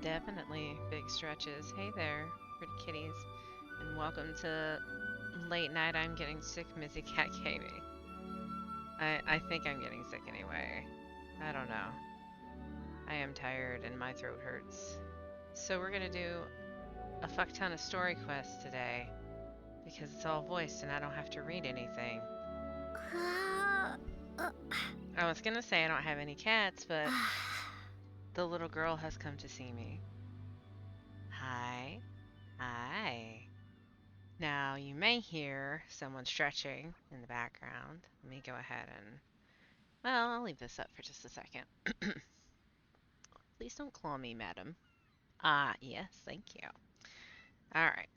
Definitely big stretches. Hey there, pretty kitties, and welcome to late night. I'm getting sick, Mizzy Cat Katie. I think I'm getting sick anyway. I don't know. I am tired and my throat hurts. So we're gonna do a fuck ton of story quests today because it's all voiced and I don't have to read anything. I was gonna say I don't have any cats, but the little girl has come to see me. Hi. Hi. Now, you may hear someone stretching in the background. Let me go ahead and... Well, I'll leave this up for just a second. Please don't claw me, madam. Ah, yes, thank you. Alright.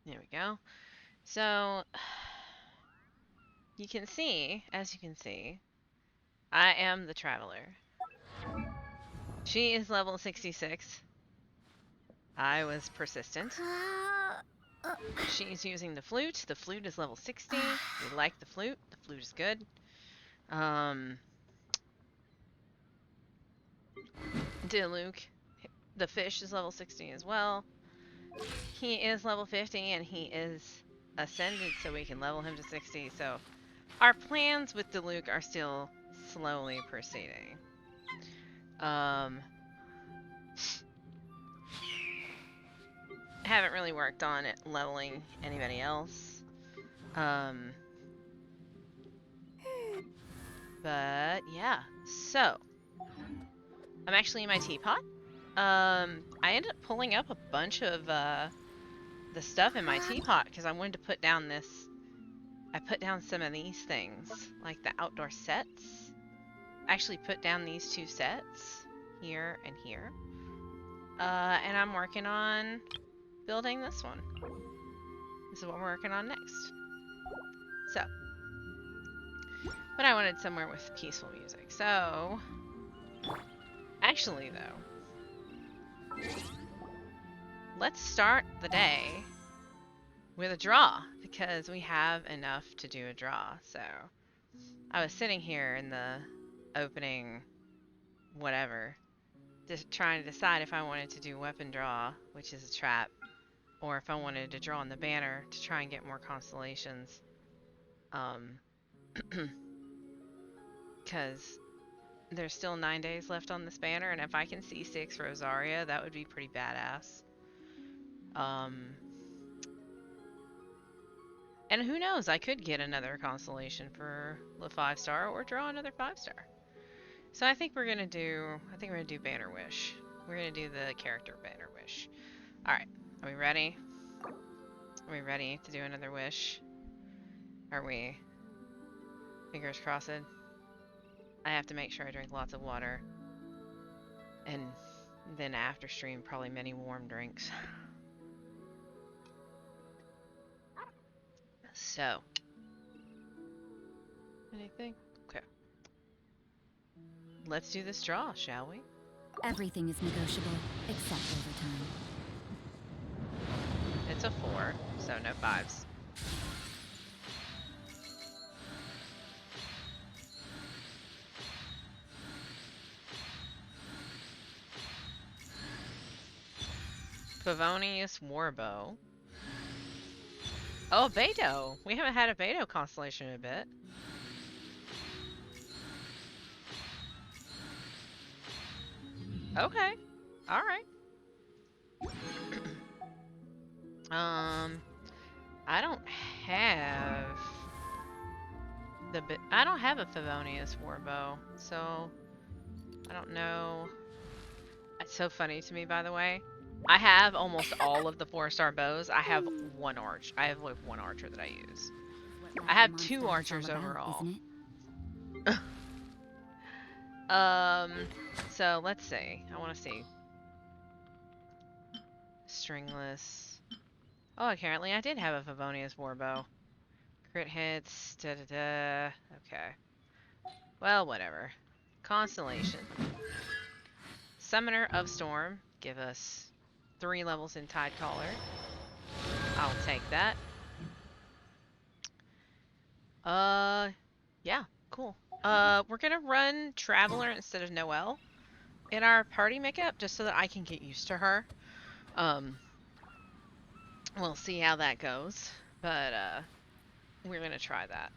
There we go. So, you can see, as you can see, I am the traveler. She is level 66. I was persistent. She's using the flute. The flute is level 60. We like the flute. The flute is good. Diluc, the fish, is level 60 as well. He is level 50 and he is ascended, so we can level him to 60. So our plans with Diluc are still slowly proceeding. Haven't really worked on it leveling anybody else. But yeah, so I'm actually in my teapot. I ended up pulling up a bunch of the stuff in my teapot because I wanted to put down this. I put down some of these things, like the outdoor sets. I actually put down these two sets, here and here. And I'm working on building this one. This is what we're working on next. So, but I wanted somewhere with peaceful music. So, actually though, let's start the day with a draw because we have enough to do a draw. So, I was sitting here in the opening whatever, just trying to decide if I wanted to do weapon draw, which is a trap, or if I wanted to draw on the banner to try and get more constellations. Because there's still 9 days left on this banner, and if I can see 6 Rosaria, that would be pretty badass. And who knows, I could get another constellation for the 5-star or draw another 5-star. So I think we're gonna do Banner Wish. We're gonna do the character Banner Wish. Alright, are we ready? Are we ready to do another wish? Are we? Fingers crossed. I have to make sure I drink lots of water. And then after stream, probably many warm drinks. So. Anything? Okay. Let's do this draw, shall we? Everything is negotiable, except overtime. It's a 4, so no 5s. Favonius Warbow. Oh, Beto! We haven't had a Beto constellation in a bit. Okay. Alright. I don't have I don't have a Favonius Warbow, so I don't know. It's so funny to me, by the way. I have almost all of the 4-star bows. I have one arch. I have like one archer that I use. I have 2 archers overall. So let's see. I want to see. Stringless. Oh, apparently I did have a Favonius Warbow. Crit hits. Da da da. Okay. Well, whatever. Constellation. Summoner of Storm. Give us 3 levels in Tide Caller. I'll take that. Yeah, cool. We're gonna run Traveler instead of Noelle in our party makeup, just so that I can get used to her. We'll see how that goes, but, we're gonna try that.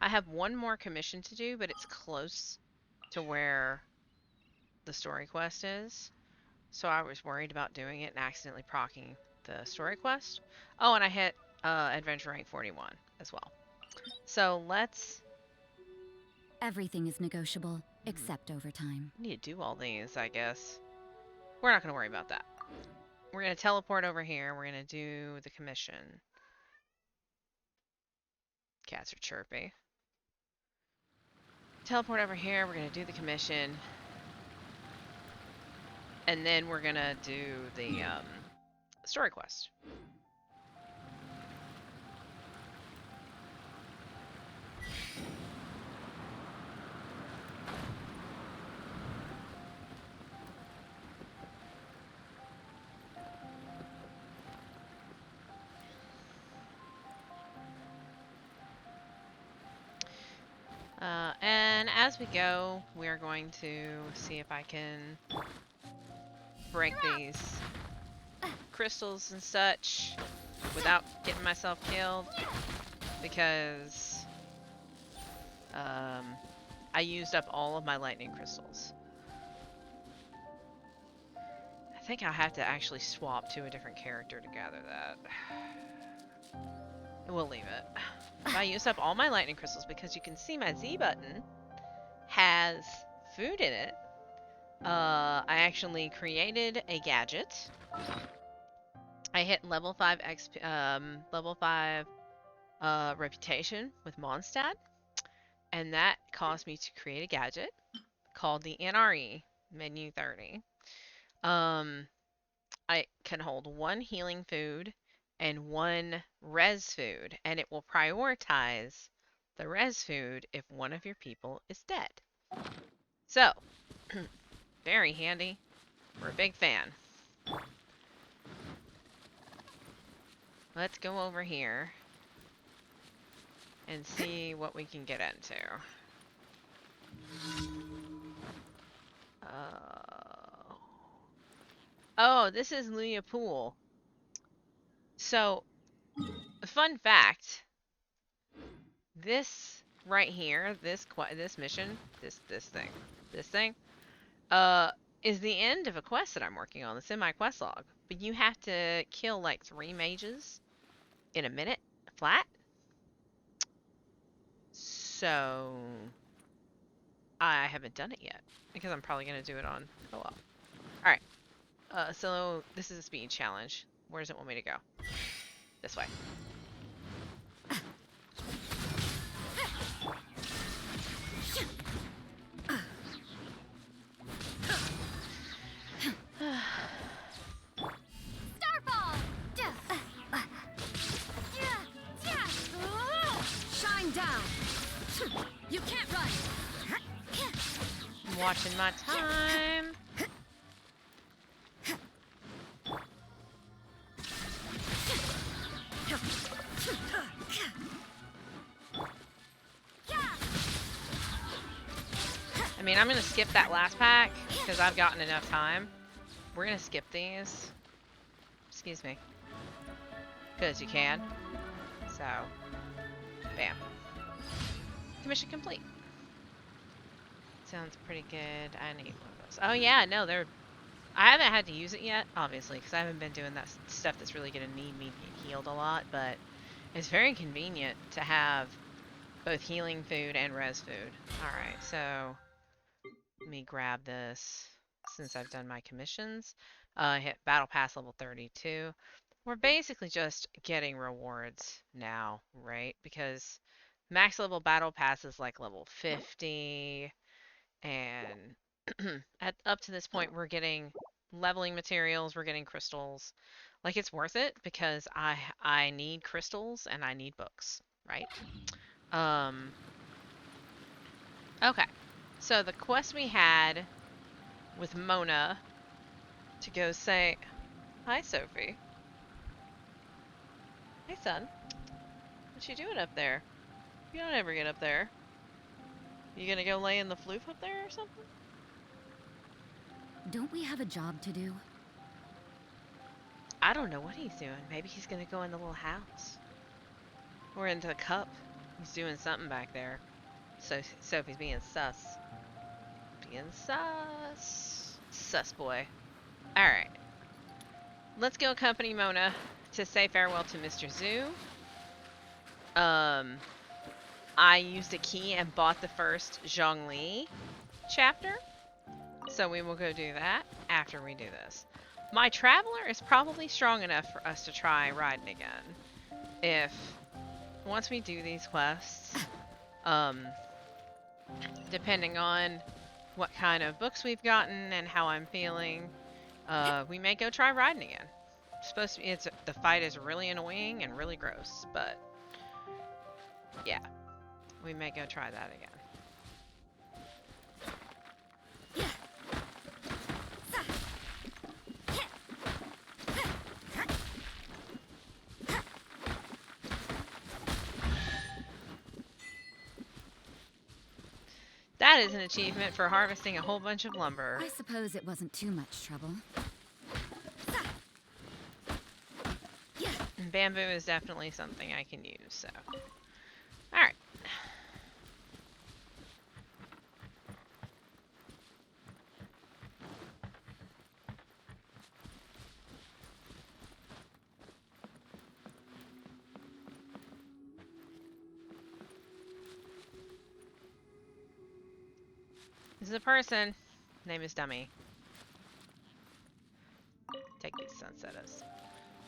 I have one more commission to do, but it's close to where the story quest is, so I was worried about doing it and accidentally proccing the story quest. Oh, and I hit, adventure rank 41 as well. So let's... Everything is negotiable, except overtime. I need to do all these, I guess. We're not going to worry about that. We're going to teleport over here. We're going to do the commission. Cats are chirpy. Teleport over here. We're going to do the commission. And then we're going to do the story quest. And as we go, we are going to see if I can break these crystals and such without getting myself killed, because I used up all of my lightning crystals. I think I'll have to actually swap to a different character to gather that. We'll leave it. I used up all my lightning crystals, because you can see my Z button has food in it. I actually created a gadget. I hit level 5 level 5 reputation with Mondstadt, and that caused me to create a gadget called the NRE menu 30. I can hold 1 healing food and 1 res food, and it will prioritize the res food if one of your people is dead. So, very handy. We're a big fan. Let's go over here and see what we can get into. Oh, this is Luya Pool. So, fun fact. This right here, this mission, this thing, is the end of a quest that I'm working on. It's in my quest log. But you have to kill like 3 mages in a minute flat. So I haven't done it yet, because I'm probably gonna do it on co-op. Alright. So this is a speed challenge. Where does it want me to go? This way. Starfall! Shine down! You can't run! I'm watching my time. I mean, I'm gonna skip that last pack because I've gotten enough time. We're gonna skip these. Excuse me. Because you can. So, bam. Commission complete. Sounds pretty good. I need one of those. Oh yeah, no, they're... I haven't had to use it yet, obviously, because I haven't been doing that stuff that's really gonna need me to get healed a lot, but it's very convenient to have both healing food and res food. Alright, so... Let me grab this since I've done my commissions. Hit Battle Pass level 32. We're basically just getting rewards now, right? Because max level Battle Pass is like level 50. And up to this point, we're getting leveling materials, we're getting crystals. Like, it's worth it because I need crystals and I need books, right? Okay. So the quest we had with Mona to go say, hi Sophie. Hey son. What you doing up there? You don't ever get up there. You gonna go lay in the floof up there or something? Don't we have a job to do? I don't know what he's doing. Maybe he's gonna go in the little house. Or into the cup. He's doing something back there. So Sophie's being sus. Being sus. Sus boy. Alright. Let's go accompany Mona to say farewell to Mr. Zhu. I used a key and bought the first Zhongli chapter. So we will go do that after we do this. My Traveler is probably strong enough for us to try riding again. Once we do these quests, depending on what kind of books we've gotten and how I'm feeling, we may go try riding again. Supposed to be, the fight is really annoying and really gross, but yeah, we may go try that again. That is an achievement for harvesting a whole bunch of lumber. I suppose it wasn't too much trouble. And bamboo is definitely something I can use, so. Alright. This is a person. Name is Dummy. Take these sunsetters.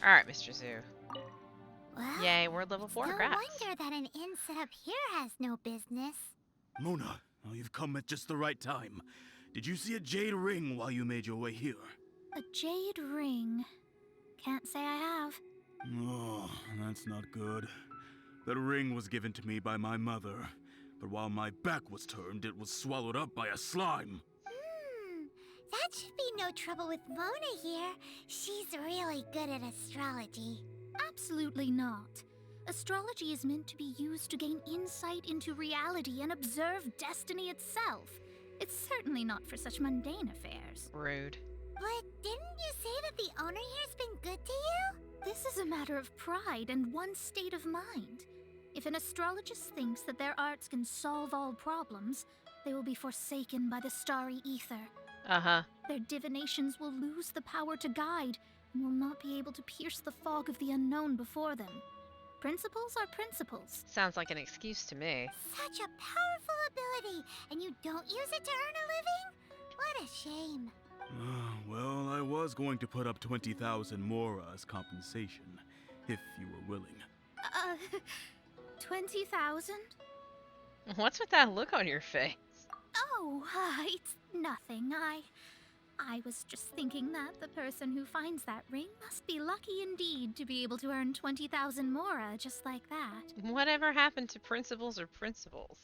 Alright, Mr. Zhu. Well, Yay, we're level 4 no crafts. wonder that an inn set up here has no business. Mona, oh, you've come at just the right time. Did you see a jade ring while you made your way here? A jade ring. Can't say I have. Oh, that's not good. That ring was given to me by my mother, but while my back was turned, it was swallowed up by a slime. That should be no trouble with Mona here. She's really good at astrology. Absolutely not. Astrology is meant to be used to gain insight into reality and observe destiny itself. It's certainly not for such mundane affairs. Rude. But didn't you say that the owner here's been good to you? This is a matter of pride and one's state of mind. If an astrologist thinks that their arts can solve all problems, they will be forsaken by the starry ether. Uh-huh. Their divinations will lose the power to guide and will not be able to pierce the fog of the unknown before them. Principles are principles. Sounds like an excuse to me. Such a powerful ability, and you don't use it to earn a living? What a shame. Well, I was going to put up 20,000 more as compensation, if you were willing. 20,000? What's with that look on your face? Oh, it's nothing. I was just thinking that the person who finds that ring must be lucky indeed to be able to earn 20,000 mora just like that. Whatever happened to principles or principles?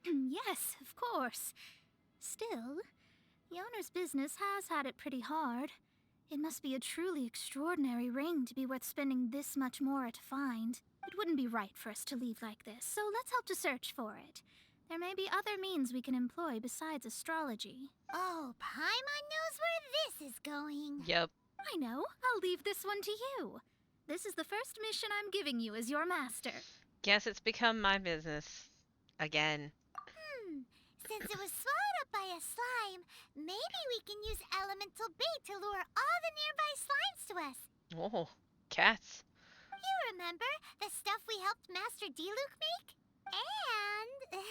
Yes, of course. Still, the owner's business has had it pretty hard. It must be a truly extraordinary ring to be worth spending this much mora to find. It wouldn't be right for us to leave like this, so let's help to search for it. There may be other means we can employ besides astrology. Oh, Paimon knows where this is going. Yep. I know. I'll leave this one to you. This is the first mission I'm giving you as your master. Guess it's become my business. Again. Since it was swallowed up by a slime, maybe we can use elemental bait to lure all the nearby slimes to us. Oh, cats. You remember the stuff we helped Master Diluc make? And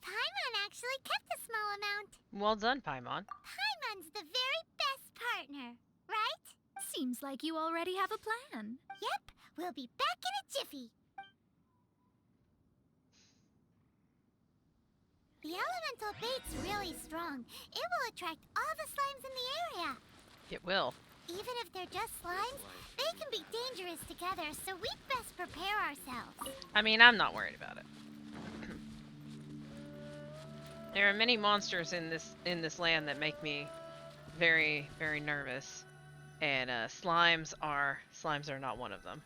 Paimon actually kept a small amount. Well done, Paimon. Paimon's the very best partner, right? Seems like you already have a plan. Yep, we'll be back in a jiffy. The elemental bait's really strong. It will attract all the slimes in the area. It will. Even if they're just slimes, they can be dangerous together, so we'd best prepare ourselves. I mean, I'm not worried about it. There are many monsters in this land that make me very, very nervous, and slimes are not one of them.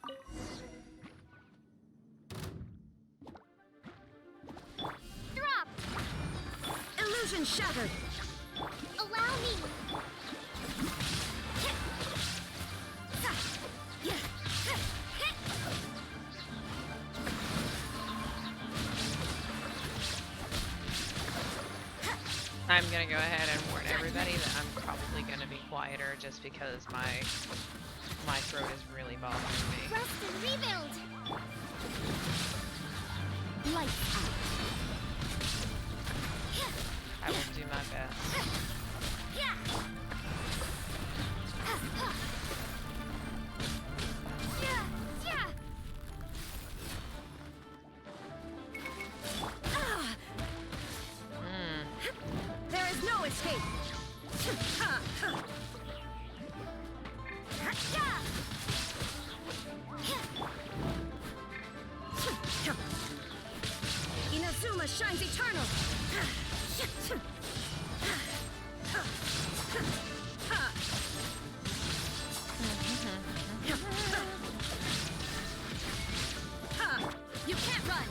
Drop! Illusion shattered. Allow me! I'm gonna go ahead and warn everybody that I'm probably gonna be quieter just because my throat is really bothering me. Rest and rebuild! Lights out. I will do my best. There is no escape. Inazuma shines eternal. You can't run.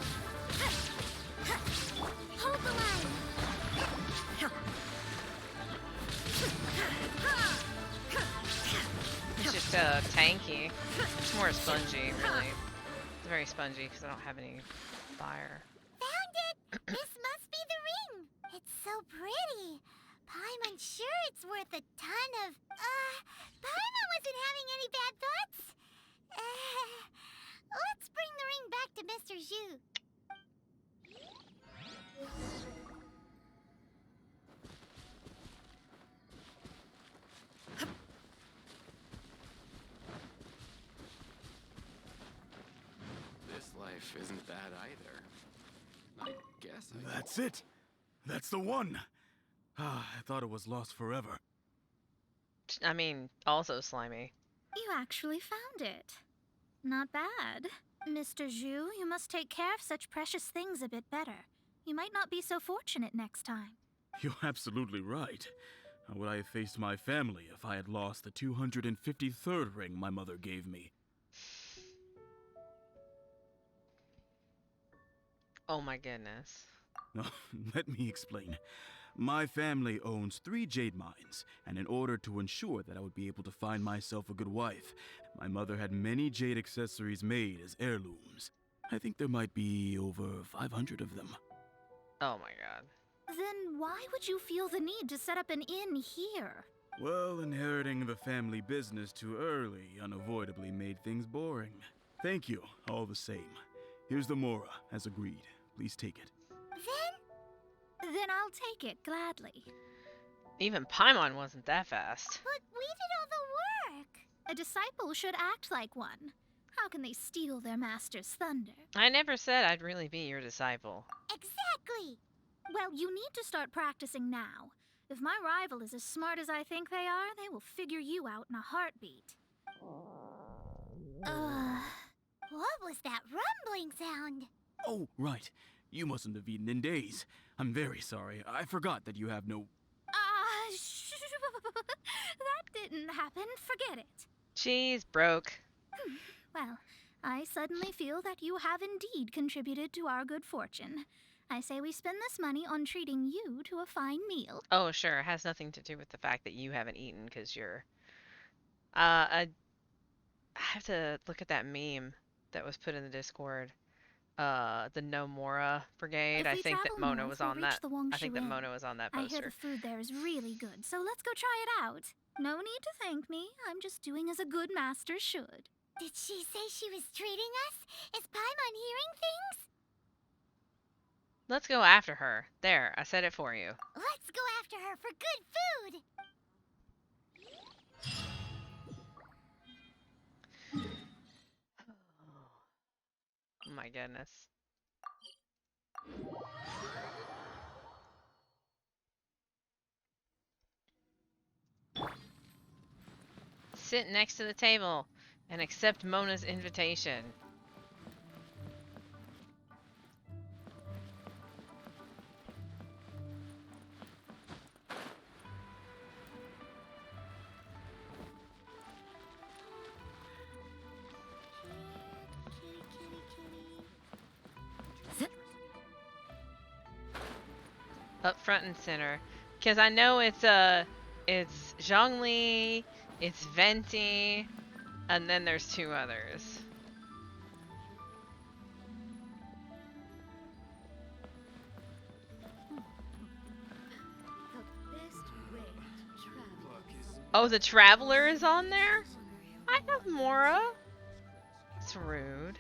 Hold the line! It's just tanky. It's more spongy, really. It's very spongy because I don't have any fire. Found it! This must be the ring! It's so pretty. Paimon's sure it's worth a ton of... Paimon wasn't having any bad thoughts? Let's bring the ring back to Mr. Zhu. This life isn't bad either. I guess That's it! That's the one! Ah, I thought it was lost forever. I mean, also slimy. You actually found it. Not bad. Mr. Zhu, you must take care of such precious things a bit better. You might not be so fortunate next time. You're absolutely right. How would I have faced my family if I had lost the 253rd ring my mother gave me? Oh my goodness. No, let me explain. My family owns 3 jade mines, and in order to ensure that I would be able to find myself a good wife, my mother had many jade accessories made as heirlooms. I think there might be over 500 of them. Oh my god. Then why would you feel the need to set up an inn here? Well, inheriting the family business too early unavoidably made things boring. Thank you, all the same. Here's the Mora, as agreed. Please take it. Then I'll take it gladly. Even Paimon wasn't that fast. But we did all the work. A disciple should act like one. How can they steal their master's thunder? I never said I'd really be your disciple. Exactly! Well, you need to start practicing now. If my rival is as smart as I think they are, they will figure you out in a heartbeat. What was that rumbling sound? Oh, right. You mustn't have eaten in days. I'm very sorry. I forgot that you have no... That didn't happen. Forget it. She's broke. Well, I suddenly feel that you have indeed contributed to our good fortune. I say we spend this money on treating you to a fine meal. Oh, sure. It has nothing to do with the fact that you haven't eaten because you're. I have to look at that meme that was put in the Discord. The Nomura Brigade. If I we think that travel Mona north, was we'll on reach that. the I think that Wongshu Mona Inn. was on that I hear poster. the food there is really good, so let's go try it out. No need to thank me. I'm just doing as a good master should. Did she say she was treating us? Is Paimon hearing things? Let's go after her. There, I said it for you. Let's go after her for good food! Oh my goodness. Sit next to the table and accept Mona's invitation. Up front and center. Because I know it's Zhongli, it's Venti, and then there's two others. Oh, the Traveler is on there? I have Mora. It's rude.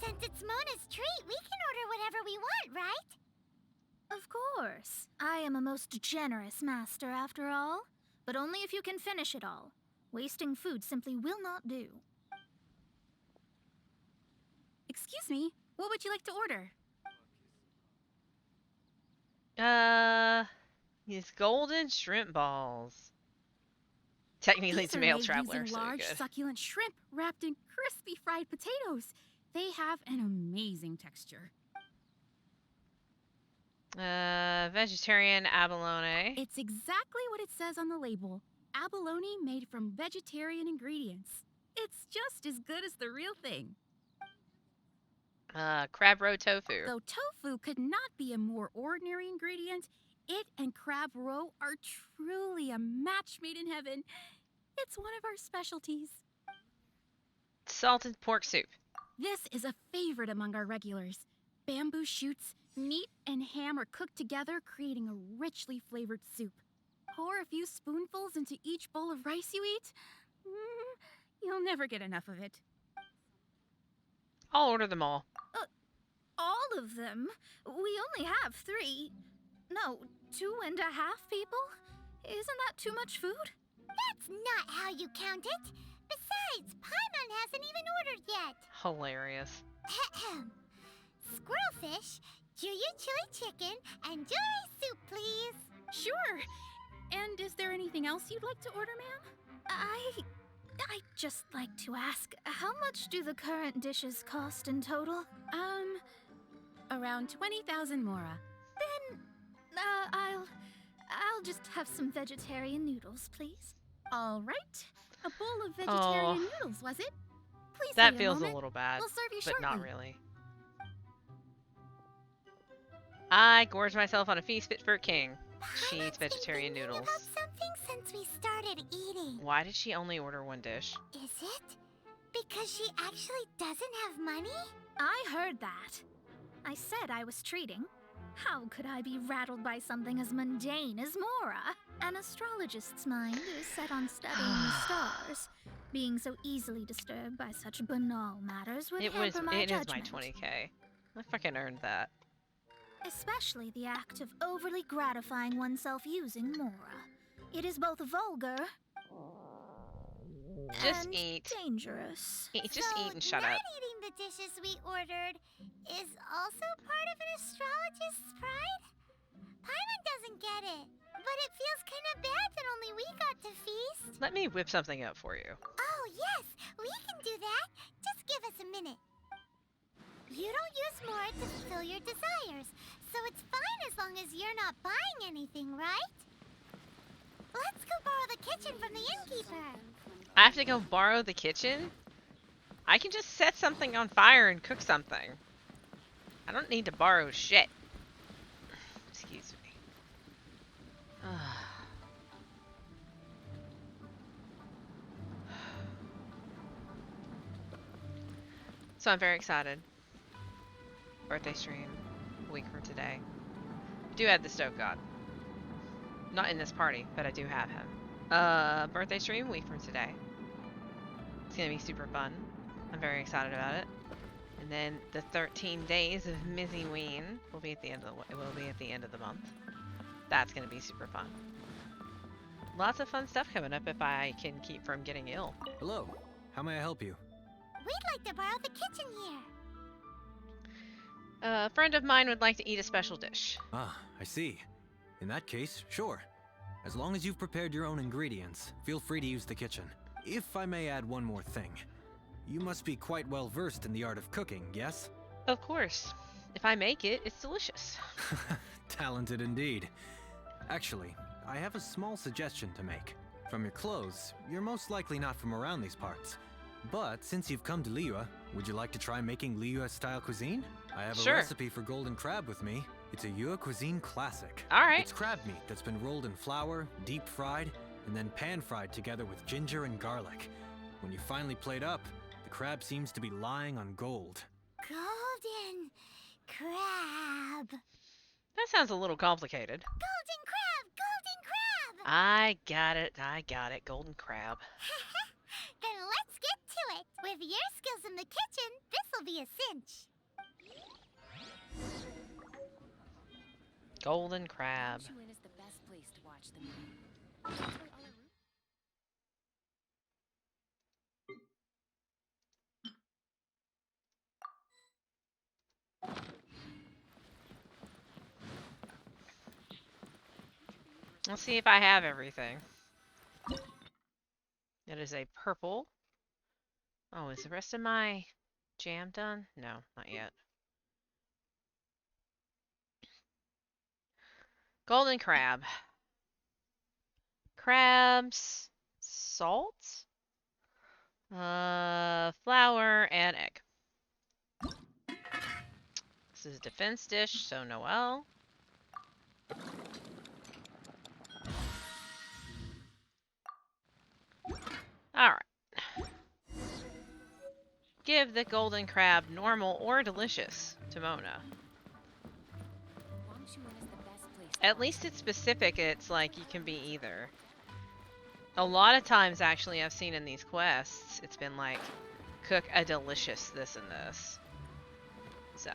Since it's Mona's treat, we can order whatever we want, right? Of course. I am a most generous master, after all. But only if you can finish it all. Wasting food simply will not do. Excuse me, what would you like to order? These golden shrimp balls. Technically, These it's are male made traveler, using so large, good. succulent shrimp wrapped in crispy fried potatoes. They have an amazing texture. Vegetarian abalone. It's exactly what it says on the label. Abalone made from vegetarian ingredients. It's just as good as the real thing. Crab roe tofu. Though tofu could not be a more ordinary ingredient, it and crab roe are truly a match made in heaven. It's one of our specialties. Salted pork soup. This is a favorite among our regulars. Bamboo shoots, meat, and ham are cooked together, creating a richly flavored soup. Pour a few spoonfuls into each bowl of rice you eat. You'll never get enough of it. I'll order them all. All of them? We only have 3. No, 2.5 people? Isn't that too much food? That's not how you count it. Besides, Paimon hasn't even ordered yet. Hilarious. Squirrelfish, Juyu chili chicken, and Joy soup, please. Sure. And is there anything else you'd like to order, ma'am? I'd just like to ask, how much do the current dishes cost in total? Around 20,000 mora. Then, I'll just have some vegetarian noodles, please. All right. A bowl of vegetarian Oh. noodles, was it? Please That wait feels moment. a little bad, We'll serve you but shortly. not really. I gorged myself on a feast fit for a king. She Paimon's eats vegetarian been thinking noodles. about something since we started eating. Why did she only order one dish? Is it? Because she actually doesn't have money? I heard that. I said I was treating. How could I be rattled by something as mundane as Mora? An astrologist's mind is set on studying the stars. Being so easily disturbed by such banal matters would hamper my It is judgment. my 20k. I fucking earned that. Especially the act of overly gratifying oneself using Mora. It is both vulgar Just and eat. dangerous. Just eat and shut not up. eating the dishes we ordered is also part of an astrologist's pride? Paimon doesn't get it, but it feels kind of bad that only we got to feast. Let me whip something up for you. Oh, yes, we can do that. Just give us a minute. You don't use more to fulfill your desires, so it's fine as long as you're not buying anything, right? Let's go borrow the kitchen from the innkeeper. I have to go borrow the kitchen? I can just set something on fire and cook something. I don't need to borrow shit. Excuse me. So I'm very excited. Birthday stream a week from today. Do have the Stoke God. Not in this party, but I do have him. Birthday stream a week from today. It's gonna be super fun. I'm very excited about it. And then the 13 days of Mizzy Ween will be at the end of the month. That's gonna be super fun. Lots of fun stuff coming up if I can keep from getting ill. Hello. How may I help you? We'd like to borrow the kitchen here. A friend of mine would like to eat a special dish. Ah, I see. In that case, sure. As long as you've prepared your own ingredients, feel free to use the kitchen. If I may add one more thing. You must be quite well versed in the art of cooking, yes? Of course. If I make it, it's delicious. Talented indeed. Actually, I have a small suggestion to make. From your clothes, you're most likely not from around these parts. But since you've come to Liyue, would you like to try making Liyue-style cuisine? I have Sure. a recipe for golden crab with me. It's a Yue cuisine classic. Alright. It's crab meat that's been rolled in flour, deep fried, and then pan fried together with ginger and garlic. When you finally plate up, the crab seems to be lying on gold. Golden crab. That sounds a little complicated. Golden crab! Golden crab! I got it. Golden crab. Then let's get to it. With your skills in the kitchen, this'll be a cinch. Golden crab. Genshin is the best place to watch the moon. That's why all our Let's see if I have everything. It is a purple. Oh, is the rest of my jam done? No, not yet. Golden crab. Crabs, salt, flour, and egg. This is a defense dish, so Noel. Alright. Give the golden crab normal or delicious to Mona. Genshin is the best place to At watch least the it's specific, it's like you can be either. A lot of times, actually, I've seen in these quests, it's been like, cook a delicious this and this. So.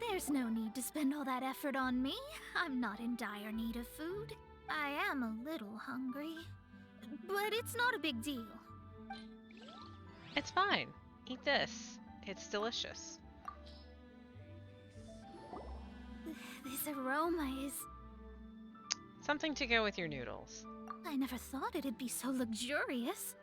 There's no need to spend all that effort on me. I'm not in dire need of food. I am a little hungry. But it's not a big deal. It's fine. Eat this. It's delicious. This aroma is... Something to go with your noodles. I never thought it'd be so luxurious.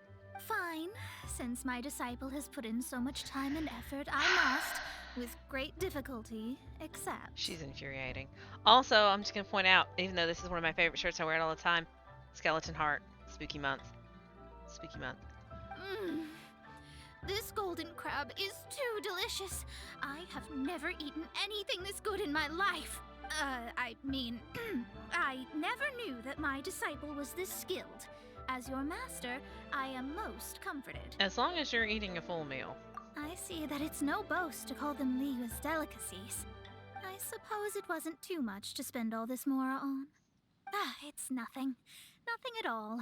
Fine. Since my disciple has put in so much time and effort, I must, with great difficulty, accept. She's infuriating. Also, I'm just going to point out, even though this is one of my favorite shirts, I wear it all the time. Skeleton heart. Spooky month. Spooky month. Mmm. This golden crab is too delicious. I have never eaten anything this good in my life. I mean, I never knew that my disciple was this skilled. As your master, I am most comforted. As long as you're eating a full meal. I see that it's no boast to call them Liyue's delicacies. I suppose it wasn't too much to spend all this mora on. Ah, it's nothing. Nothing at all.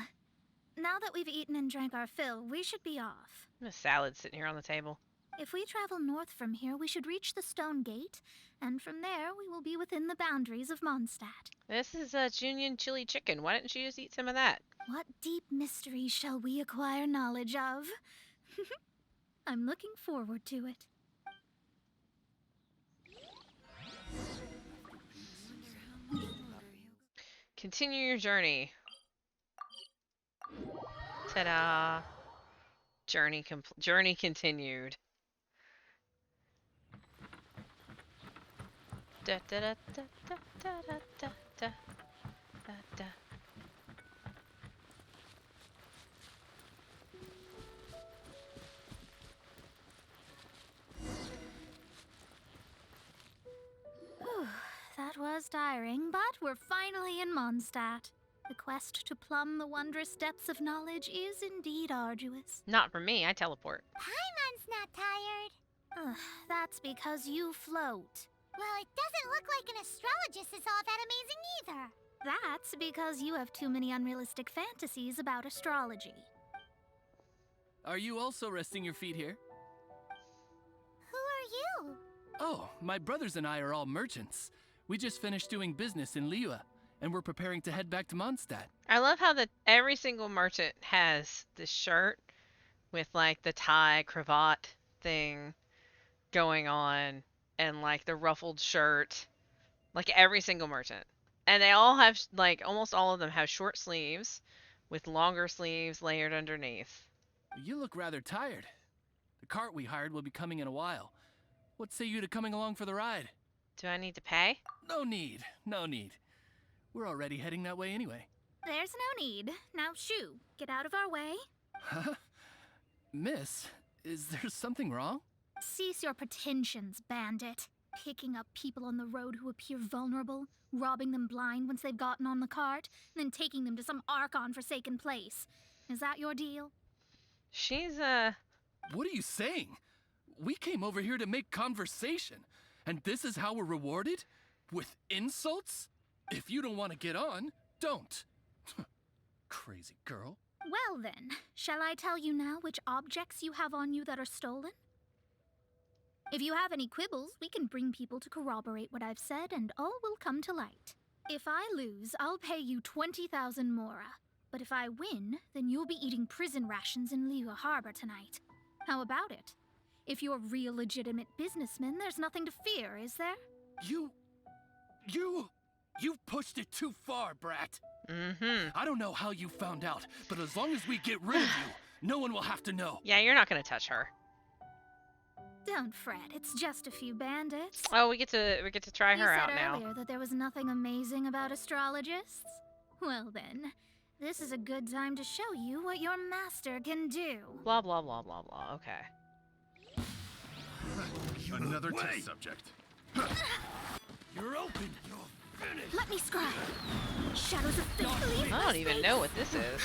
Now that we've eaten and drank our fill, we should be off. A salad sitting here on the table. If we travel north from here, we should reach the Stone Gate, and from there we will be within the boundaries of Mondstadt. This is a Junior chili chicken. Why didn't you just eat some of that? What deep mystery shall we acquire knowledge of? I'm looking forward to it. Continue your journey. Ta-da! Journey continued. Da da da da da da da da da da da. Whew, that was tiring, but we're finally in Mondstadt. The quest to plumb the wondrous depths of knowledge is indeed arduous. Not for me. I teleport. Paimon's not tired. Ugh, that's because you float. Well, it doesn't look like an astrologist is all that amazing either. That's because you have too many unrealistic fantasies about astrology. Are you also resting your feet here? Who are you? Oh, my brothers and I are all merchants. We just finished doing business in Liyue, and we're preparing to head back to Mondstadt. I love how every single merchant has this shirt with like the tie cravat thing going on and like the ruffled shirt. Like every single merchant. And they all have like almost all of them have short sleeves with longer sleeves layered underneath. You look rather tired. The cart we hired will be coming in a while. What say you to coming along for the ride? Do I need to pay? No need, no need. We're already heading that way anyway. There's no need. Now, shoo, get out of our way. Huh? Miss, is there something wrong? Cease your pretensions, bandit. Picking up people on the road who appear vulnerable, robbing them blind once they've gotten on the cart, and then taking them to some Archon-forsaken place. Is that your deal? She's What are you saying? We came over here to make conversation, and this is how we're rewarded? With insults? If you don't want to get on, don't. Crazy girl. Well then, shall I tell you now which objects you have on you that are stolen? If you have any quibbles, we can bring people to corroborate what I've said, and all will come to light. If I lose, I'll pay you 20,000 mora. But if I win, then you'll be eating prison rations in Liyue Harbor tonight. How about it? If you're real legitimate businessmen, there's nothing to fear, is there? You've pushed it too far, brat. mm-hmm. I don't know how you found out, but as long as we get rid of you, no one will have to know. Yeah, you're not gonna touch her. Don't fret, it's just a few bandits. Oh, we get to try her out You now. said earlier that there was nothing amazing about astrologists. Well then, this is a good time to show you what your master can do. Blah blah blah blah blah. Okay. Another test subject. You're open. Let me scry. Shadows of fate. I don't even know what this is.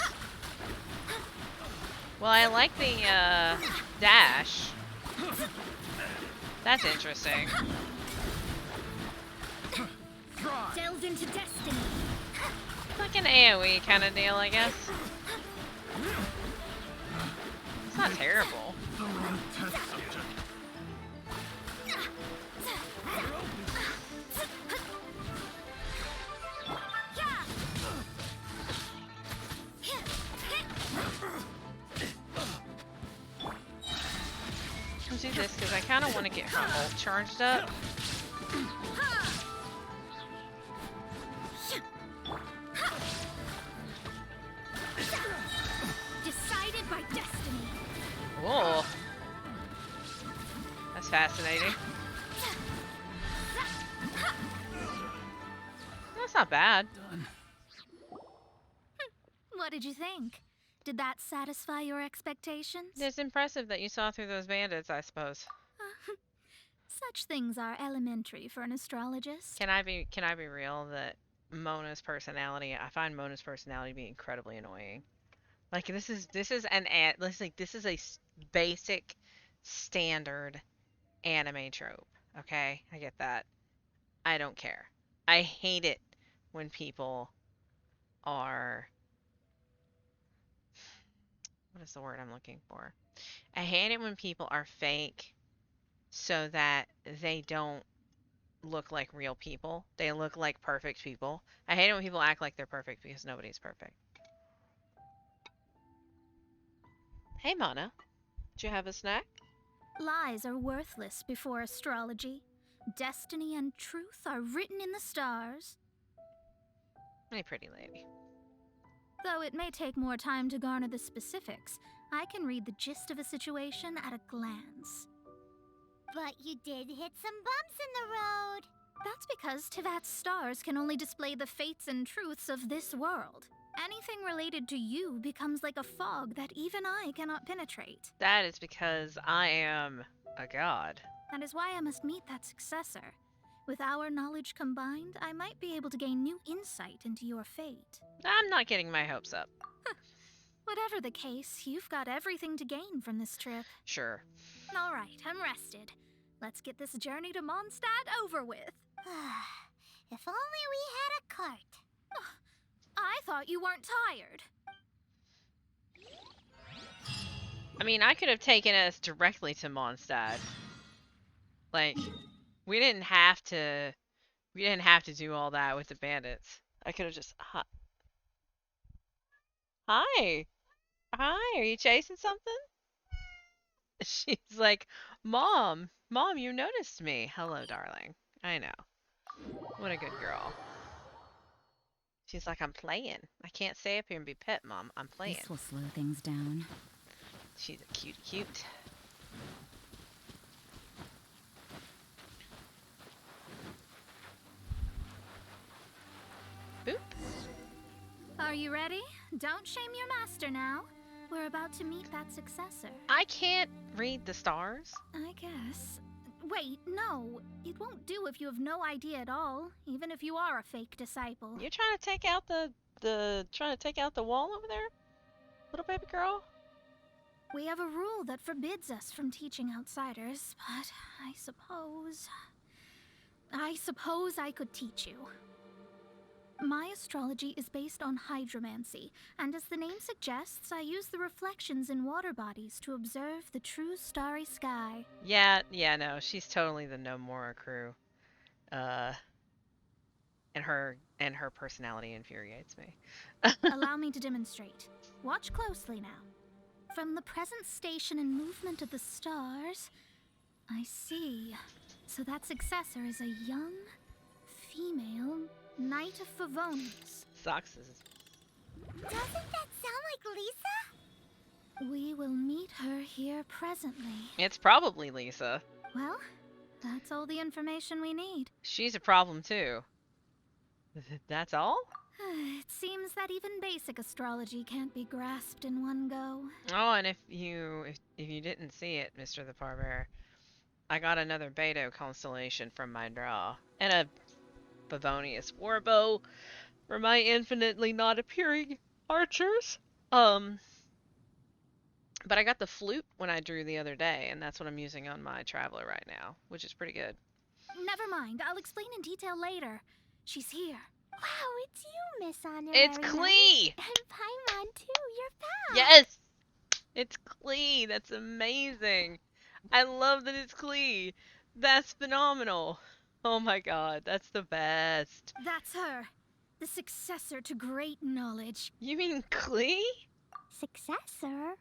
Well, I like the dash. That's interesting. Delve into destiny. Like an AoE kind of deal, I guess. It's not terrible. The wrong test subject. Let's do this because I kind of want to get her ult charged up. Decided by destiny. Whoa. That's fascinating. That's not bad. What did you think? Did that satisfy your expectations? It's impressive that you saw through those bandits, I suppose. Such things are elementary for an astrologist. Can I be real that Mona's personality, I find Mona's personality to be incredibly annoying. Like this is a basic standard anime trope, okay? I get that. I don't care. I hate it when people are, what is the word I'm looking for? I hate it when people are fake so that they don't look like real people. They look like perfect people. I hate it when people act like they're perfect because nobody's perfect. Hey, Mana. Did you have a snack? Lies are worthless before astrology. Destiny and truth are written in the stars. Hey, pretty lady. Though it may take more time to garner the specifics, I can read the gist of a situation at a glance. But you did hit some bumps in the road. That's because Tivat's stars can only display the fates and truths of this world. Anything related to you becomes like a fog that even I cannot penetrate. That is because I am a god. That is why I must meet that successor. With our knowledge combined, I might be able to gain new insight into your fate. I'm not getting my hopes up. Whatever the case, you've got everything to gain from this trip. Sure. All right, I'm rested. Let's get this journey to Mondstadt over with. If only we had a cart. I thought you weren't tired. I mean, I could have taken us directly to Mondstadt. Like, we didn't have to do all that with the bandits. I could have just Hi. Hi, are you chasing something? She's like, Mom, you noticed me. Hello, darling. I know. What a good girl. She's like, I'm playing. I can't stay up here and be pet, Mom. I'm playing. This will slow things down. She's a cute. Boop. Are you ready? Don't shame your master now. We're about to meet that successor. I can't read the stars. I guess. Wait, no. It won't do if you have no idea at all, even if you are a fake disciple. You're trying to take out the wall over there? Little baby girl? We have a rule that forbids us from teaching outsiders, but I suppose I could teach you. My astrology is based on hydromancy, and as the name suggests, I use the reflections in water bodies to observe the true starry sky. Yeah, no, she's totally the No Mora crew. And her personality infuriates me. Allow me to demonstrate. Watch closely now. From the present station and movement of the stars, I see. So that successor is a young, female Knight of Favonius. Sucks. Doesn't that sound like Lisa? We will meet her here presently. It's probably Lisa. Well, that's all the information we need. She's a problem too. That's all? It seems that even basic astrology can't be grasped in one go. Oh, and if you didn't see it, Mr. the Pallbearer, I got another Beto constellation from my draw. And a Favonius warbow for my infinitely not appearing archers. But I got the flute when I drew the other day, and that's what I'm using on my traveler right now, which is pretty good. Never mind, I'll explain in detail later. She's here. Wow, it's you, Miss Honorary It's Knight. Klee! And Paimon too, your pal. Yes! It's Klee! That's amazing! I love that it's Klee! That's phenomenal! Oh my god, that's the best. That's her. The successor to great knowledge. You mean Klee? Successor?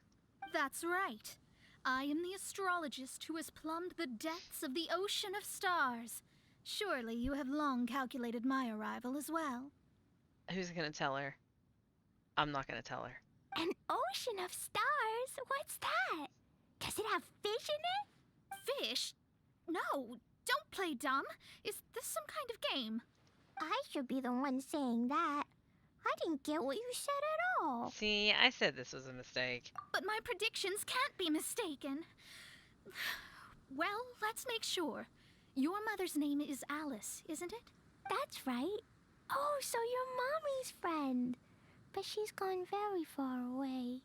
That's right. I am the astrologist who has plumbed the depths of the ocean of stars. Surely you have long calculated my arrival as well. Who's gonna tell her? I'm not gonna tell her. An ocean of stars? What's that? Does it have fish in it? Fish? No, don't play dumb. Is this some kind of game? I should be the one saying that. I didn't get what you said at all. See, I said this was a mistake. But my predictions can't be mistaken. Well, let's make sure. Your mother's name is Alice, isn't it? That's right. Oh, so you're Mommy's friend. But she's gone very far away.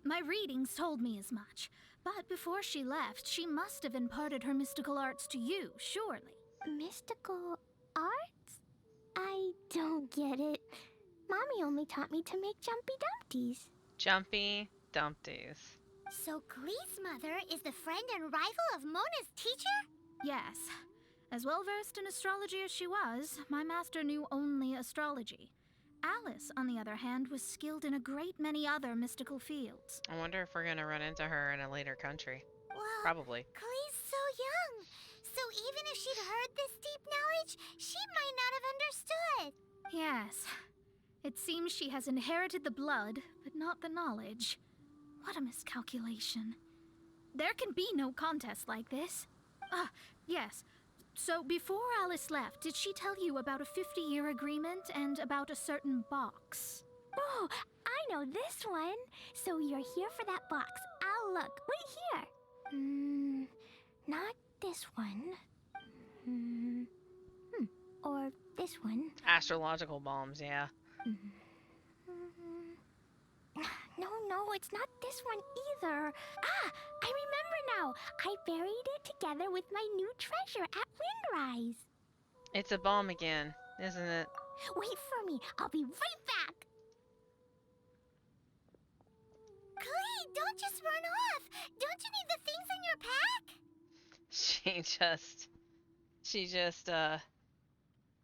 My readings told me as much. But before she left, she must have imparted her mystical arts to you, surely. Mystical arts? I don't get it. Mommy only taught me to make jumpy dumpties. Jumpy Dumpties. So Klee's mother is the friend and rival of Mona's teacher? Yes. As well versed in astrology as she was, my master knew only astrology. Alice, on the other hand, was skilled in a great many other mystical fields. I wonder if we're gonna run into her in a later country. Well, Probably. Klee's so young. So even if she'd heard this deep knowledge, she might not have understood. Yes. It seems she has inherited the blood, but not the knowledge. What a miscalculation. There can be no contest like this. Ah, yes. So before Alice left, did she tell you about a 50-year agreement and about a certain box? Oh, I know this one. So you're here for that box. I'll look. Right here. Not this one. Or this one. Astrological bombs, yeah. No, it's not this one either. Ah, I remember now. I buried it together with my new treasure at Windrise. It's a bomb again, isn't it? Wait for me. I'll be right back. Klee, don't just run off. Don't you need the things in your pack?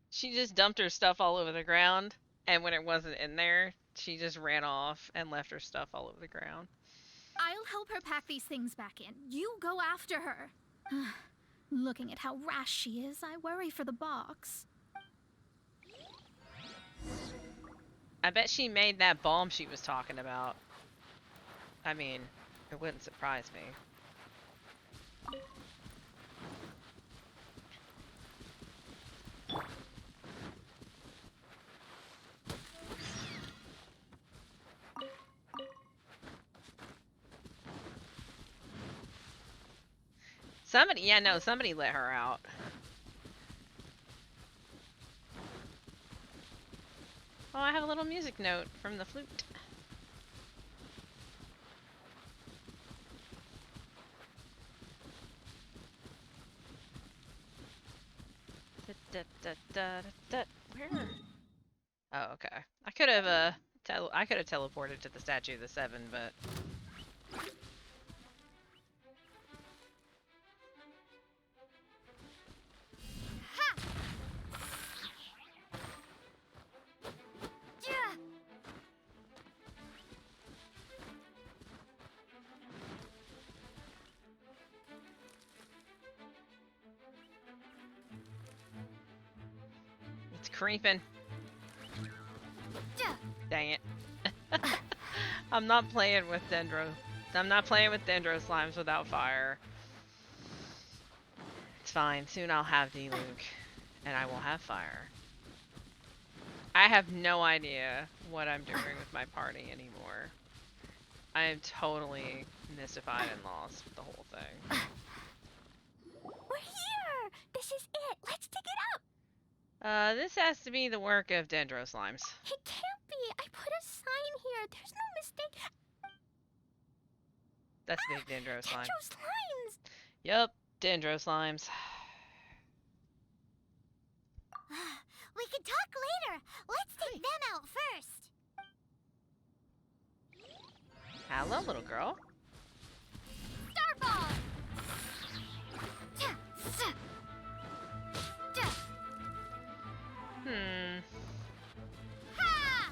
She just dumped her stuff all over the ground, and when it wasn't in there, she just ran off and left her stuff all over the ground. I'll help her pack these things back in. You go after her. Looking at how rash she is, I worry for the box. I bet she made that bomb she was talking about. I mean, it wouldn't surprise me. Somebody let her out. Oh, I have a little music note from the flute. Where? Oh, okay. I could have teleported to the Statue of the Seven, but it's creeping. Dang it. I'm not playing with Dendro Slimes without fire. It's fine. Soon I'll have D-Luke, and I will have fire. I have no idea what I'm doing with my party anymore. I am totally mystified and lost with the whole thing. We're here. This is it. Let's dig it up. This has to be the work of Dendro Slimes. It can't be. I put a sign here. There's no mistake. That's big Dendro Slime. Dendro Slimes. Yup, Dendro Slimes. We can talk later. Let's take them out first. Hello, little girl. Starball. Ha!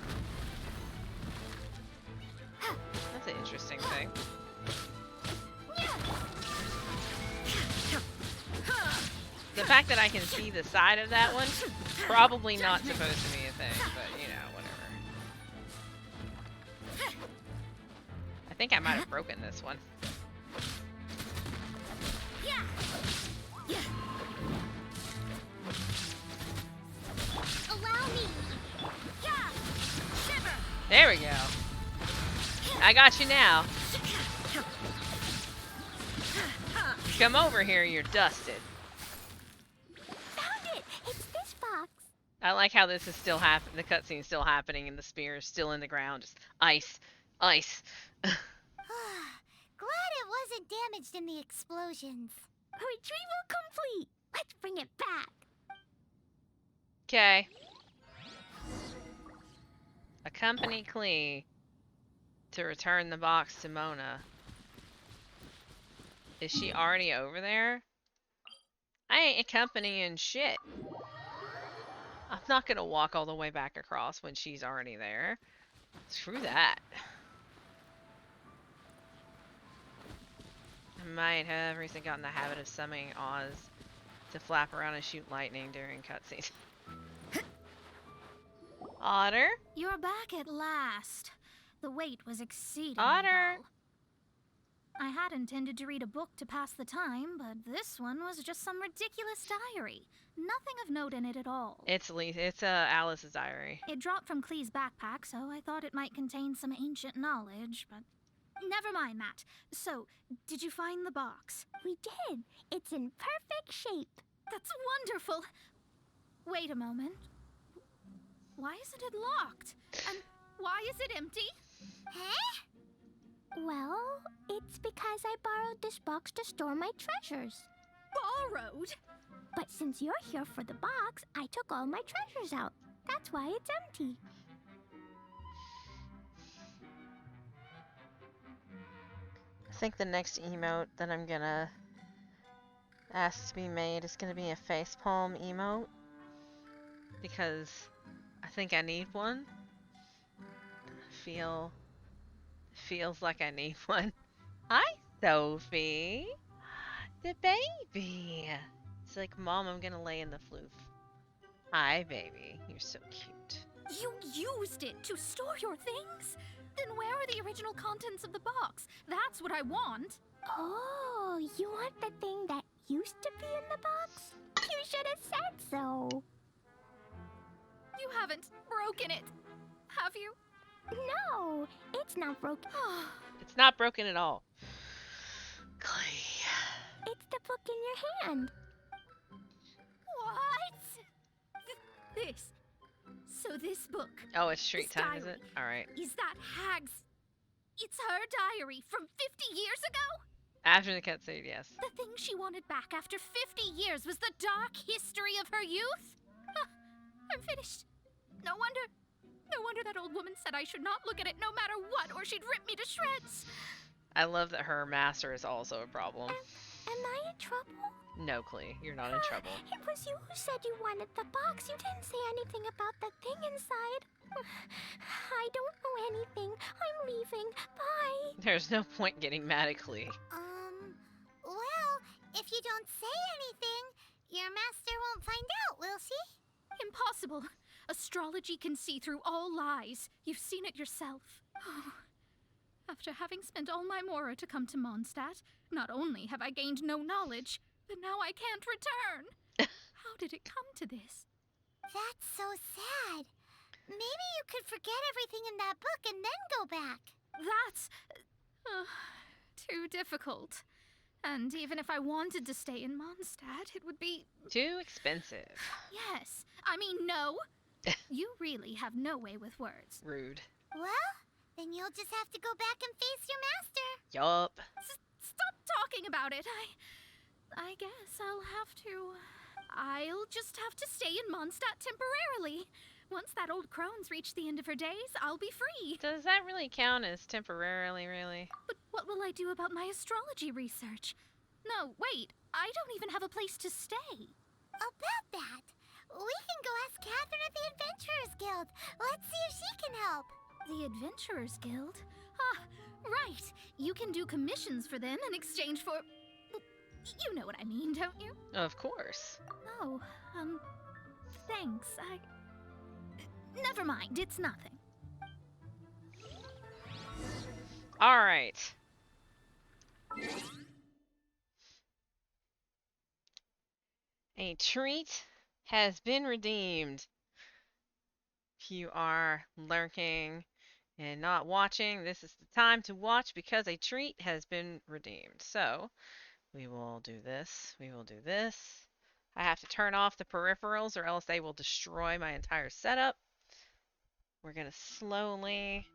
That's an interesting thing. The fact that I can see the side of that one, probably not supposed to be a thing, but you know, whatever. I think I might have broken this one. Allow me. Shiver. There we go. I got you now. Come over here, you're dusted. Found it. It's this box. I like how this is still happening. The cutscene's still happening, and the spear is still in the ground. Just ice, ice. Glad it wasn't damaged in the explosions. Retrieval complete. Let's bring it back. Okay. Accompany Klee to return the box to Mona. Is she already over there? I ain't accompanying shit. I'm not gonna walk all the way back across when she's already there. Screw that. I might have recently gotten the habit of summoning Oz to flap around and shoot lightning during cutscenes. Otter? You're back at last. The wait was exceedingly Otter! dull. I had intended to read a book to pass the time, but this one was just some ridiculous diary. Nothing of note in it at all. It's Alice's diary. It dropped from Clee's backpack, so I thought it might contain some ancient knowledge, but never mind that. So, did you find the box? We did. It's in perfect shape. That's wonderful. Wait a moment. Why isn't it locked? And why is it empty? Huh? Well, it's because I borrowed this box to store my treasures. Borrowed? But since you're here for the box, I took all my treasures out. That's why it's empty. I think the next emote that I'm gonna ask to be made is gonna be a facepalm emote. Because I think I need one. Feels like I need one. Hi, Sophie. The baby. It's like, Mom, I'm gonna lay in the floof. Hi, baby. You're so cute. You used it to store your things? Then where are the original contents of the box? That's what I want. Oh, you want the thing that used to be in the box? You should have said so. You haven't broken it, have you? No, it's not broken. It's not broken at all. Clee. It's the book in your hand. What? This. So this book. Oh, it's street This time, is it? diary. Alright. Is that Hag's? It's her diary from 50 years ago? After the cutscene, yes. The thing she wanted back after 50 years was the dark history of her youth? Huh, I'm finished. No wonder that old woman said I should not look at it no matter what, or she'd rip me to shreds. I love that her master is also a problem. Am I in trouble? No, Clee, you're not in trouble. It was you who said you wanted the box. You didn't say anything about the thing inside. I don't know anything. I'm leaving. Bye. There's no point getting mad at Clee. Well, if you don't say anything, your master won't find out, will she? Impossible. Astrology can see through all lies. You've seen it yourself. After having spent all my mora to come to Mondstadt, not only have I gained no knowledge, but now I can't return. How did it come to this? That's so sad. Maybe you could forget everything in that book and then go back. That's too difficult. And even if I wanted to stay in Mondstadt, it would be... Too expensive. Yes. I mean, no. You really have no way with words. Rude. Well, then you'll just have to go back and face your master. Yup. Stop talking about it. I guess I'll just have to stay in Mondstadt temporarily. Once that old crone's reached the end of her days, I'll be free. Does that really count as temporarily, really? But what will I do about my astrology research? No, wait. I don't even have a place to stay. About that, we can go ask Catherine at the Adventurers Guild. Let's see if she can help. The Adventurers Guild? Ah, right. You can do commissions for them in exchange for... You know what I mean, don't you? Of course. Oh, thanks. Never mind, it's nothing. Alright. A treat has been redeemed. If you are lurking and not watching, this is the time to watch because a treat has been redeemed. So, we will do this. We will do this. I have to turn off the peripherals or else they will destroy my entire setup. We're going to slowly...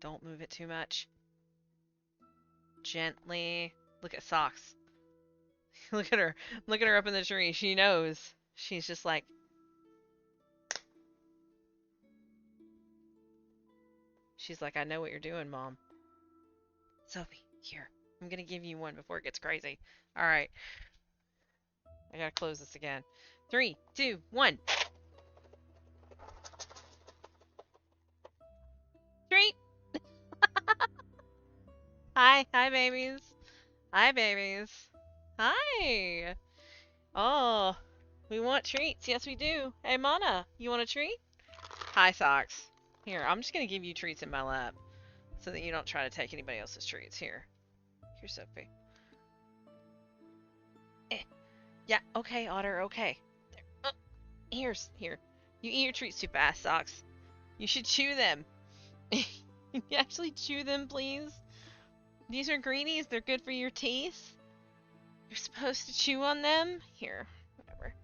Don't move it too much. Gently. Look at Socks. Look at her. Look at her up in the tree. She knows. She's just like... She's like, I know what you're doing, Mom. Sophie, here. I'm gonna give you one before it gets crazy. Alright. I gotta close this again. 3, 2, 1. Treat! Hi. Hi, babies. Hi, babies. Hi. Oh, we want treats. Yes, we do. Hey, Mana, you want a treat? Hi, Socks. Here, I'm just gonna give you treats in my lap so that you don't try to take anybody else's treats. Here. Here's Sophie. Yeah, okay, Otter, okay. Here. You eat your treats too fast, Socks. You should chew them. You actually chew them, please? These are greenies. They're good for your teeth. You're supposed to chew on them. Here, whatever.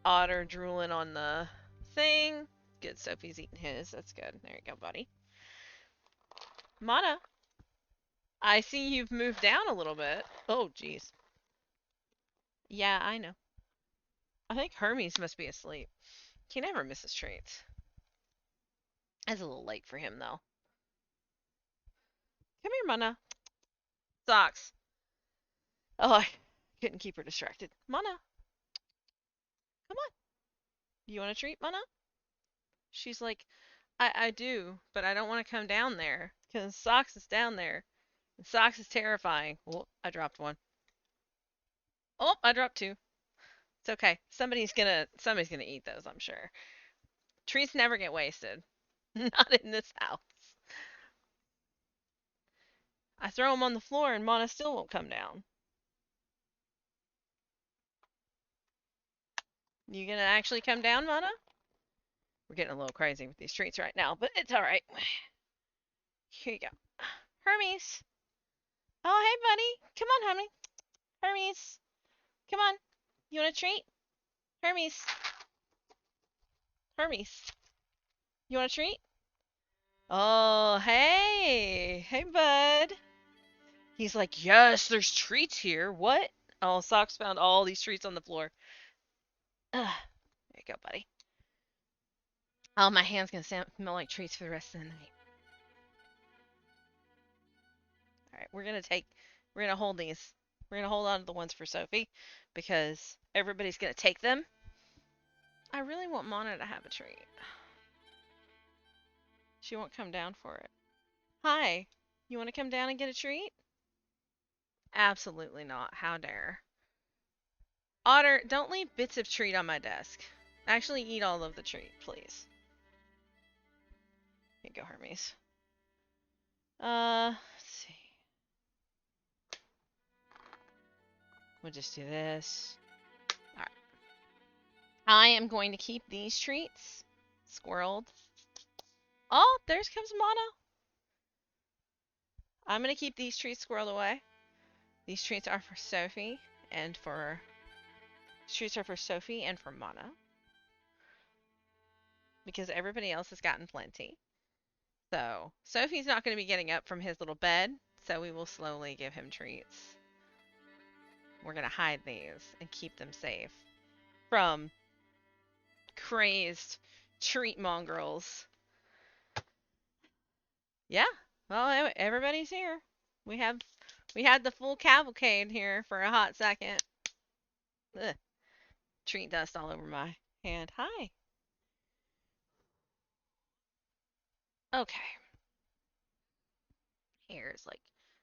Otter drooling on the thing. Good, Sophie's eating his. That's good. There you go, buddy. Mana, I see you've moved down a little bit. Oh, jeez. Yeah, I know. I think Hermes must be asleep. He never misses treats. It's a little late for him, though. Come here, Mana. Socks. Oh, I couldn't keep her distracted. Mana. Come on. You want a treat, Mana? She's like, I do, but I don't want to come down there. Because Socks is down there. And Socks is terrifying. Oh, I dropped one. Oh, I dropped two. It's okay. Somebody's gonna eat those, I'm sure. Treats never get wasted. Not in this house. I throw them on the floor and Mana still won't come down. You gonna actually come down, Mana? We're getting a little crazy with these treats right now, but it's alright. Here you go. Hermes. Oh, hey, buddy. Come on, honey. Hermes. Come on. You want a treat? Hermes. Hermes. You want a treat? Oh, hey. Hey, bud. He's like, yes, there's treats here. What? Oh, Socks found all these treats on the floor. Ugh. There you go, buddy. Oh, my hand's gonna smell like treats for the rest of the night. Alright, we're gonna hold these. We're gonna hold on to the ones for Sophie because everybody's gonna take them. I really want Mana to have a treat. She won't come down for it. Hi, you want to come down and get a treat? Absolutely not. How dare. Otter, don't leave bits of treat on my desk. Actually eat all of the treat, please. Here you go, Hermes. Let's see. We'll just do this. Alright. I am going to keep these treats squirreled. Oh, there's comes Mana. I'm going to keep these treats squirreled away. These treats are for Sophie and for... Treats are for Sophie and for Mana. Because everybody else has gotten plenty. So, Sophie's not going to be getting up from his little bed, so we will slowly give him treats. We're going to hide these and keep them safe from crazed treat mongrels. Yeah, well, everybody's here. We had the full cavalcade here for a hot second. Ugh. Treat dust all over my hand. Hi. Okay. Hair is like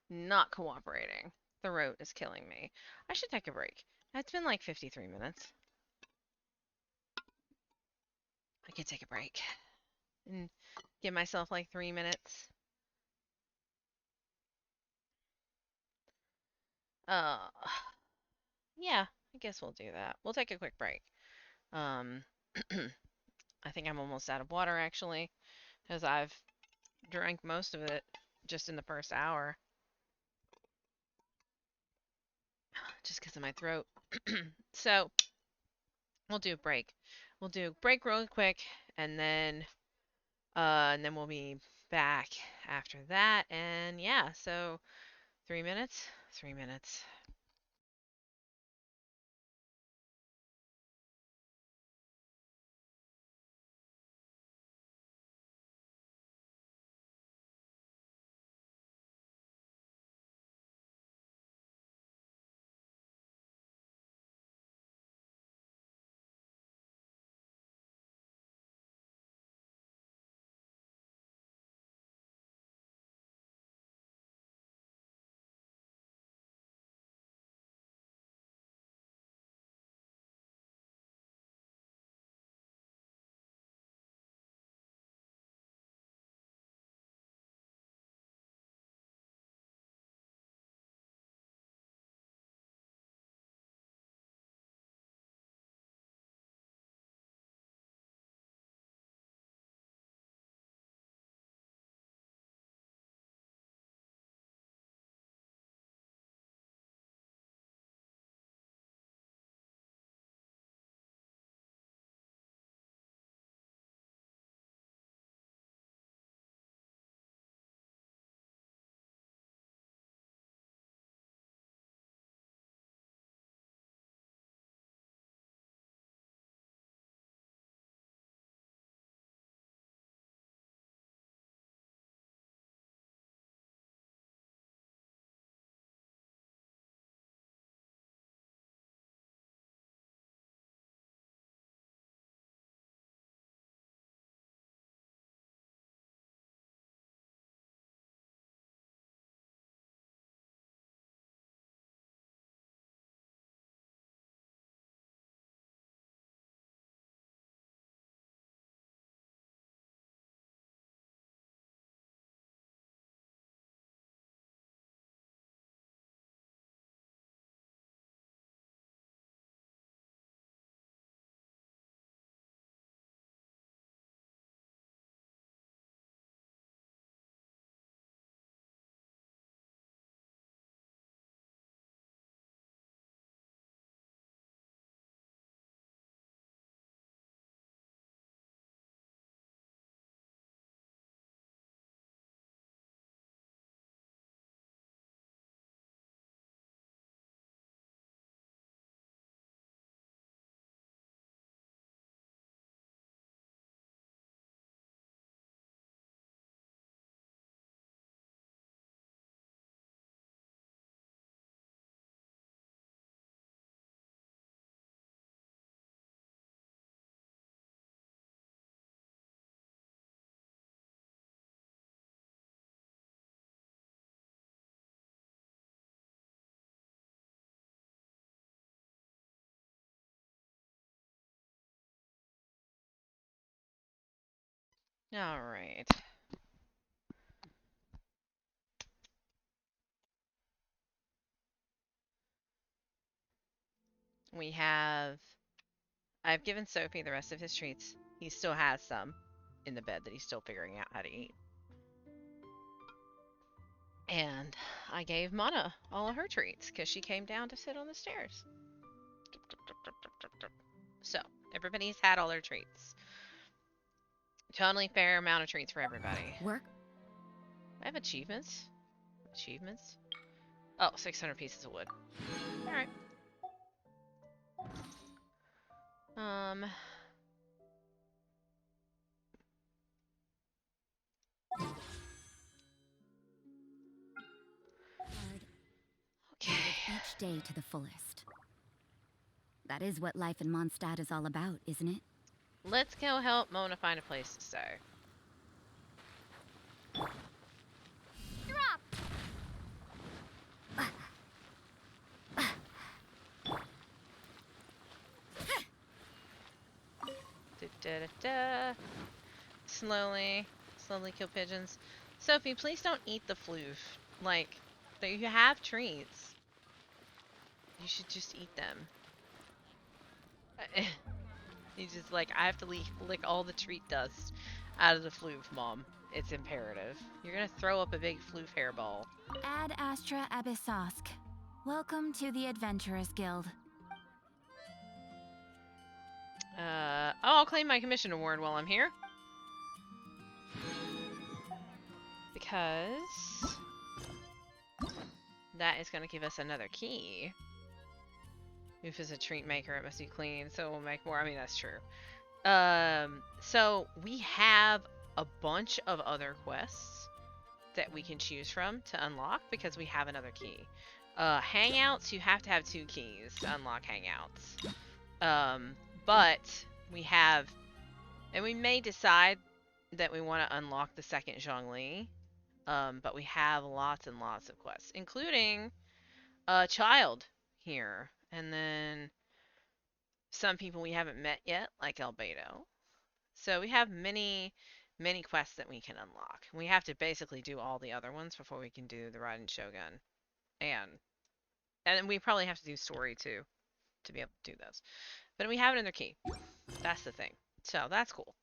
not cooperating. Throat is killing me. I should take a break. It's been like 53 minutes. I could take a break and give myself like 3 minutes. Yeah, I guess we'll do that. We'll take a quick break. I think I'm almost out of water actually, because I've drank most of it just in the first hour. Just because of my throat. So, we'll do a break. We'll do a break real quick, and then we'll be back after that. And yeah, so 3 minutes. 3 minutes. All right. We have. I've given Sophie the rest of his treats. He still has some in the bed that he's still figuring out how to eat. And I gave Mana all of her treats because she came down to sit on the stairs. So, everybody's had all their treats. Totally fair amount of treats for everybody. Work? I have achievements. Achievements? Oh, 600 pieces of wood. Alright. Okay. Each day to the fullest. That is what life in Mondstadt is all about, isn't it? Let's go help Mona find a place to stay. Drop! Da-da-da-da. Slowly kill pigeons. Sophie, please don't eat the floof. Like, you have treats. You should just eat them. You just like, I have to lick all the treat dust out of the floof, Mom. It's imperative. You're gonna throw up a big floof hairball. Ad Astra Abyssosk. Welcome to the Adventurers Guild. I'll claim my commission award while I'm here. Because that is going to give us another key. If it's a treat maker, it must be clean, so it will make more. I mean, that's true. So we have a bunch of other quests that we can choose from to unlock because we have another key. Hangouts, you have to have 2 keys to unlock Hangouts. But we have, and we may decide that we want to unlock the second Zhongli. But we have lots and lots of quests, including a child here. And then some people we haven't met yet, like Albedo. So we have many, many quests that we can unlock. We have to basically do all the other ones before we can do the Raiden Shogun. And we probably have to do story too to be able to do those. But we have another key. That's the thing. So that's cool.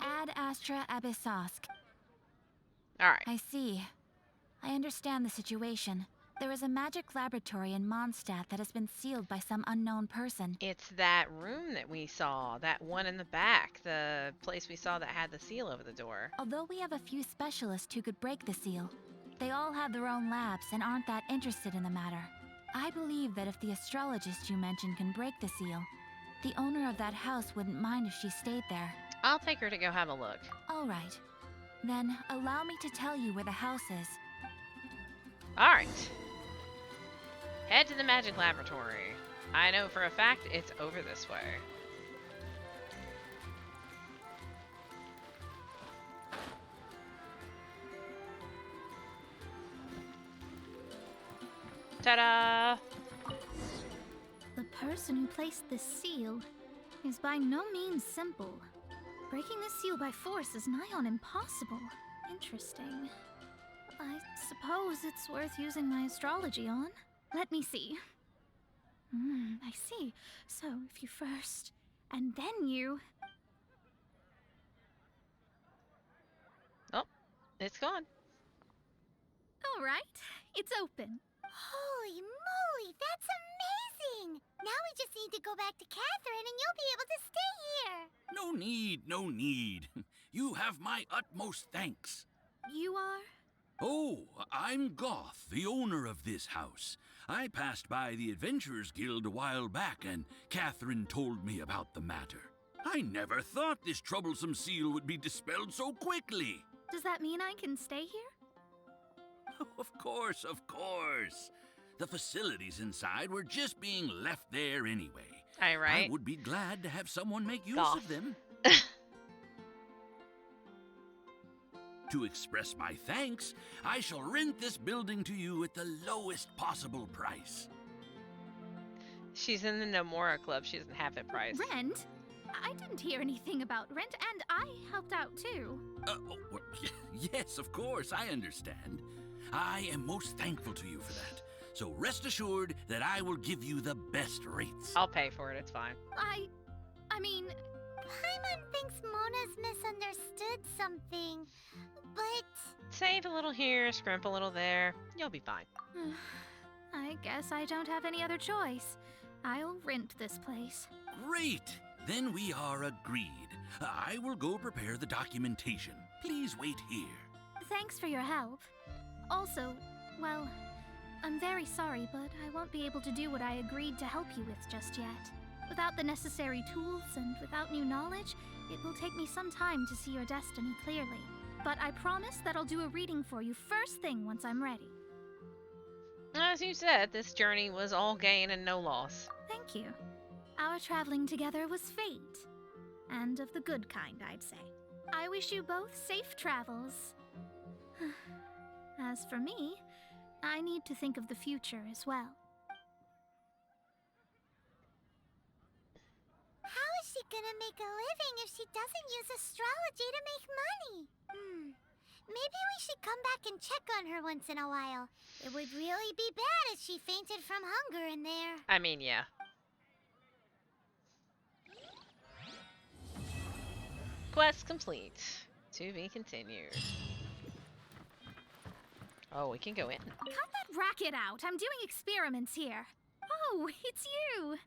Ad Astra Abyssosk. Alright. I see. I understand the situation. There is a magic laboratory in Mondstadt that has been sealed by some unknown person. It's that room that we saw, that one in the back, the place we saw that had the seal over the door. Although we have a few specialists who could break the seal, they all have their own labs and aren't that interested in the matter. I believe that if the astrologist you mentioned can break the seal, the owner of that house wouldn't mind if she stayed there. I'll take her to go have a look. All right. Then allow me to tell you where the house is. Alright. Head to the magic laboratory. I know for a fact it's over this way. Ta-da! The person who placed the seal is by no means simple. Breaking the seal by force is nigh on impossible. Interesting. I suppose it's worth using my astrology on. Let me see. I see. So, if you first, and then you... Oh, it's gone. All right, it's open. Holy moly, that's amazing! Now we just need to go back to Catherine and you'll be able to stay here. No need, no need. You have my utmost thanks. You are? Oh, I'm Goth, the owner of this house. I passed by the Adventurers Guild a while back, and Catherine told me about the matter. I never thought this troublesome seal would be dispelled so quickly. Does that mean I can stay here? Of course, of course. The facilities inside were just being left there anyway. Aye, right. I would be glad to have someone make use Goth. of them. To express my thanks, I shall rent this building to you at the lowest possible price. She's in the Nomura Club. She doesn't have that price. Rent? I didn't hear anything about rent, and I helped out too. Yes, of course, I understand. I am most thankful to you for that. So rest assured that I will give you the best rates. I'll pay for it, it's fine. I mean, Paimon thinks Mona's misunderstood something, but... Save a little here, scrimp a little there. You'll be fine. I guess I don't have any other choice. I'll rent this place. Great! Then we are agreed. I will go prepare the documentation. Please wait here. Thanks for your help. Also, well, I'm very sorry, but I won't be able to do what I agreed to help you with just yet. Without the necessary tools and without new knowledge, it will take me some time to see your destiny clearly. But I promise that I'll do a reading for you first thing once I'm ready. As you said, this journey was all gain and no loss. Thank you. Our traveling together was fate. And of the good kind, I'd say. I wish you both safe travels. As for me, I need to think of the future as well. How is she gonna make a living if she doesn't use astrology to make money? Maybe we should come back and check on her once in a while. It would really be bad if she fainted from hunger in there. I mean, yeah. Quest complete. To be continued. Oh, we can go in. Cut that racket out! I'm doing experiments here. Oh, it's you!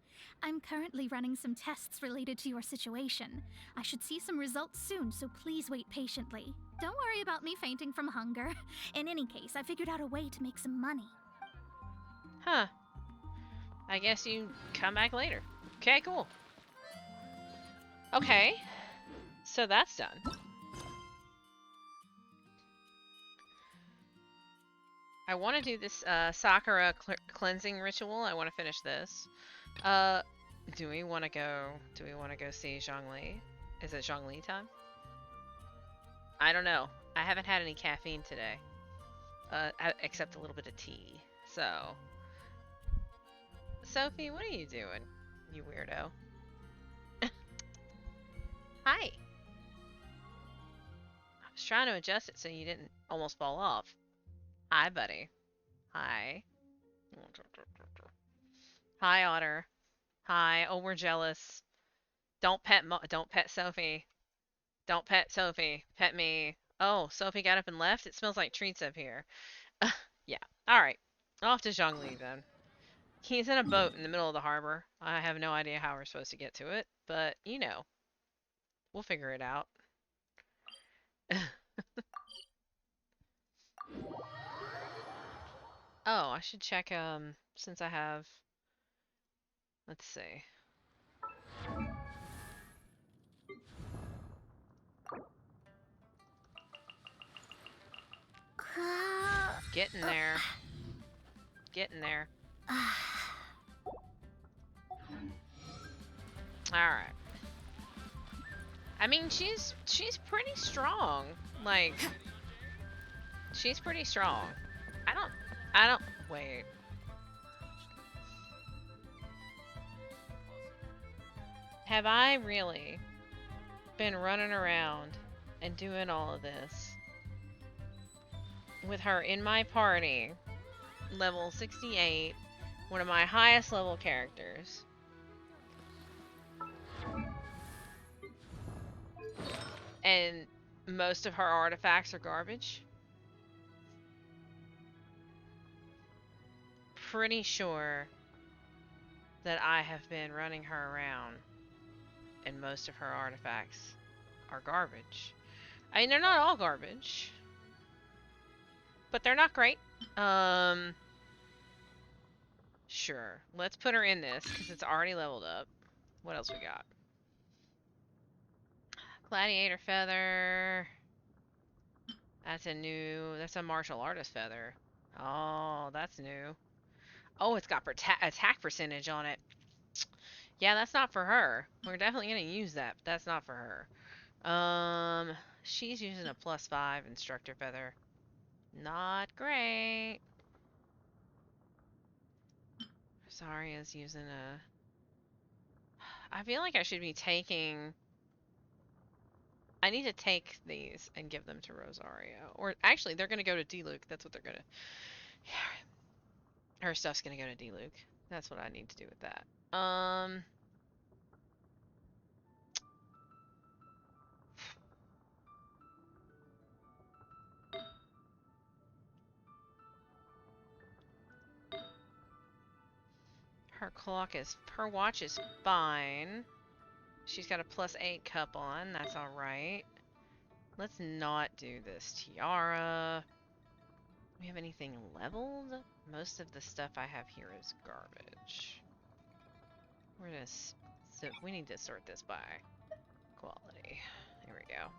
I'm currently running some tests related to your situation. I should see some results soon, so please wait patiently. Don't worry about me fainting from hunger. In any case, I figured out a way to make some money. Huh. I guess you come back later. Okay, cool. Okay. So that's done. I want to do this Sakura cleansing ritual. I want to finish this. Do we want to go see Zhongli? Is it Zhongli time? I don't know. I haven't had any caffeine today. Except a little bit of tea. So, Sophie, what are you doing? You weirdo. Hi. I was trying to adjust it so you didn't almost fall off. Hi, buddy. Hi. Hi, Otter. Hi. Oh, we're jealous. Don't pet Sophie. Don't pet Sophie. Pet me. Oh, Sophie got up and left? It smells like treats up here. Yeah. Alright. Off to Zhongli then. He's in a boat in the middle of the harbor. I have no idea how we're supposed to get to it, but, you know. We'll figure it out. Oh, I should check, since I have... Let's see. Getting there. Getting there. Alright. I mean, she's pretty strong. Like, she's pretty strong. I don't, wait. Have I really been running around and doing all of this with her in my party, level 68, one of my highest level characters, and most of her artifacts are garbage? Pretty sure that I have been running her around and most of her artifacts are garbage. I mean, they're not all garbage, but they're not great. Sure. Let's put her in this because it's already leveled up. What else we got? Gladiator feather. That's a martial artist feather. Oh, that's new. Oh, it's got attack percentage on it. Yeah, that's not for her. We're definitely gonna use that, but that's not for her. She's using a +5 instructor feather. Not great. Saria's using I feel like I should be taking... I need to take these and give them to Rosario. Or actually, they're going to go to D-Luke. That's what they're going to... Her stuff's going to go to D-Luke. That's what I need to do with that. Her watch is fine. She's got a +8 cup on. That's alright. Let's not do this tiara. Do we have anything leveled? Most of the stuff I have here is garbage. We're gonna... So we need to sort this by quality. There we go.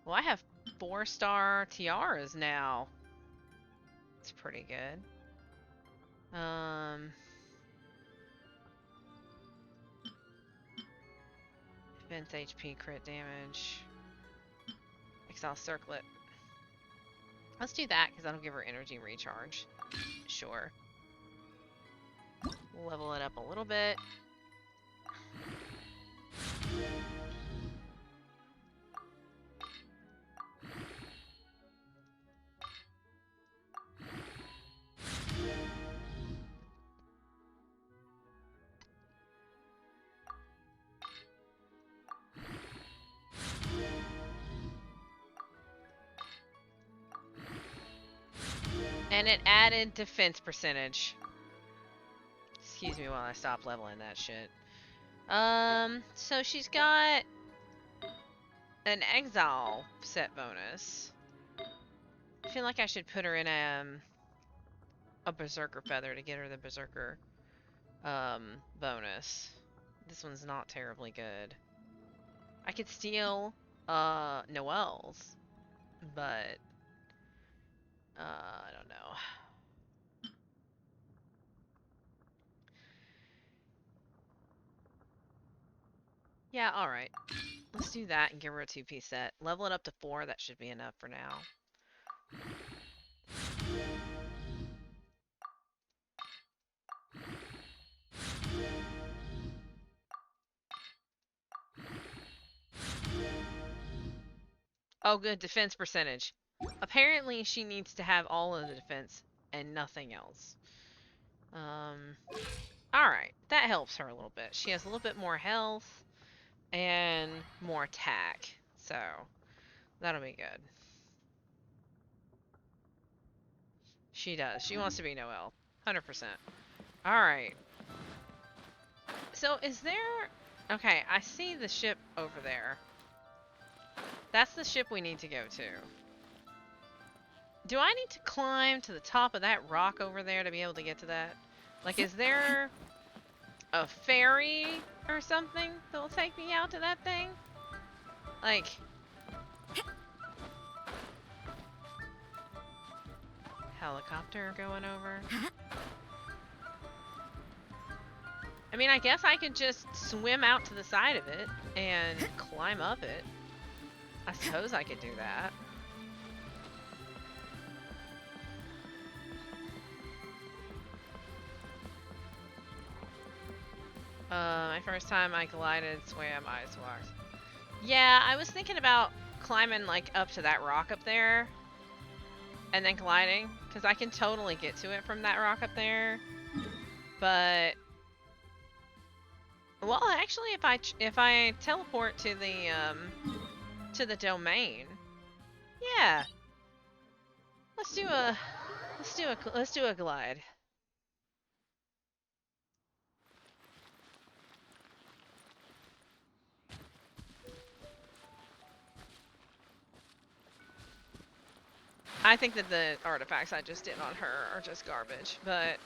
Well, I have 4-star tiaras now. It's pretty good. Defense HP, crit damage. Exile circlet. Let's do that, because that'll give her energy recharge. Sure. Level it up a little bit. And it added defense percentage. Excuse me while I stop leveling that shit. So she's got an exile set bonus. I feel like I should put her in a berserker feather to get her the berserker bonus. This one's not terribly good. I could steal Noelle's, but I don't know. Yeah, alright. Let's do that and give her a 2-piece set. Level it up to 4, that should be enough for now. Oh good, defense percentage. Apparently she needs to have all of the defense and nothing else. Alright, that helps her a little bit. She has a little bit more health and more attack, so that'll be good. She does. She wants to be Noelle. 100%. Alright. So is there... Okay, I see the ship over there. That's the ship we need to go to. Do I need to climb to the top of that rock over there to be able to get to that? Like, is there a ferry or something that will take me out to that thing? Like... Helicopter going over? I mean, I guess I could just swim out to the side of it and climb up it. I suppose I could do that. My first time I glided, swam, ice walked. Yeah, I was thinking about climbing like up to that rock up there and then gliding, because I can totally get to it from that rock up there. But well, actually, if I teleport to the domain, yeah, let's do a glide. I think that the artifacts I just did on her are just garbage, but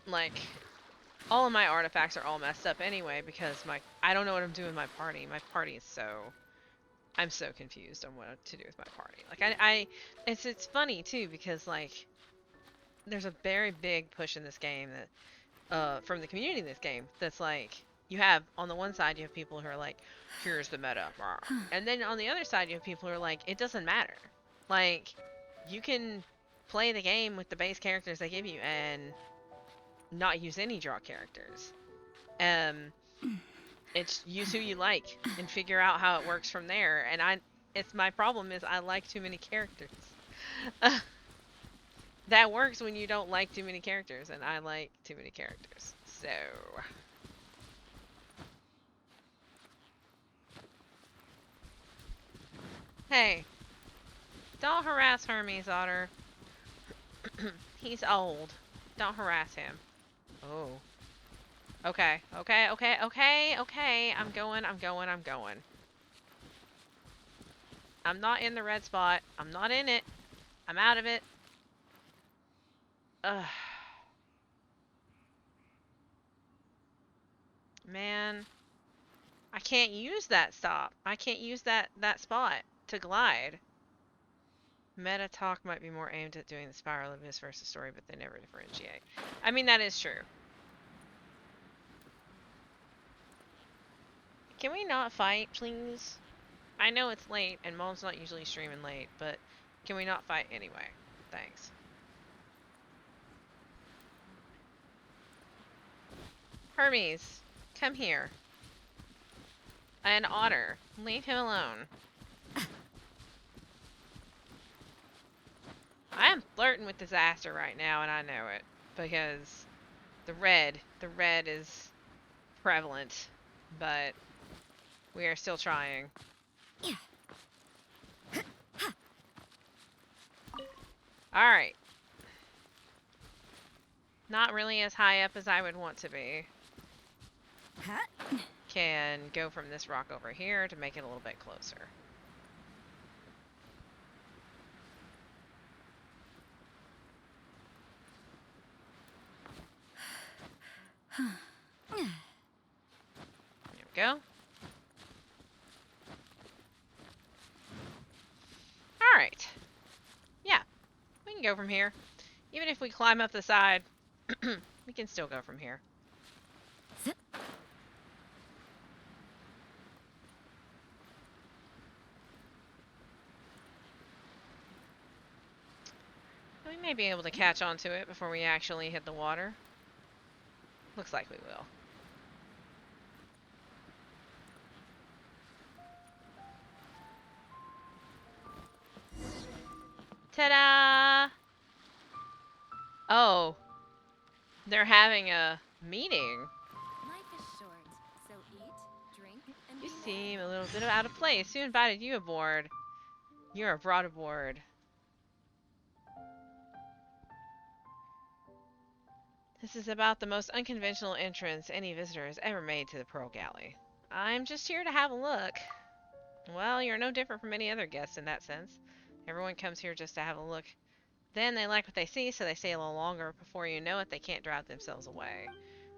like all of my artifacts are all messed up anyway because I don't know what I'm doing with my party. My party is I'm so confused on what to do with my party. Like it's funny too because like there's a very big push in this game that from the community in this game that's like you have on the one side you have people who are like here's the meta, and then on the other side you have people who are like it doesn't matter. Like, you can play the game with the base characters they give you and not use any draw characters. It's use who you like and figure out how it works from there. And it's my problem is I like too many characters. That works when you don't like too many characters, and I like too many characters. So hey, don't harass Hermes, Otter. He's old. Don't harass him. Oh. Okay, okay, okay, okay, okay. I'm going. I'm not in the red spot. I'm not in it. I'm out of it. Ugh. Man. I can't use that stop. I can't use that spot to glide. Meta talk might be more aimed at doing the spiral of this versus story, but they never differentiate. I mean, that is true. Can we not fight, please? I know it's late, and Mom's not usually streaming late, but can we not fight anyway? Thanks. Hermes, come here. An otter. Leave him alone. I am flirting with disaster right now, and I know it. Because the red is prevalent. But we are still trying. Alright. Not really as high up as I would want to be. Can go from this rock over here to make it a little bit closer. There we go. Alright. Yeah. We can go from here. Even if we climb up the side, we can still go from here. We may be able to catch on to it before we actually hit the water. Looks like we will. Ta-da! Oh. They're having a meeting. Life is short, so eat, drink, and You be seem a little bit out of place. Who invited you aboard? You're brought aboard. This is about the most unconventional entrance any visitor has ever made to the Pearl Galley. I'm just here to have a look. Well, you're no different from any other guest in that sense. Everyone comes here just to have a look. Then they like what they see, so they stay a little longer. Before you know it, they can't drive themselves away.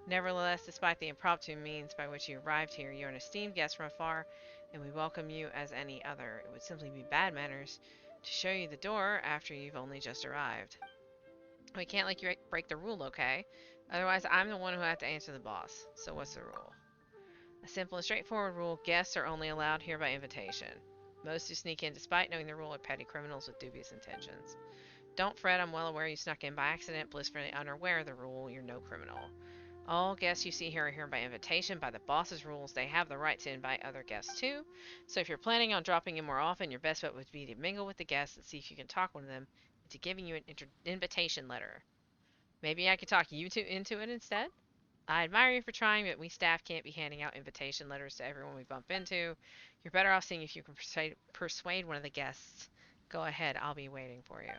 Nevertheless, despite the impromptu means by which you arrived here, you're an esteemed guest from afar, and we welcome you as any other. It would simply be bad manners to show you the door after you've only just arrived. We can't let you break the rule, okay? Otherwise, I'm the one who has to answer the boss. So what's the rule? A simple and straightforward rule: guests are only allowed here by invitation. Most who sneak in despite knowing the rule are petty criminals with dubious intentions. Don't fret, I'm well aware you snuck in by accident. Blissfully unaware of the rule, you're no criminal. All guests you see here are here by invitation. By the boss's rules, they have the right to invite other guests too. So if you're planning on dropping in more often, your best bet would be to mingle with the guests and see if you can talk one of them into giving you an invitation letter. Maybe I could talk you into it instead? I admire you for trying, but we staff can't be handing out invitation letters to everyone we bump into. You're better off seeing if you can persuade one of the guests. Go ahead, I'll be waiting for you.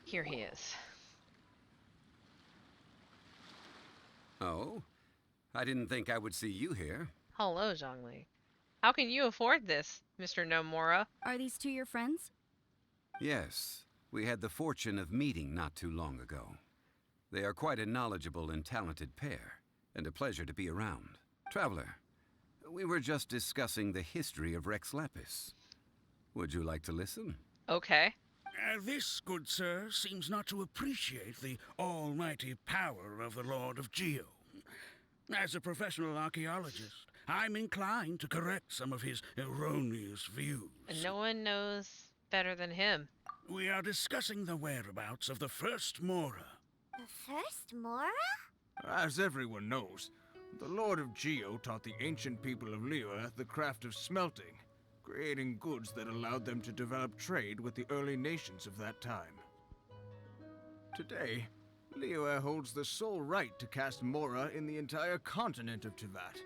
Here he is. Oh? I didn't think I would see you here. Hello, Zhongli. How can you afford this, Mr. Nomura? Are these two your friends? Yes. We had the fortune of meeting not too long ago. They are quite a knowledgeable and talented pair, and a pleasure to be around. Traveler, we were just discussing the history of Rex Lapis. Would you like to listen? Okay. This, good sir, seems not to appreciate the almighty power of the Lord of Geo. As a professional archaeologist, I'm inclined to correct some of his erroneous views. And no one knows better than him. We are discussing the whereabouts of the first Mora. The first Mora? As everyone knows, the Lord of Geo taught the ancient people of Liyue the craft of smelting, creating goods that allowed them to develop trade with the early nations of that time. Today, Liyue holds the sole right to cast Mora in the entire continent of Tivat.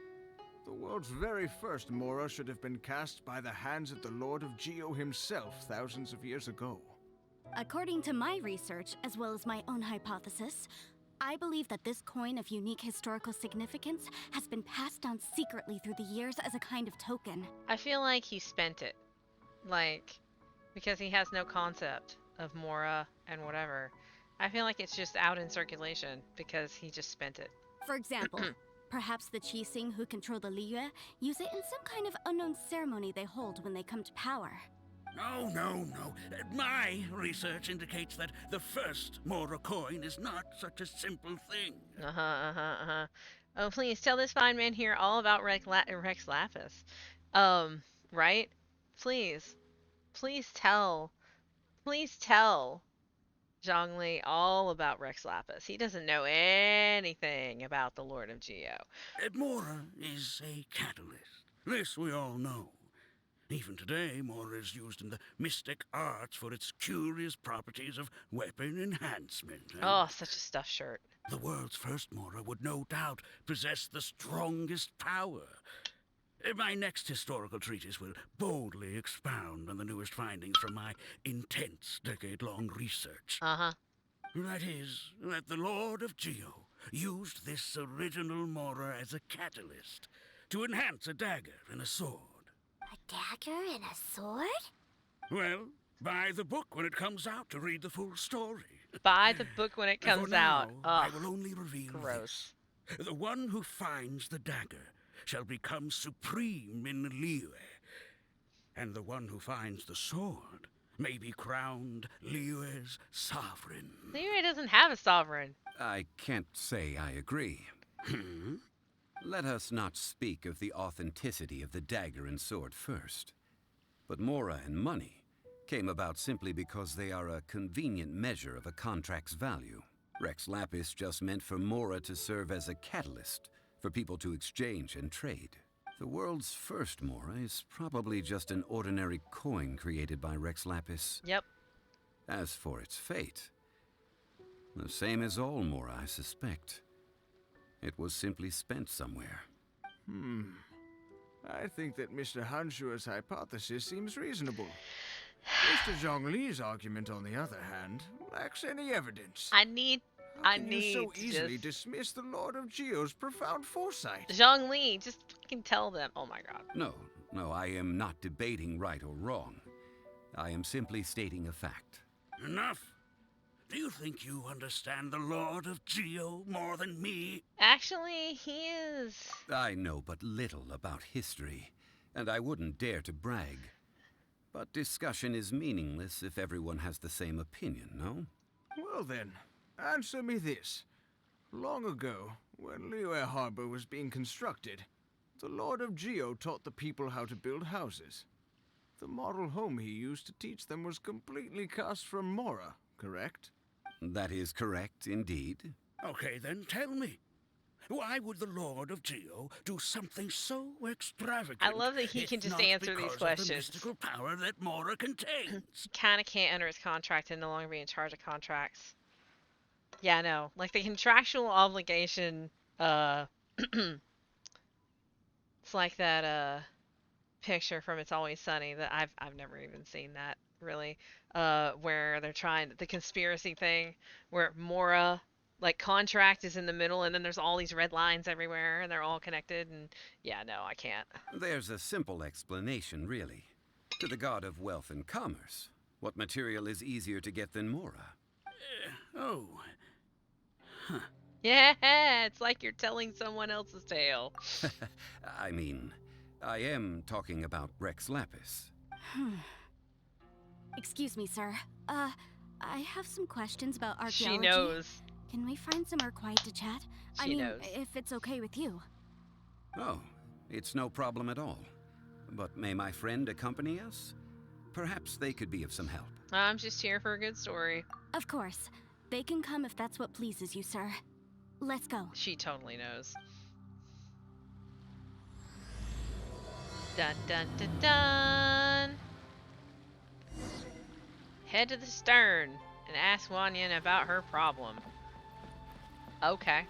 The world's very first Mora should have been cast by the hands of the Lord of Geo himself thousands of years ago. According to my research, as well as my own hypothesis, I believe that this coin of unique historical significance has been passed down secretly through the years as a kind of token. I feel like he spent it. Like, because he has no concept of Mora and whatever. I feel like it's just out in circulation because he just spent it. For example, perhaps the Qixing who control the Liyue use it in some kind of unknown ceremony they hold when they come to power. No. My research indicates that the first Mora coin is not such a simple thing. Oh, please tell this fine man here all about Rex Lapis. Right? Please tell Zhongli all about Rex Lapis. He doesn't know anything about the Lord of Geo. Mora is a catalyst. This we all know. Even today, Mora is used in the mystic arts for its curious properties of weapon enhancement. Oh, such a stuffed shirt. The world's first Mora would no doubt possess the strongest power. My next historical treatise will boldly expound on the newest findings from my intense decade-long research. That is, that the Lord of Geo used this original Mora as a catalyst to enhance a dagger and a sword. A dagger and a sword? Well, buy the book when it comes out to read the full story. Buy the book when it comes out. I will only reveal gross. This. The one who finds the dagger shall become supreme in Liyue, and the one who finds the sword may be crowned Liyue's sovereign. Liyue doesn't have a sovereign. I can't say I agree. Let us not speak of the authenticity of the dagger and sword first. But Mora and money came about simply because they are a convenient measure of a contract's value. Rex Lapis just meant for Mora to serve as a catalyst for people to exchange and trade. The world's first Mora is probably just an ordinary coin created by Rex Lapis. Yep. As for its fate, the same as all Mora, I suspect. It was simply spent somewhere. I think that Mr. Hanshua's hypothesis seems reasonable. Mr. Zhongli's argument, on the other hand, lacks any evidence. I need How can you so easily dismiss the Lord of Geo's profound foresight? Zhongli, just fucking tell them. Oh my god. No, I am not debating right or wrong. I am simply stating a fact. Enough. Do you think you understand the Lord of Geo more than me? Actually, he is. I know but little about history, and I wouldn't dare to brag. But discussion is meaningless if everyone has the same opinion, no? Well then, answer me this. Long ago, when Liyue Harbor was being constructed, the Lord of Geo taught the people how to build houses. The model home he used to teach them was completely cast from Mora, correct? That is correct, indeed. Okay, then tell me. Why would the Lord of Geo do something so extravagant? I love that he can just answer these questions. The mystical power that Mora contains. He kind of can't enter his contract and no longer be in charge of contracts. Yeah, no. Like the contractual obligation, it's like that picture from It's Always Sunny that I've never even seen that really. Where they're trying the conspiracy thing where Mora like contract is in the middle and then there's all these red lines everywhere and they're all connected and yeah, no, I can't. There's a simple explanation, really. To the god of wealth and commerce, what material is easier to get than Mora? Yeah, it's like you're telling someone else's tale. I mean, I am talking about Rex Lapis. Excuse me, sir. I have some questions about archaeology. She knows. Can we find somewhere quiet to chat? She knows. If it's okay with you. Oh, it's no problem at all. But may my friend accompany us? Perhaps they could be of some help. I'm just here for a good story. Of course. They can come if that's what pleases you, sir. Let's go. She totally knows. Dun dun dun dun! Head to the stern and ask Wanyan about her problem. Okay.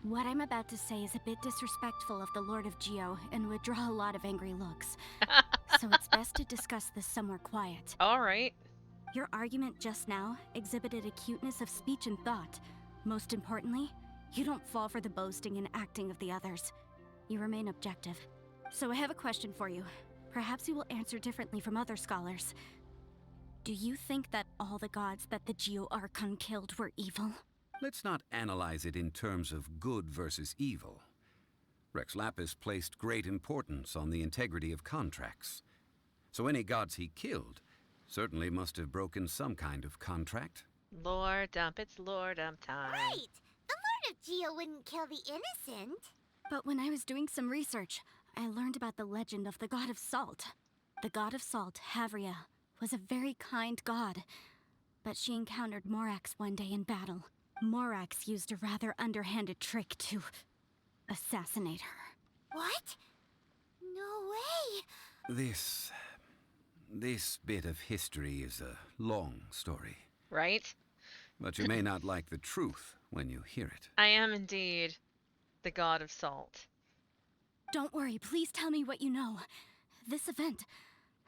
What I'm about to say is a bit disrespectful of the Lord of Geo and would draw a lot of angry looks. So it's best to discuss this somewhere quiet. Alright. Your argument just now exhibited acuteness of speech and thought. Most importantly, you don't fall for the boasting and acting of the others. You remain objective. So I have a question for you. Perhaps you will answer differently from other scholars. Do you think that all the gods that the Geo Archon killed were evil? Let's not analyze it in terms of good versus evil. Rex Lapis placed great importance on the integrity of contracts. So any gods he killed certainly must have broken some kind of contract. Lore dump, it's lore dump time. Right! The Lord of Geo wouldn't kill the innocent. But when I was doing some research, I learned about the legend of the god of salt. The god of salt, Havria, was a very kind god. But she encountered Morax one day in battle. Morax used a rather underhanded trick to assassinate her. What? No way! This bit of history is a long story. Right? But you may not like the truth when you hear it. I am indeed the god of salt. Don't worry, please tell me what you know. This event,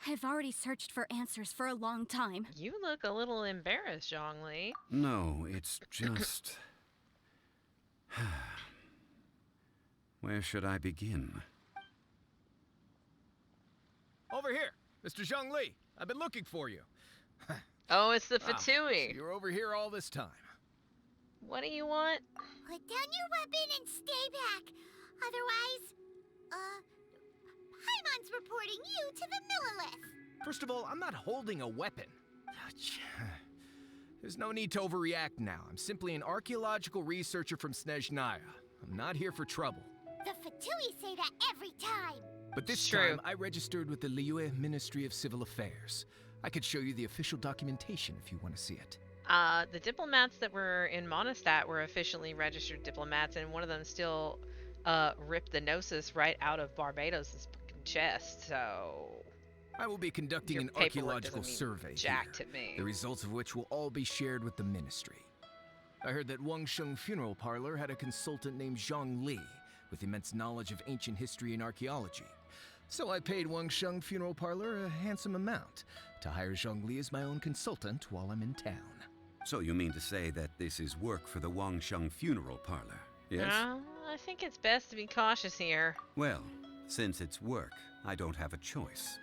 I've already searched for answers for a long time. You look a little embarrassed, Zhongli. No, it's just... Where should I begin? Over here, Mr. Zhongli. I've been looking for you. Oh, it's the So Fatui. you're over here all this time. What do you want? Put down your weapon and stay back. Otherwise, Paimon's reporting you to the Millilith. First of all, I'm not holding a weapon. There's no need to overreact now. I'm simply an archaeological researcher from Snezhnaya. I'm not here for trouble. The Fatui say that every time. But this True. time, I registered with the Liyue Ministry of Civil Affairs. I could show you the official documentation if you want to see it. The diplomats that were in Mondstadt were officially registered diplomats, and one of them still ripped the Gnosis right out of Barbados' chest, so... I will be conducting Your an paperwork archaeological doesn't mean survey jack here, to me. the results of which will all be shared with the ministry. I heard that Wangsheng Funeral Parlor had a consultant named Zhang Li, with immense knowledge of ancient history and archaeology. So I paid Wangsheng Funeral Parlor a handsome amount to hire Zhang Li as my own consultant while I'm in town. So you mean to say that this is work for the Wangsheng Funeral Parlor, yes? I think it's best to be cautious here. Well, since it's work, I don't have a choice.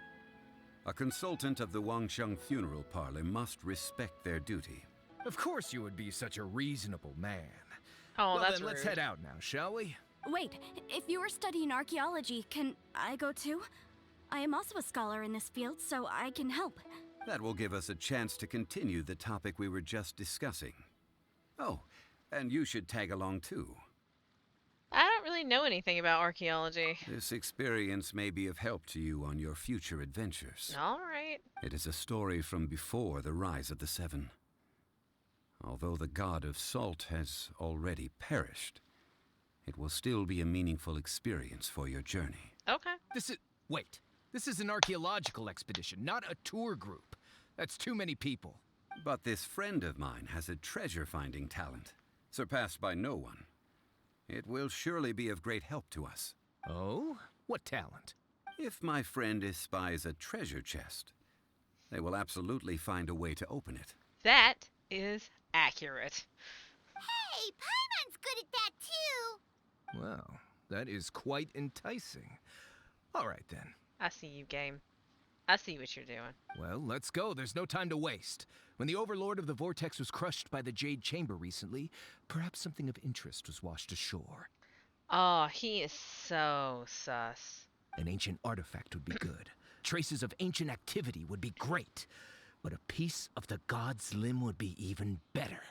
A consultant of the Wangsheng Funeral Parlor must respect their duty. Of course you would be such a reasonable man. Oh, well that's then, let's rude. head out now, shall we? Wait, if you are studying archaeology, can I go too? I am also a scholar in this field, so I can help. That will give us a chance to continue the topic we were just discussing. Oh, and you should tag along too. I don't really know anything about archaeology. This experience may be of help to you on your future adventures. Alright. It is a story from before the rise of the Seven. Although the god of salt has already perished, it will still be a meaningful experience for your journey. Okay. Wait. This is an archaeological expedition, not a tour group. That's too many people. But this friend of mine has a treasure-finding talent, surpassed by no one. It will surely be of great help to us. Oh? What talent? If my friend espies a treasure chest, they will absolutely find a way to open it. That is accurate. Hey, Paimon's good at that too. Well, that is quite enticing. All right then. I see you, game. I see what you're doing. Well, let's go. There's no time to waste. When the Overlord of the Vortex was crushed by the Jade Chamber recently, perhaps something of interest was washed ashore. Oh, he is so sus. An ancient artifact would be good. Traces of ancient activity would be great. But a piece of the god's limb would be even better.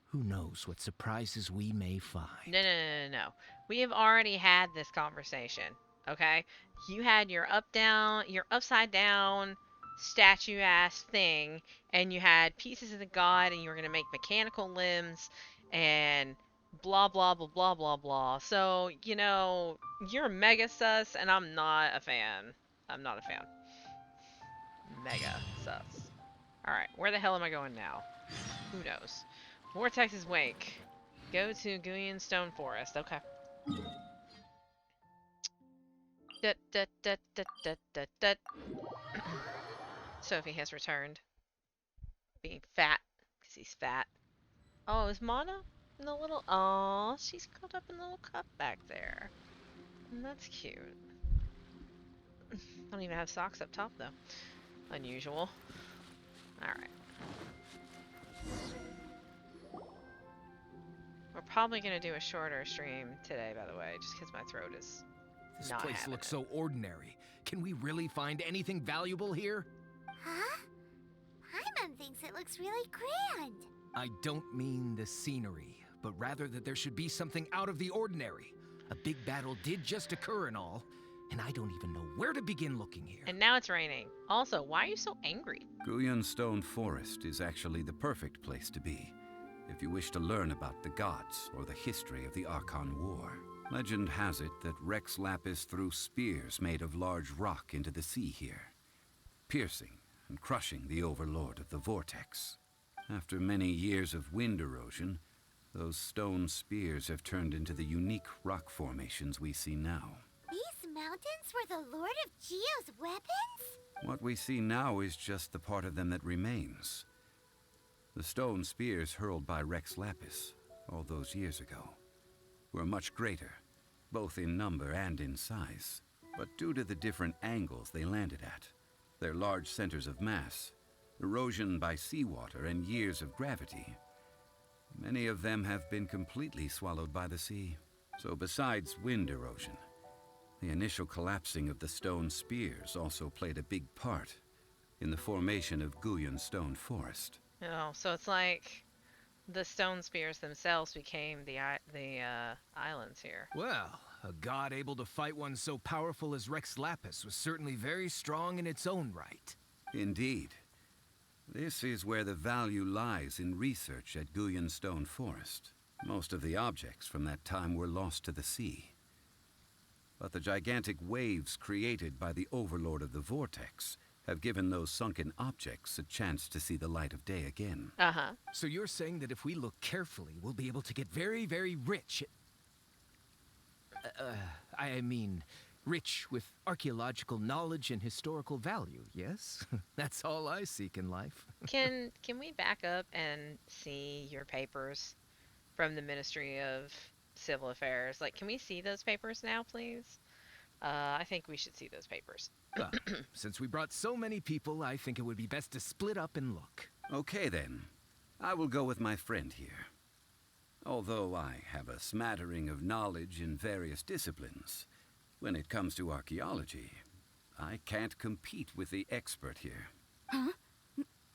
Who knows what surprises we may find. No. We have already had this conversation. okay? You had your your upside down statue ass thing, and you had pieces of the god, and you were gonna make mechanical limbs, and blah blah blah blah blah blah. So, you know, you're mega sus, and I'm not a fan. I'm not a fan. Mega sus. Alright, where the hell am I going now? Who knows? Vortex's Wake. Go to Guyan Stone Forest. Okay. Dut, dut, dut, dut, dut, dut, dut. Sophie has returned. Being fat. Because he's fat. Oh, is Mana in the little... Aw, she's curled up in the little cup back there. That's cute. I don't even have socks up top, though. Unusual. Alright. We're probably going to do a shorter stream today, by the way, just because my throat is This not place having looks it. so ordinary. Can we really find anything valuable here? Huh? Paimon thinks it looks really grand. I don't mean the scenery, but rather that there should be something out of the ordinary. A big battle did just occur and all, and I don't even know where to begin looking here. And now it's raining. Also, why are you so angry? Guyan Stone Forest is actually the perfect place to be, if you wish to learn about the gods or the history of the Archon War. Legend has it that Rex Lapis threw spears made of large rock into the sea here, piercing and crushing the overlord of the vortex. After many years of wind erosion, those stone spears have turned into the unique rock formations we see now. These mountains were the Lord of Geo's weapons? What we see now is just the part of them that remains. The stone spears hurled by Rex Lapis all those years ago were much greater, both in number and in size. But due to the different angles they landed at, their large centers of mass, erosion by seawater, and years of gravity, many of them have been completely swallowed by the sea. So besides wind erosion, the initial collapsing of the stone spears also played a big part in the formation of Guyan Stone Forest. Oh, so it's like the stone spears themselves became the islands here. Well, a god able to fight one so powerful as Rex Lapis was certainly very strong in its own right. Indeed. This is where the value lies in research at Guyan Stone Forest. Most of the objects from that time were lost to the sea. But the gigantic waves created by the overlord of the vortex have given those sunken objects a chance to see the light of day again. Uh-huh. So you're saying that if we look carefully, we'll be able to get very, very rich. I mean, rich with archaeological knowledge and historical value, yes? That's all I seek in life. Can we back up and see your papers from the Ministry of Civil Affairs? Like, can we see those papers now, please? I think we should see those papers. Well, since we brought so many people, I think it would be best to split up and look. Okay then. I will go with my friend here. Although I have a smattering of knowledge in various disciplines, when it comes to archaeology, I can't compete with the expert here. Huh?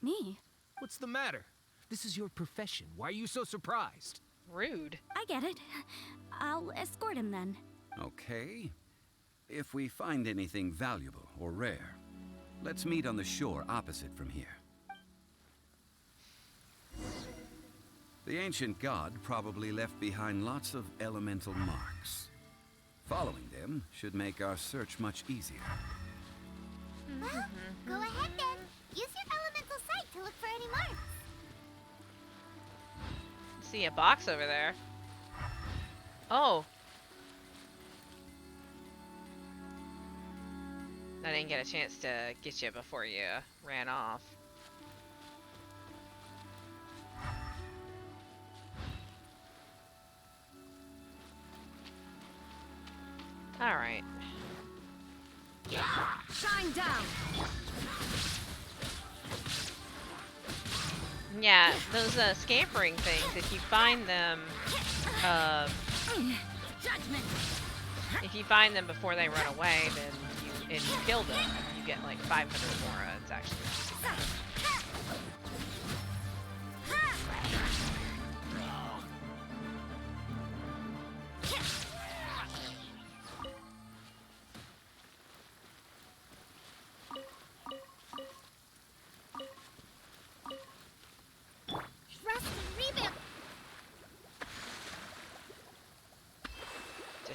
Me? What's the matter? This is your profession. Why are you so surprised? Rude. I get it. I'll escort him then. Okay. If we find anything valuable or rare, let's meet on the shore opposite from here. The ancient god probably left behind lots of elemental marks. Following them should make our search much easier. Well, go ahead then. Use your elemental sight to look for any marks. See a box over there. Oh. I didn't get a chance to get you before you ran off. All right. Shine down! Yeah, those scampering things, if you find them, if you find them before they run away, then you kill them, you get like 500 more. It's actually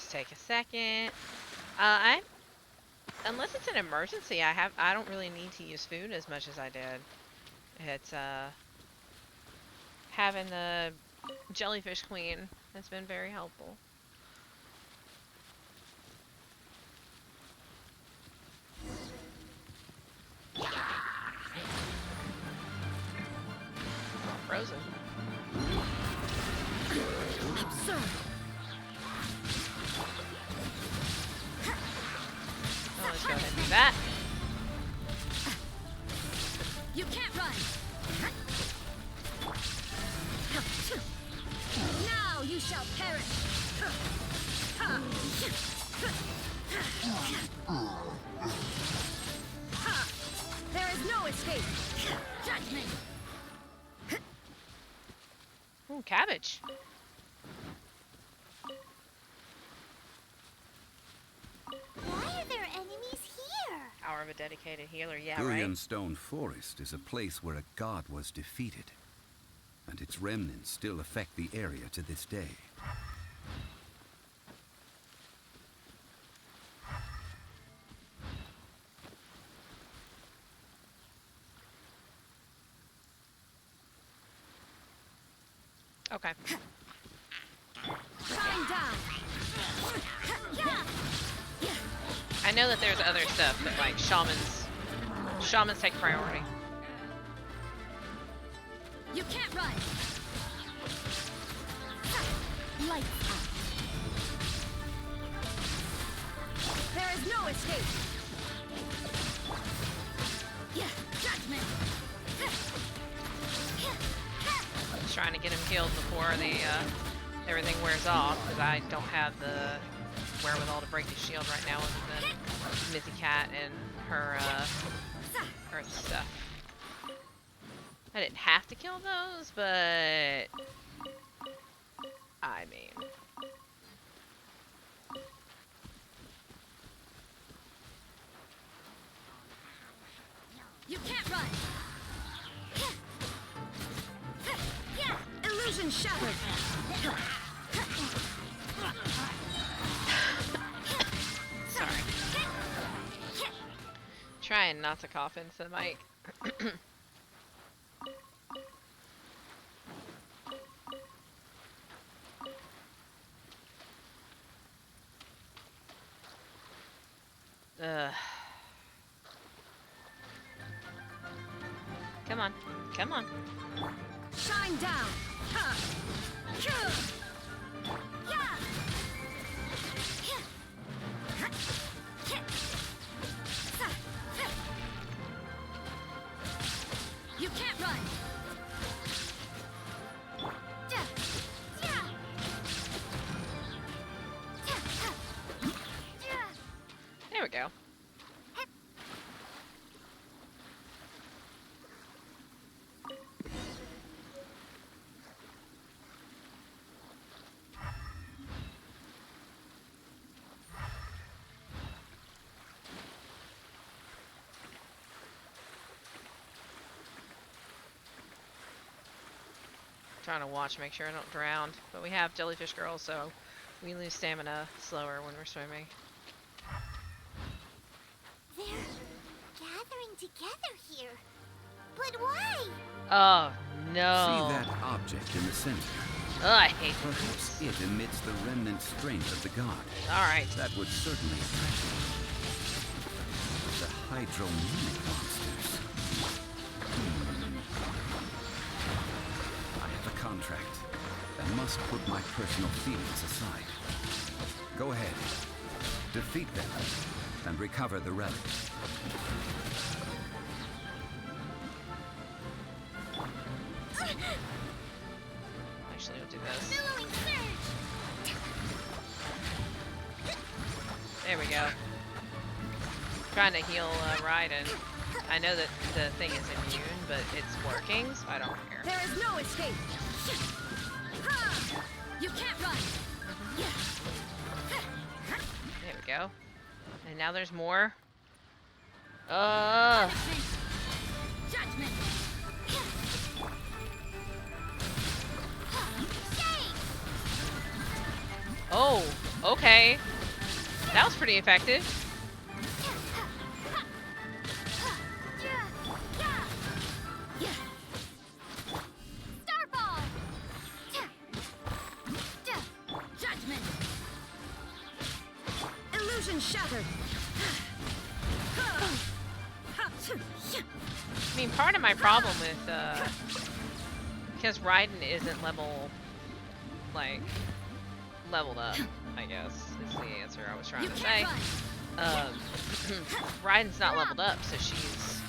just take a second. Unless it's an emergency, I don't really need to use food as much as I did. It's having the jellyfish queen has been very helpful. Frozen. Absurd. Oh, let's go ahead and do that. You can't run. Now you shall perish. There is no escape. Judgment. Ooh, cabbage. Why are there enemies here? Hour of a dedicated healer, yeah, right? Stone Forest is a place where a god was defeated, and its remnants still affect the area to this day. Okay. Shine down. I know that there's other stuff, but like shamans take priority. You can't run. Lights out. There is no escape. Judgment. I'm just trying to get him killed before everything wears off, because I don't have the wherewithal to break his shield right now other than Mizzy Cat and her earth stuff. I didn't have to kill those, but I mean, You can't run. Illusion shattered. sorry. Trying not to cough into the mic. Come on. Come on. Shine down. You can't run. There we go. Trying to watch, make sure I don't drown. But we have jellyfish girls, so we lose stamina slower when we're swimming. They're gathering together here. But why? Oh, no. See that object in the center? Oh, I hate Perhaps it emits the remnant strength of the god. Alright. That would certainly attract you. The hydromimic monsters. I have a contract. I must put my personal feelings aside. Go ahead. Defeat them and recover the relic. Actually, we'll do this. Billowing surge. There we go. Trying to heal Raiden. I know that the thing is immune, but it's working, so I don't care. There is no escape. You can't run. There we go. And now there's more. Judgment. Oh, Okay. That was pretty effective. Starfall! Judgment! Illusion shattered! I mean, part of my problem with, because Raiden isn't leveled up, I guess, is the answer I was trying to say. Raiden's not leveled up, so she's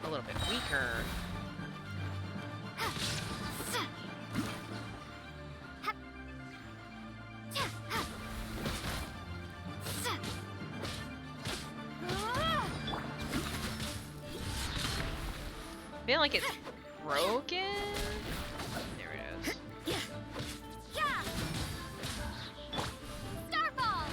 a little bit weaker. I feel like it's broken. There it is. Starfall!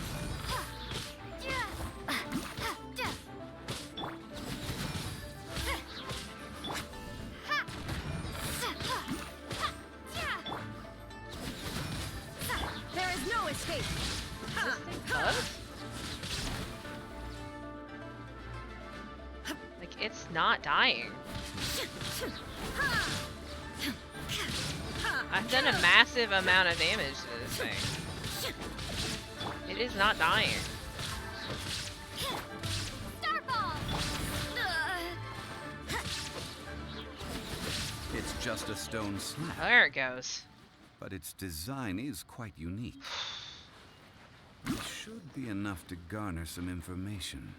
There is no escape! Like, it's not dying. I've done a massive amount of damage to this thing. It is not dying. It's just a stone slab. There it goes. But its design is quite unique. It should be enough to garner some information.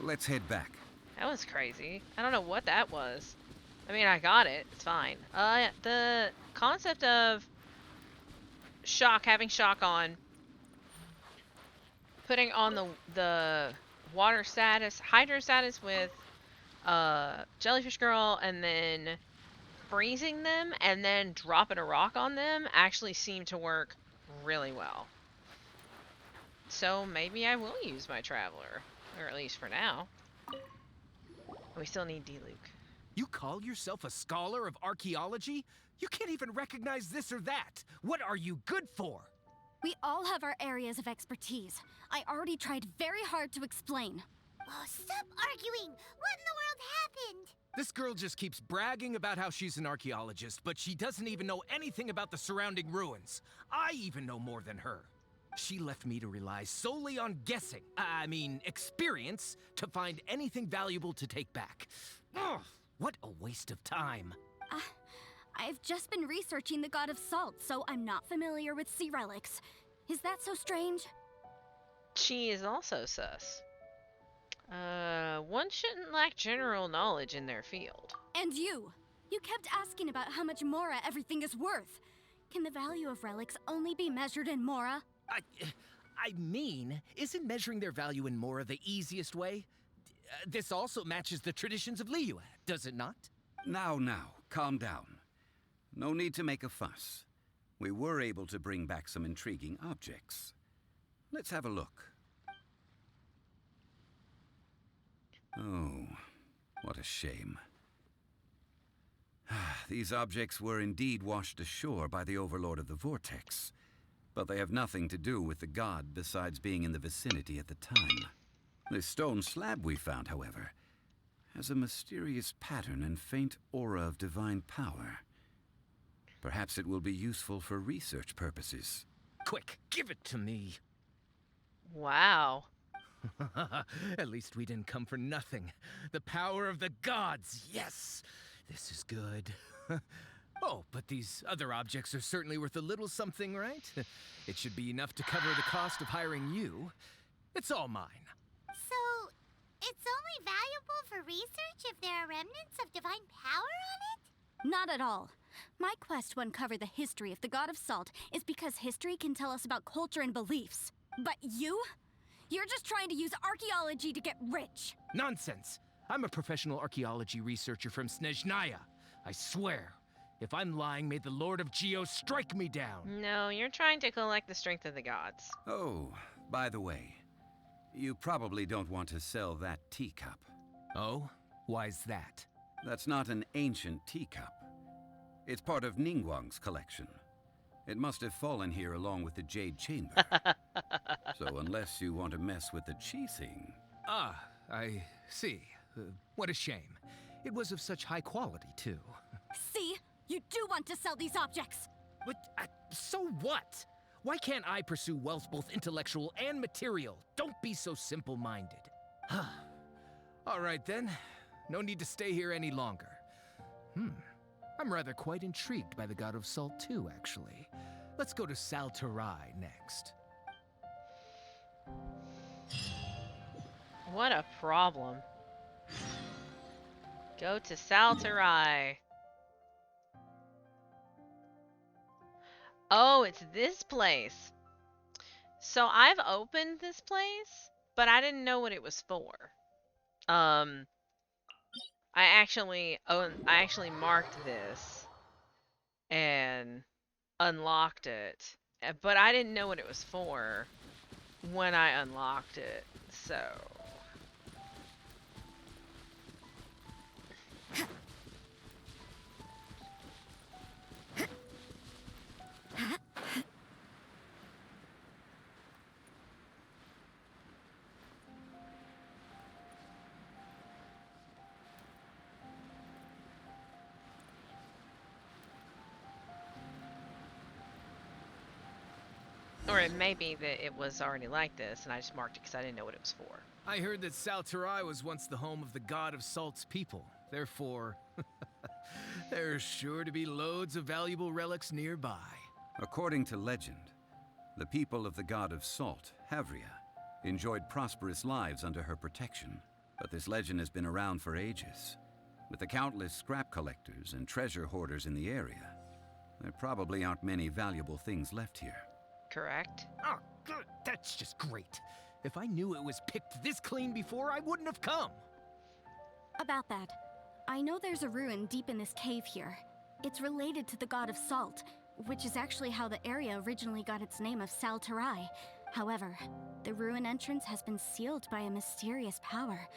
Let's head back. That was crazy. I don't know what that was. I mean, I got it. It's fine. The concept of having shock on, putting on the water status, hydro status with Jellyfish Girl, and then freezing them, and then dropping a rock on them actually seemed to work really well. So maybe I will use my Traveler, or at least for now. We still need D-Luke. You call yourself a scholar of archaeology? You can't even recognize this or that. What are you good for? We all have our areas of expertise. I already tried very hard to explain. Oh, stop arguing! What in the world happened? This girl just keeps bragging about how she's an archaeologist, but she doesn't even know anything about the surrounding ruins. I even know more than her. She left me to rely solely on guessing, experience, to find anything valuable to take back. Ugh, what a waste of time. I've just been researching the god of salt, so I'm not familiar with sea relics. Is that so strange? She is also sus. One shouldn't lack general knowledge in their field. And you kept asking about how much Mora everything is worth. Can the value of relics only be measured in Mora? Isn't measuring their value in Mora the easiest way? This also matches the traditions of Liyue, does it not? Now, calm down. No need to make a fuss. We were able to bring back some intriguing objects. Let's have a look. Oh, what a shame. These objects were indeed washed ashore by the Overlord of the Vortex, but they have nothing to do with the god besides being in the vicinity at the time. This stone slab we found, however, has a mysterious pattern and faint aura of divine power. Perhaps it will be useful for research purposes. Quick, give it to me. Wow. At least we didn't come for nothing. The power of the gods, yes! This is good. Oh, but these other objects are certainly worth a little something, right? It should be enough to cover the cost of hiring you. It's all mine. So, it's only valuable for research if there are remnants of divine power on it? Not at all. My quest to uncover the history of the god of salt is because history can tell us about culture and beliefs. But you're just trying to use archaeology to get rich. Nonsense! I'm a professional archaeology researcher from Snezhnaya. I swear, if I'm lying, may the Lord of Geo strike me down. No, you're trying to collect the strength of the gods. Oh, by the way, you probably don't want to sell that teacup. Oh? Why's that? That's not an ancient teacup. It's part of Ningguang's collection. It must have fallen here along with the Jade Chamber. So unless you want to mess with the chi thing... Ah, I see. What a shame. It was of such high quality, too. See? You do want to sell these objects! But, so what? Why can't I pursue wealth both intellectual and material? Don't be so simple-minded. All right, then. No need to stay here any longer. I'm rather quite intrigued by the God of Salt, too, actually. Let's go to Saltarai next. What a problem. Go to Saltarai. Oh, it's this place. So I've opened this place, but I didn't know what it was for. I actually marked this and unlocked it, but I didn't know what it was for when I unlocked it. So or it may be that it was already like this, and I just marked it because I didn't know what it was for. I heard that Saltarai was once the home of the God of Salt's people. Therefore, there's sure to be loads of valuable relics nearby. According to legend, the people of the God of Salt, Havria, enjoyed prosperous lives under her protection. But this legend has been around for ages. With the countless scrap collectors and treasure hoarders in the area, there probably aren't many valuable things left here. Correct. Oh, good. That's just great. If I knew it was picked this clean before, I wouldn't have come. About that, I know there's a ruin deep in this cave here. It's related to the God of Salt, which is actually how the area originally got its name of Saltarai. However, the ruin entrance has been sealed by a mysterious power.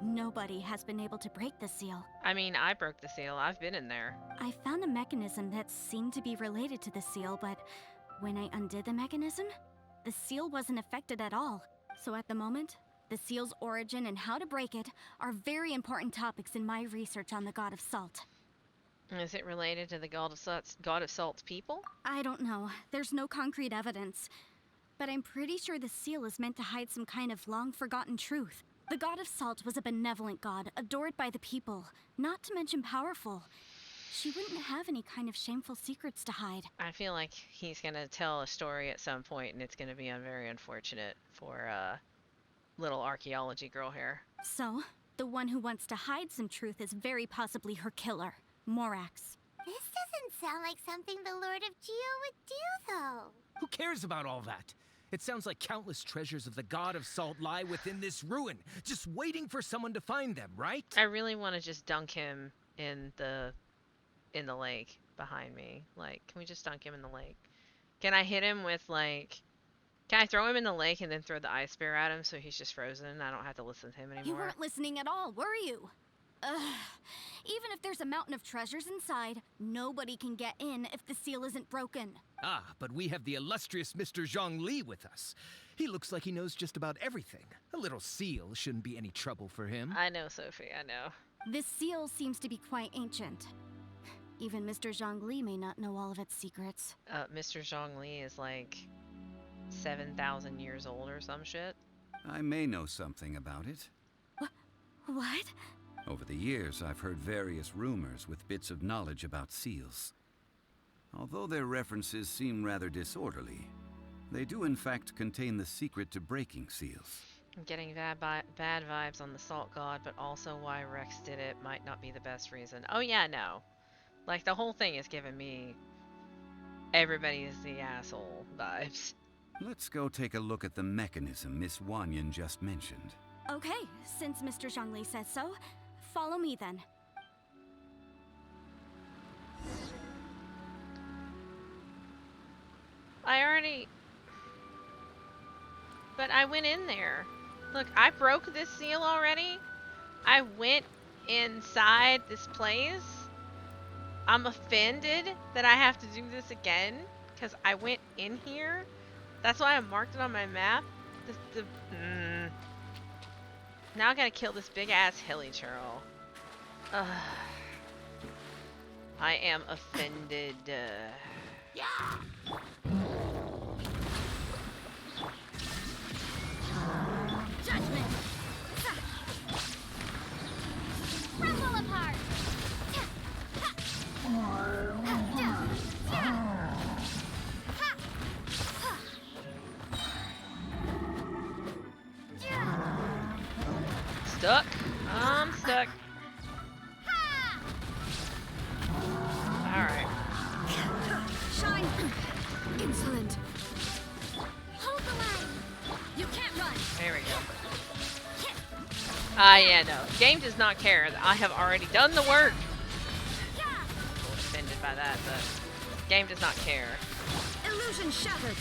Nobody has been able to break the seal. I mean, I broke the seal. I've been in there. I found a mechanism that seemed to be related to the seal, but when I undid the mechanism, the seal wasn't affected at all. So at the moment, the seal's origin and how to break it are very important topics in my research on the God of Salt. Is it related to the God of Salt's people? I don't know. There's no concrete evidence. But I'm pretty sure the seal is meant to hide some kind of long-forgotten truth. The God of Salt was a benevolent god, adored by the people, not to mention powerful. She wouldn't have any kind of shameful secrets to hide. I feel like he's gonna tell a story at some point, and it's gonna be very unfortunate for little archaeology girl here. So, the one who wants to hide some truth is very possibly her killer, Morax. This doesn't sound like something the Lord of Geo would do, though. Who cares about all that? It sounds like countless treasures of the God of Salt lie within this ruin, just waiting for someone to find them, right? I really want to just dunk him in the lake behind me. Like, can we just dunk him in the lake? Can I hit him with, like... Can I throw him in the lake and then throw the ice spear at him so he's just frozen and I don't have to listen to him anymore? You weren't listening at all, were you? Even if there's a mountain of treasures inside, nobody can get in if the seal isn't broken. Ah, but we have the illustrious Mr. Zhongli with us. He looks like he knows just about everything. A little seal shouldn't be any trouble for him. I know, Sophie, I know. This seal seems to be quite ancient. Even Mr. Zhongli may not know all of its secrets. Mr. Zhongli is like 7,000 years old or some shit. I may know something about it. What? Over the years, I've heard various rumors with bits of knowledge about seals. Although their references seem rather disorderly, they do in fact contain the secret to breaking seals. I'm getting bad vibes on the Salt God, but also why Rex did it might not be the best reason. Oh yeah, no. Like, the whole thing is giving me everybody's the asshole vibes. Let's go take a look at the mechanism Miss Wanyan just mentioned. Okay, since Mr. Zhongli says so, follow me then. But I went in there. Look, I broke this seal already. I went inside this place. I'm offended that I have to do this again. because I went in here. That's why I marked it on my map. Now I gotta kill this big ass hilichurl. Ugh. I am offended. Judgment! Rumble apart! Stuck? I'm stuck. Alright. Shine! Insolent! Hold the line! You can't run! There we go. Ah, yeah, no. Game does not care. I have already done the work. I'm a little offended by that, but game does not care. Illusion shattered!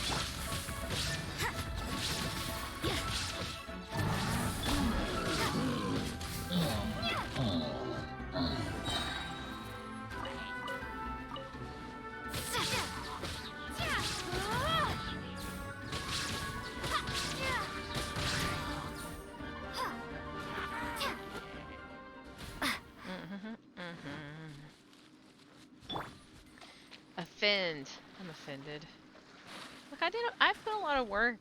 Offend. I'm offended. Look, I put a lot of work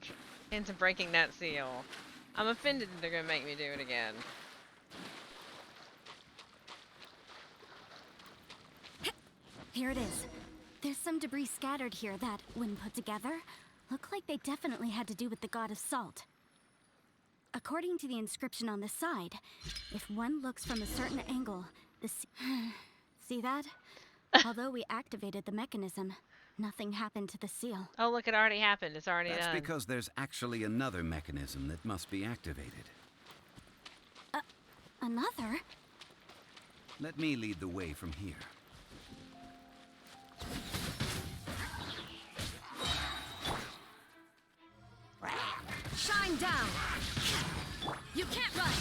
into breaking that seal. I'm offended that they're gonna make me do it again. Here it is. There's some debris scattered here that, when put together, look like they definitely had to do with the god of salt. According to the inscription on the side, if one looks from a certain angle, see that? Although we activated the mechanism, nothing happened to the seal. Oh, look, it already happened. It's already That's done. because there's actually another mechanism that must be activated. Another? Let me lead the way from here. Shine down! You can't run!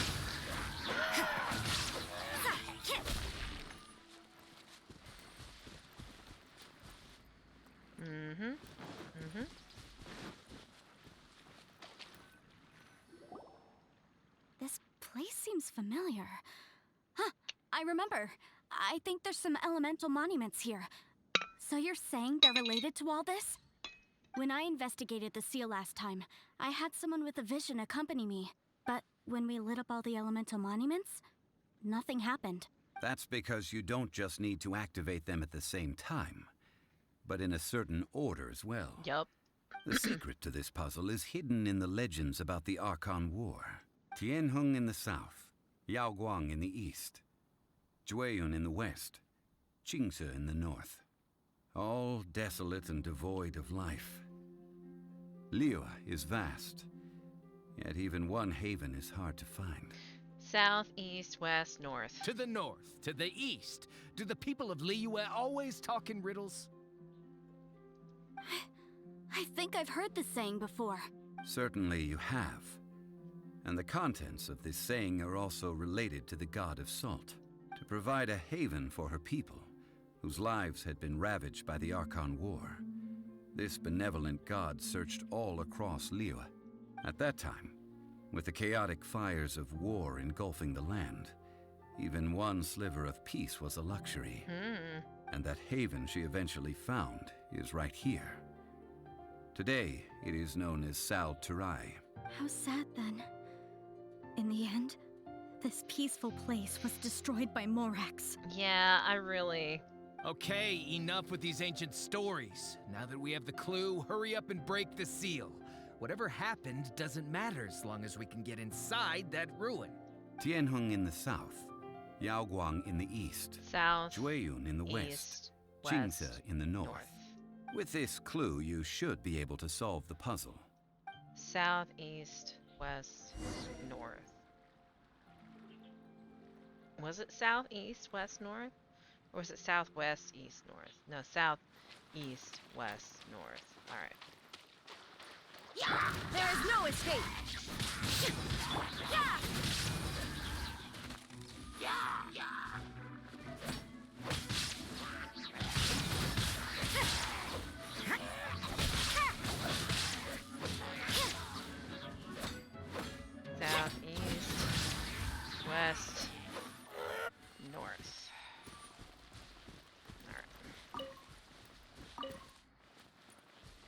This place seems familiar. Huh, I remember. I think there's some elemental monuments here. So you're saying they're related to all this? When I investigated the seal last time, I had someone with a vision accompany me. But when we lit up all the elemental monuments, nothing happened. That's because you don't just need to activate them at the same time, but in a certain order as well. Yup. The secret to this puzzle is hidden in the legends about the Archon War. Tianheng in the south, Yaoguang in the east, Jueyun in the west, Qingce in the north. All desolate and devoid of life. Liyue is vast, yet even one haven is hard to find. South, east, west, north. To the north, to the east. Do the people of Liyue always talk in riddles? I think I've heard this saying before. Certainly you have. And the contents of this saying are also related to the god of salt. To provide a haven for her people, whose lives had been ravaged by the Archon War, this benevolent god searched all across Liyue. At that time, with the chaotic fires of war engulfing the land, even one sliver of peace was a luxury. And that haven she eventually found is right here. Today, it is known as Sal Turai. How sad then. In the end, this peaceful place was destroyed by Morax. Yeah, I really... Okay, enough with these ancient stories. Now that we have the clue, hurry up and break the seal. Whatever happened doesn't matter as long as we can get inside that ruin. Tianheng in the south, Yaoguang in the east, South, Jueyun in the east, west, west, Qingce in the north. With this clue, you should be able to solve the puzzle. South, east, west, north. Was it south, east, west, north? Or was it southwest, east, north? No, south, east, west, north. Alright. Yeah! There is no escape! Yeah!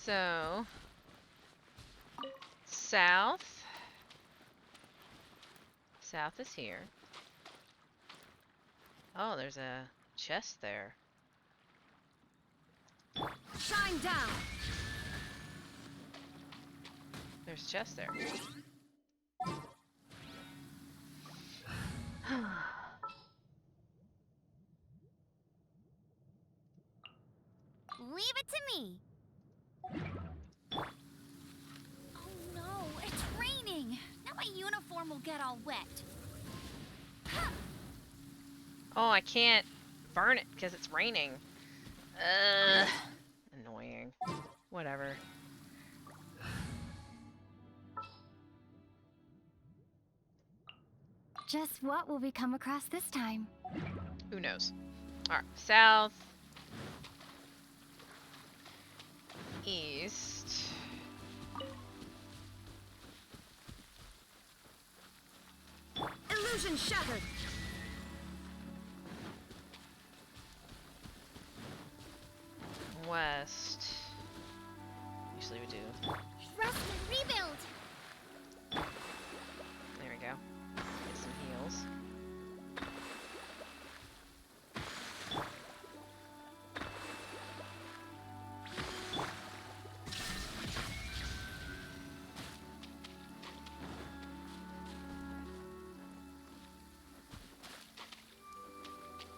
So, south. South is here. Oh, there's a chest there. Shine down. There's a chest there. Leave it to me. Oh no, it's raining. Now my uniform will get all wet. Oh, I can't burn it because it's raining. Annoying. Whatever. Just what will we come across this time? Who knows? Alright, south. East. Illusion shattered. West. Usually we do. Trust and rebuild. There we go. Get some heals.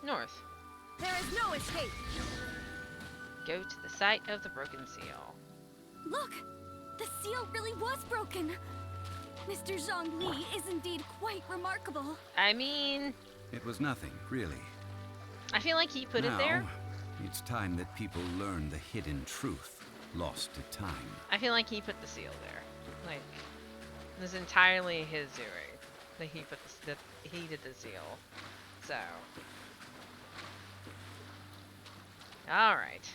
North. There is no escape. Go to the site of the broken seal. Look! The seal really was broken. Mr. Zhongli is indeed quite remarkable. I mean... It was nothing, really. I feel like he put it there. It's time that people learn the hidden truth, lost to time. I feel like he put the seal there. Like, it was entirely his doing. That he put he did the seal. So... Alright.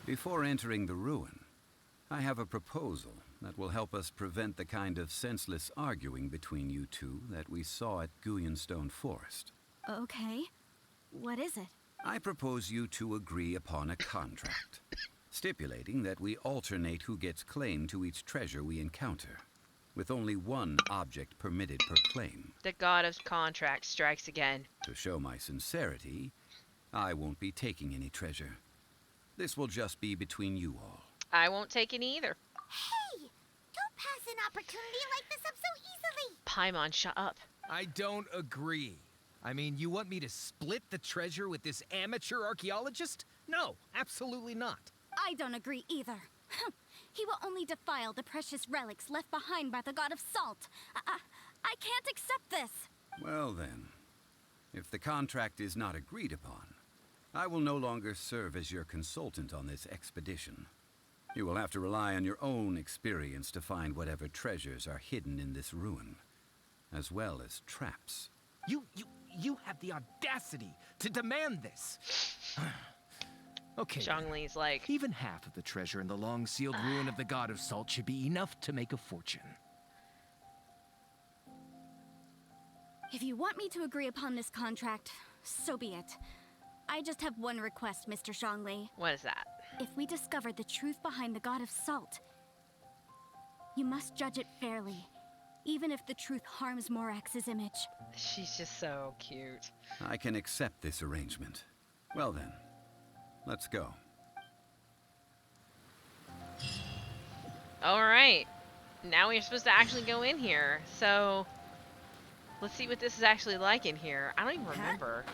Before entering the ruin, I have a proposal that will help us prevent the kind of senseless arguing between you two that we saw at Guyenstone Forest. Okay. What is it? I propose you two agree upon a contract, stipulating that we alternate who gets claim to each treasure we encounter, with only one object permitted per claim. The god of contract strikes again. To show my sincerity, I won't be taking any treasure. This will just be between you all. I won't take it either. Hey! Don't pass an opportunity like this up so easily! Paimon, shut up. I don't agree. I mean, you want me to split the treasure with this amateur archaeologist? No, absolutely not. I don't agree either. He will only defile the precious relics left behind by the god of salt. I can't accept this. Well then, if the contract is not agreed upon, I will no longer serve as your consultant on this expedition. You will have to rely on your own experience to find whatever treasures are hidden in this ruin, as well as traps. You have the audacity to demand this. Okay. Zhongli's like... Even half of the treasure in the long-sealed ruin of the god of salt should be enough to make a fortune. If you want me to agree upon this contract, so be it. I just have one request, Mr. Zhongli. What is that? If we discover the truth behind the god of salt, you must judge it fairly, even if the truth harms Morax's image. She's just so cute. I can accept this arrangement. Well then, let's go. Alright. Now we're supposed to actually go in here. So, let's see what this is actually like in here. I don't even remember.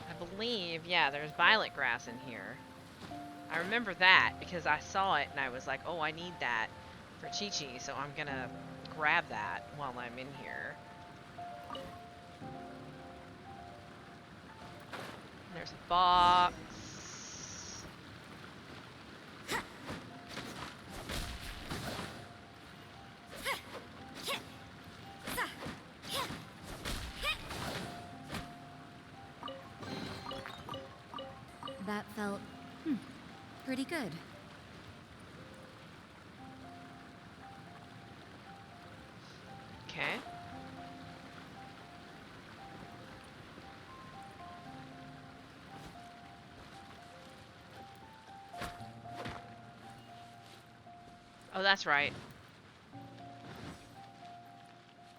I believe, yeah, there's violet grass in here. I remember that because I saw it and I was like, oh, I need that for Chi-Chi, so I'm gonna grab that while I'm in here. There's a box. That felt pretty good. Okay. Oh, that's right.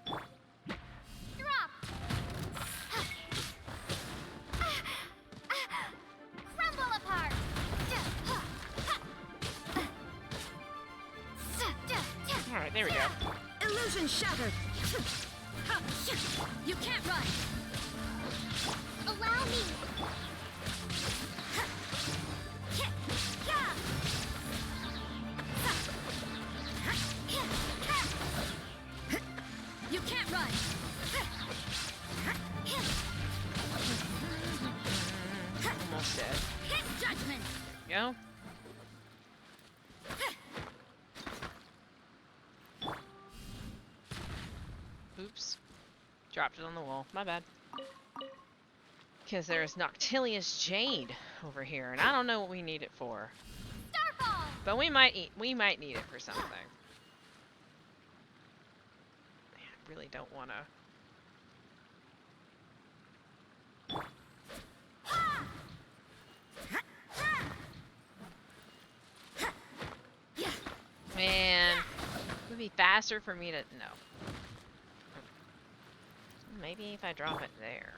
Drop. Crumble apart. Alright, there we go. Illusion shattered. You can't run. Allow me. You can't run. Almost dead. Hit judgment. Go. Oops. Dropped it on the wall. My bad. Because there's Noctilia's Jade over here, and I don't know what we need it for. Starfall. But we might need it for something. I really don't want to. Man, it would be faster for me to no. Maybe if I drop it there.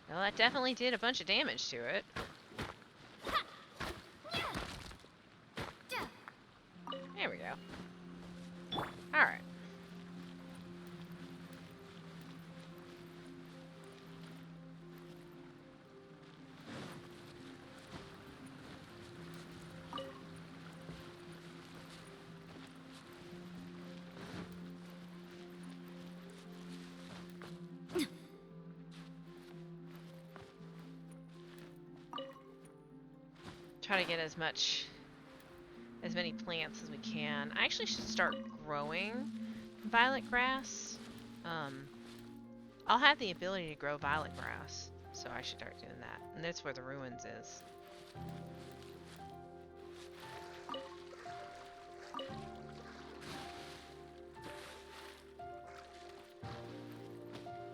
Well, that definitely did a bunch of damage to it. There we go. Alright. Try to get as many plants as we can. I actually should start growing violet grass. I'll have the ability to grow violet grass, so I should start doing that. And that's where the ruins is.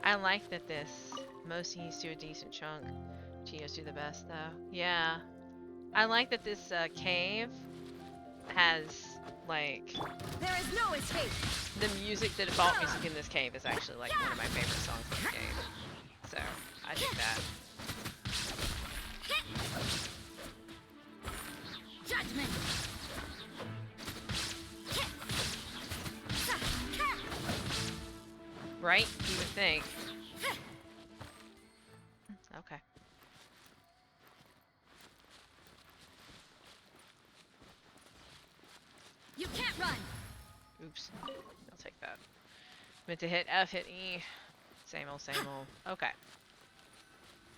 I like that this most needs to a decent chunk. Geos do the best though. Yeah. I like that this cave has like There is no escape. the music, the default music in this cave is actually like one of my favorite songs in the game. So I think that. Judgment. Right? You would think. Okay. You can't run. Oops. I'll take that. Meant to hit F, hit E. Same old, same old. Okay.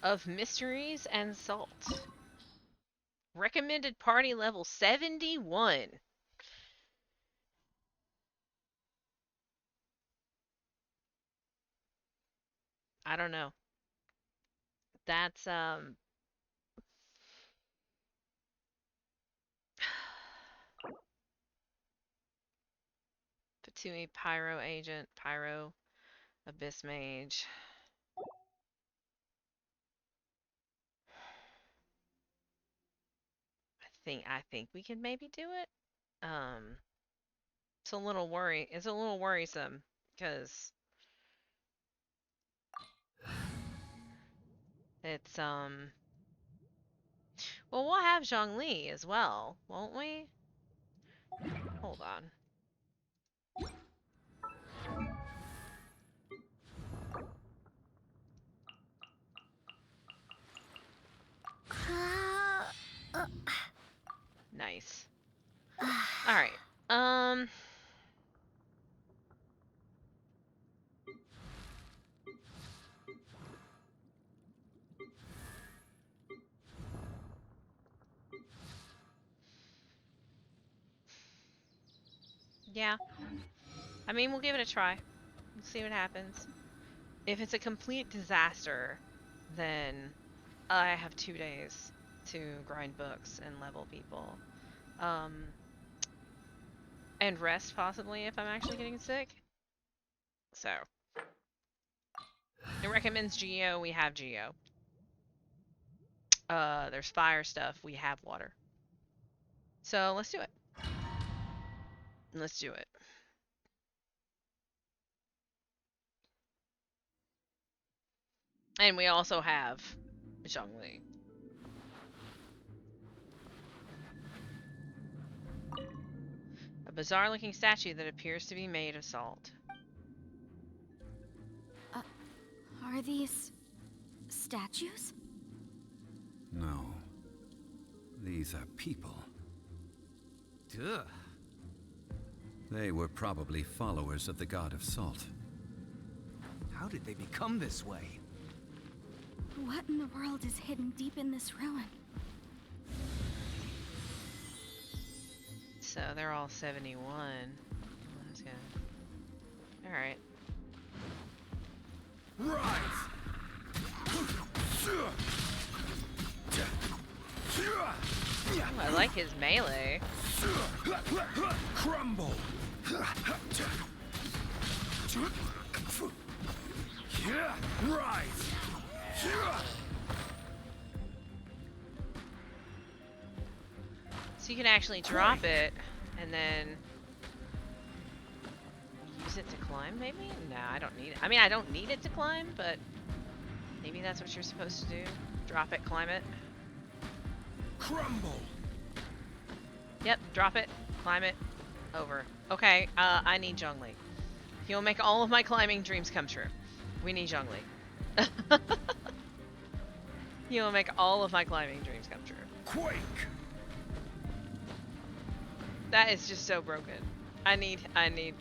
Of Mysteries and Salt. Recommended party level 71. I don't know. That's Fatui Pyro Agent, Pyro Abyss Mage. I think we can maybe do it. It's a little worrisome because it's well, we'll have Zhongli as well, won't we? Hold on. Nice. All right. Yeah. I mean, we'll give it a try. We'll see what happens. If it's a complete disaster, then I have 2 days to grind books and level people. And rest possibly if I'm actually getting sick. So. It recommends Geo, we have Geo. There's fire stuff, we have water. So let's do it. Let's do it. And we also have Zhongli. A bizarre-looking statue that appears to be made of salt. Are these statues? No. These are people. Duh. They were probably followers of the god of salt. How did they become this way? What in the world is hidden deep in this ruin? So they're all 71. That's good. Alright. Rise! Ooh, I like his melee. Crumble! Rise! So you can actually drop it and then use it to climb, maybe? No, I don't need it. I mean, I don't need it to climb, but maybe that's what you're supposed to do. Drop it, climb it. Crumble! Yep, drop it, climb it, over. Okay, I need Zhongli. He'll make all of my climbing dreams come true. We need Zhongli. He'll make all of my climbing dreams come true. Quake! That is just so broken. I need Zhongli.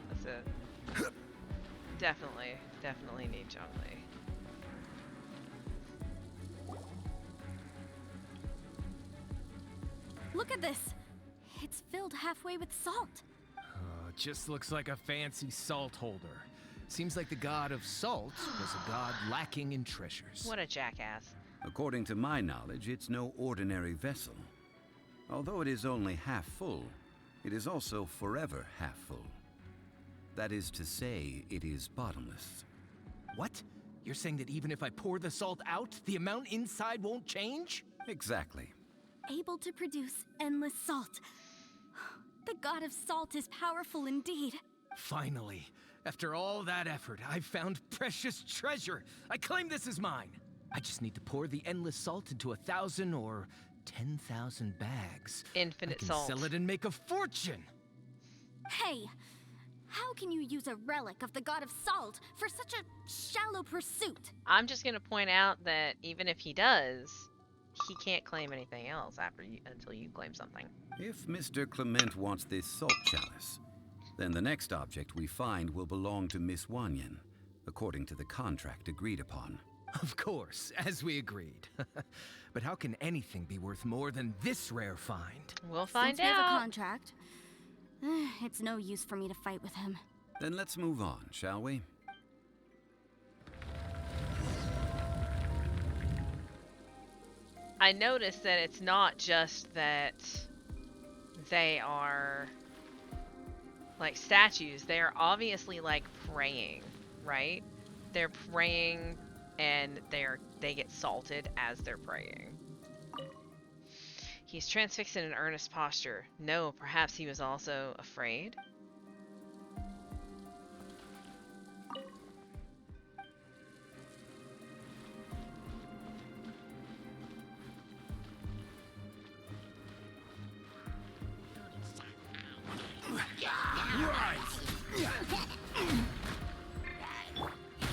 That's it. Definitely need Zhongli. Look at this! It's filled halfway with salt. Just looks like a fancy salt holder. Seems like the god of salt was a god lacking in treasures. What a jackass. According to my knowledge, it's no ordinary vessel. Although it is only half full, it is also forever half full. That is to say, it is bottomless. What? You're saying that even if I pour the salt out, the amount inside won't change? Exactly. Able to produce endless salt. The god of salt is powerful indeed. Finally, after all that effort, I've found precious treasure. I claim this as mine. I just need to pour the endless salt into 1,000 or 10,000 bags. Infinite I can salt. sell it and make a fortune. Hey, how can you use a relic of the god of salt for such a shallow pursuit? I'm just gonna point out that even if he does, he can't claim anything else until you claim something. If Mr. Clement wants this salt chalice, then the next object we find will belong to Miss Wanyan, according to the contract agreed upon. Of course, as we agreed. But how can anything be worth more than this rare find? We'll find Since we have a out. contract, it's no use for me to fight with him. Then let's move on, shall we? I noticed that it's not just that they are like statues. They're obviously like praying, right? They're praying and they get salted as they're praying. He's transfixed in an earnest posture. No, perhaps he was also afraid.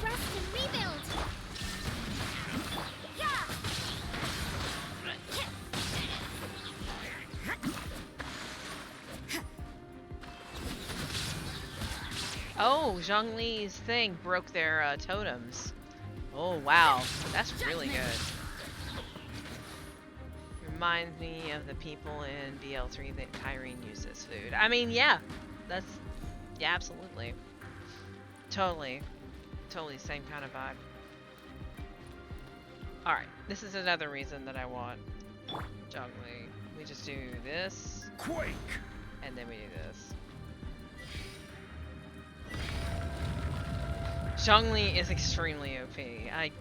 Rest and rebuild! Oh, Zhongli's thing broke their totems. Oh, wow. That's really good. Reminds me of the people in BL3 that Kyrene used as food. I mean, yeah. Yeah, absolutely. Totally the same kind of vibe. Alright, this is another reason that I want Zhongli. We just do this. Quake! And then we do this. Zhongli is extremely OP.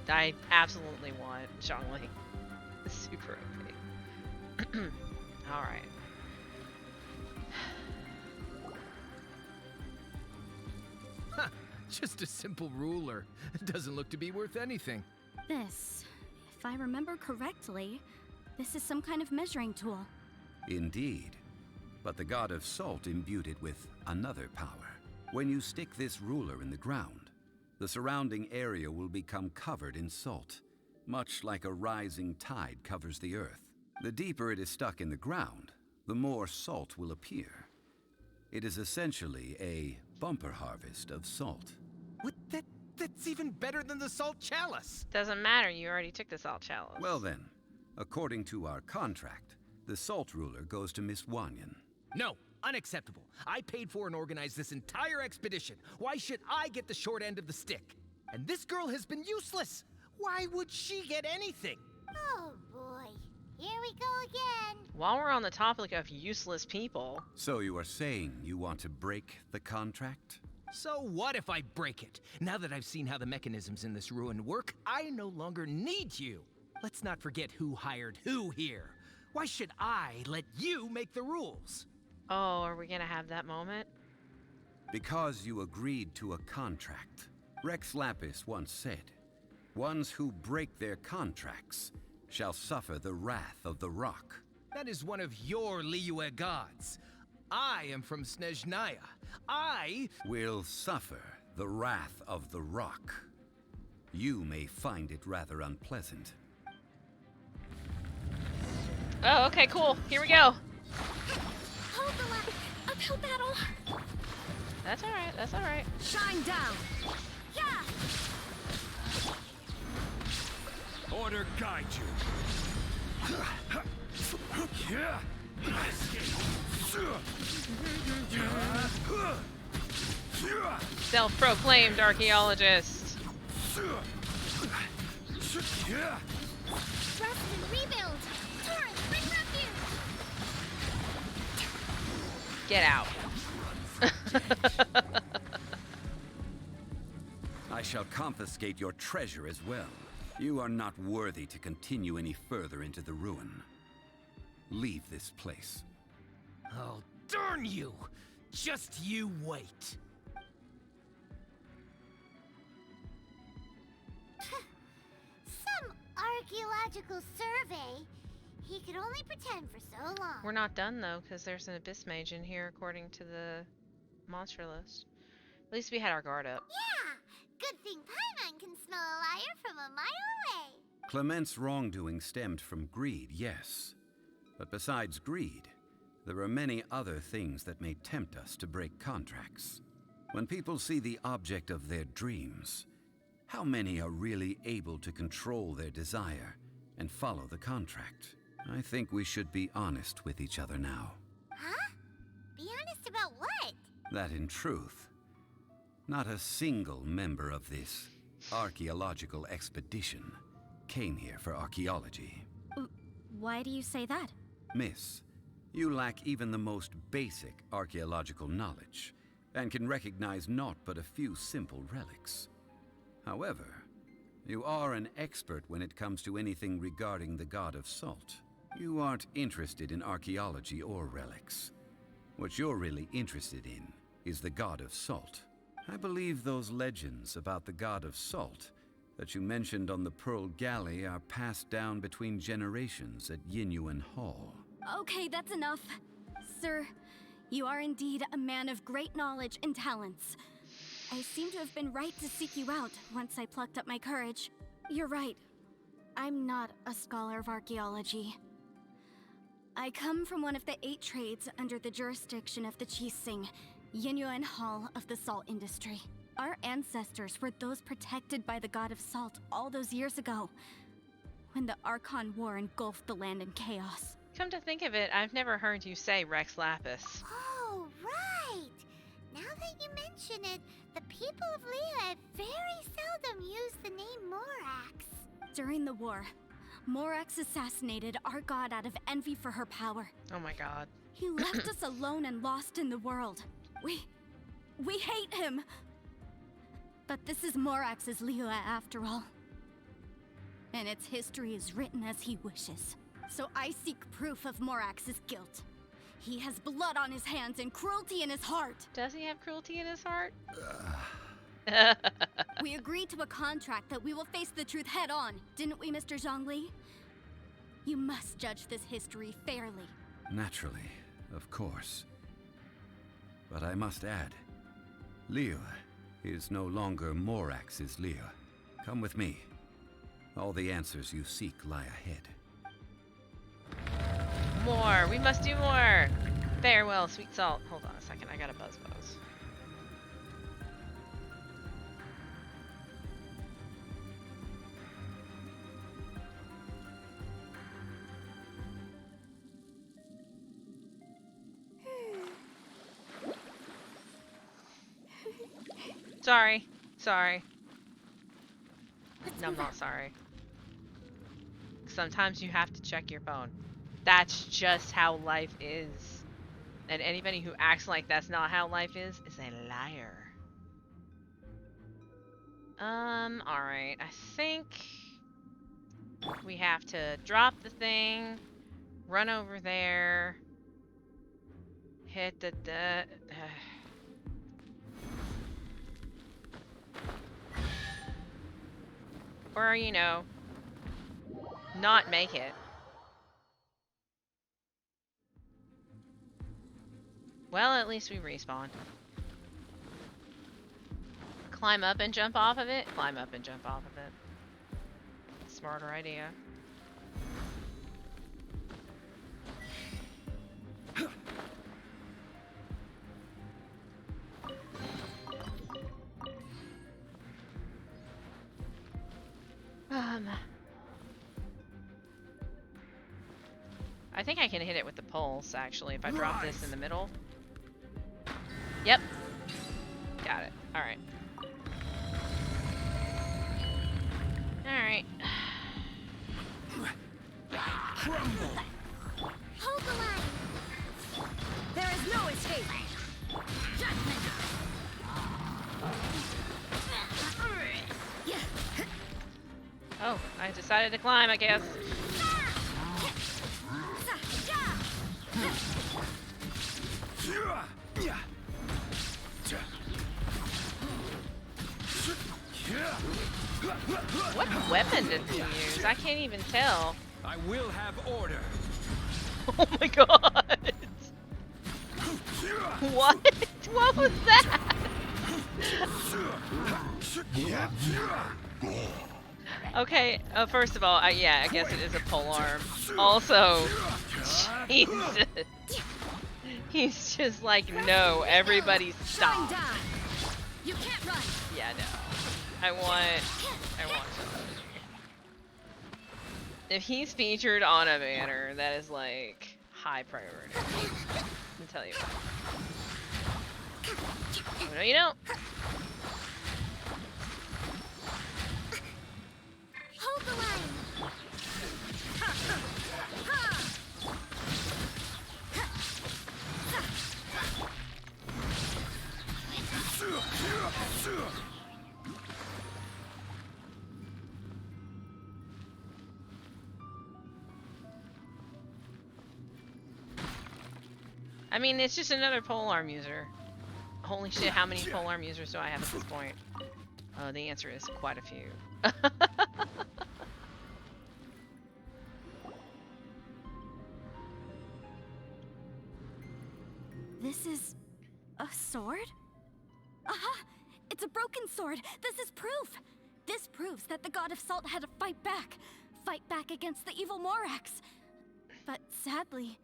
I absolutely want Zhongli. Super OP. Alright. Just a simple ruler. It doesn't look to be worth anything. This, if I remember correctly, this is some kind of measuring tool. Indeed. But the god of salt imbued it with another power. When you stick this ruler in the ground, the surrounding area will become covered in salt, much like a rising tide covers the earth. The deeper it is stuck in the ground, the more salt will appear. It is essentially a bumper harvest of salt. What? That's even better than the salt chalice. Doesn't matter, you already took the salt chalice. Well then, according to our contract, the salt ruler goes to Miss Wanyan. No, unacceptable. I paid for and organized this entire expedition. Why should I get the short end of the stick? And this girl has been useless. Why would she get anything? Oh boy, here we go again. While we're on the topic of useless people... So you are saying you want to break the contract? So what if I break it? Now that I've seen how the mechanisms in this ruin work, I no longer need you. Let's not forget who hired who here. Why should I let you make the rules? Oh, are we gonna have that moment? Because you agreed to a contract. Rex Lapis once said, "Ones who break their contracts shall suffer the wrath of the rock." That is one of your Liyue gods. I am from Snezhnaya. I will suffer the wrath of the rock. You may find it rather unpleasant. Oh, okay, cool. Here we go. Hold the line. Uphill battle. That's alright, that's alright. Shine down. Yeah. Order guide you. Self-proclaimed archaeologist. Rest and rebuild. Torrent, bring refuge. Get out. I shall confiscate your treasure as well. You are not worthy to continue any further into the ruin. Leave this place. Oh, darn you! Just you wait. Some archaeological survey. He could only pretend for so long. We're not done though, because there's an abyss mage in here according to the monster list. At least we had our guard up. Yeah! Good thing Paimon can smell a liar from a mile away. Clement's wrongdoing stemmed from greed, yes. But besides greed, there are many other things that may tempt us to break contracts. When people see the object of their dreams, how many are really able to control their desire and follow the contract? I think we should be honest with each other now. Huh? Be honest about what? That in truth, not a single member of this archaeological expedition came here for archaeology. Why do you say that? Miss, you lack even the most basic archaeological knowledge, and can recognize naught but a few simple relics. However, you are an expert when it comes to anything regarding the god of salt. You aren't interested in archaeology or relics. What you're really interested in is the god of salt. I believe those legends about the god of salt that you mentioned on the Pearl Galley are passed down between generations at Yinyuan Hall. Okay, that's enough. Sir, you are indeed a man of great knowledge and talents. I seem to have been right to seek you out once I plucked up my courage. You're right. I'm not a scholar of archaeology. I come from one of the 8 trades under the jurisdiction of the Qixing, Yinyuan Hall of the salt industry. Our ancestors were those protected by the god of salt all those years ago, when the Archon War engulfed the land in chaos. Come to think of it, I've never heard you say Rex Lapis. Oh, right! Now that you mention it, the people of Liyue very seldom use the name Morax. During the war, Morax assassinated our god out of envy for her power. Oh my god. He left us alone and lost in the world. We hate him! But this is Morax's Liyue after all. And its history is written as he wishes. So I seek proof of Morax's guilt. He has blood on his hands and cruelty in his heart. Does he have cruelty in his heart? We agreed to a contract that we will face the truth head on, didn't we, Mr. Zhongli? You must judge this history fairly. Naturally, of course. But I must add, Liyue is no longer Morax's Liyue. Come with me. All the answers you seek lie ahead. More! We must do more! Farewell, sweet salt. Hold on a second, I gotta buzz. Sorry. Sorry. No, I'm not sorry. Sometimes you have to check your phone. That's just how life is. And anybody who acts like that's not how life is a liar. Alright. I think we have to drop the thing, run over there, hit the or, you know, not make it. Well, at least we respawned. Climb up and jump off of it? Climb up and jump off of it. Smarter idea. I think I can hit it with the pulse, actually, if I drop this in the middle. Yep. Got it. Alright. Alright. Hold the line! There is no escape! Oh, I decided to climb, I guess. What weapon did he use? I can't even tell. I will have order. Oh my god! What? What was that? Okay, first of all, yeah, I guess it is a polearm. Also, Jesus. He's just like, no, everybody stop. You can't run. Yeah, no. I want somebody. If he's featured on a banner, that is like high priority. I'll tell you what. Oh, no, you don't. Hold the line! I mean, it's just another polearm user. Holy shit, how many polearm users do I have at this point? The answer is quite a few. This is a sword? Aha! It's a broken sword! This is proof! This proves that the god of salt had to fight back against the evil Morax. But sadly,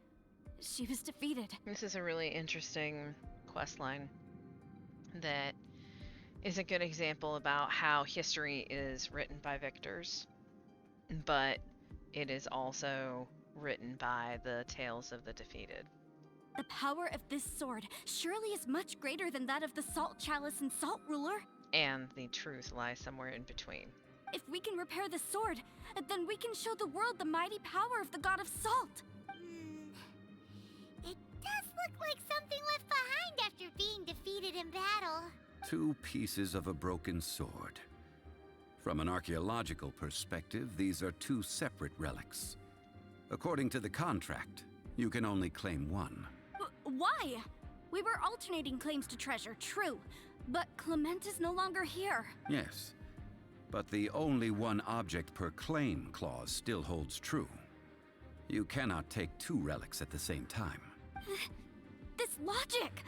she was defeated. This is a really interesting questline that is a good example about how history is written by victors, but it is also written by the tales of the defeated. The power of this sword surely is much greater than that of the Salt Chalice and Salt Ruler. And the truth lies somewhere in between. If we can repair the sword, then we can show the world the mighty power of the god of salt. It does look like something left behind after being defeated in battle. 2 pieces of a broken sword. From an archaeological perspective, these are 2 separate relics. According to the contract, you can only claim one. Why? We were alternating claims to treasure, true. But Clement is no longer here. Yes, but the only one object per claim clause still holds true. You cannot take two relics at the same time. This logic!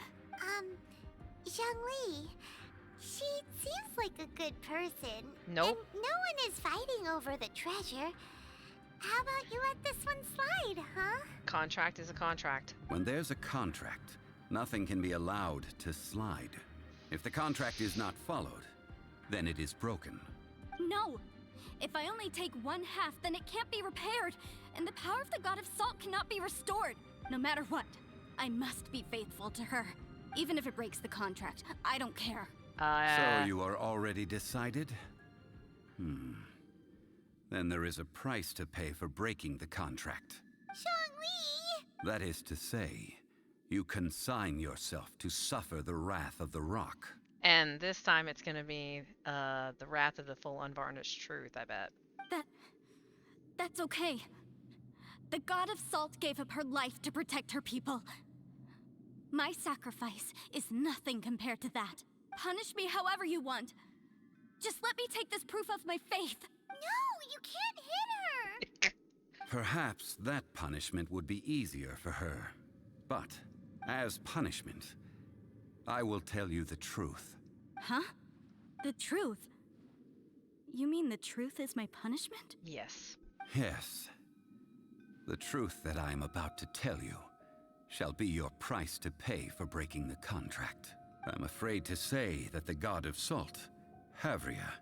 Zhongli, she seems like a good person. Nope. And no one is fighting over the treasure. How about you let this one slide, huh? Contract is a contract. When there's a contract, nothing can be allowed to slide. If the contract is not followed, then it is broken. No! If I only take one half, then it can't be repaired, and the power of the God of Salt cannot be restored. No matter what, I must be faithful to her. Even if it breaks the contract, I don't care. So you are already decided? Then there is a price to pay for breaking the contract. Zhongli! That is to say, you consign yourself to suffer the wrath of the rock. And this time it's gonna be the wrath of the full unvarnished truth, I bet. That's okay. The God of Salt gave up her life to protect her people. My sacrifice is nothing compared to that. Punish me however you want. Just let me take this proof of my faith. No, you can't hit her! Perhaps that punishment would be easier for her. But, as punishment, I will tell you the truth. Huh? The truth? You mean the truth is my punishment? Yes. Yes. The truth that I am about to tell you shall be your price to pay for breaking the contract. I'm afraid to say that the God of Salt, Havria,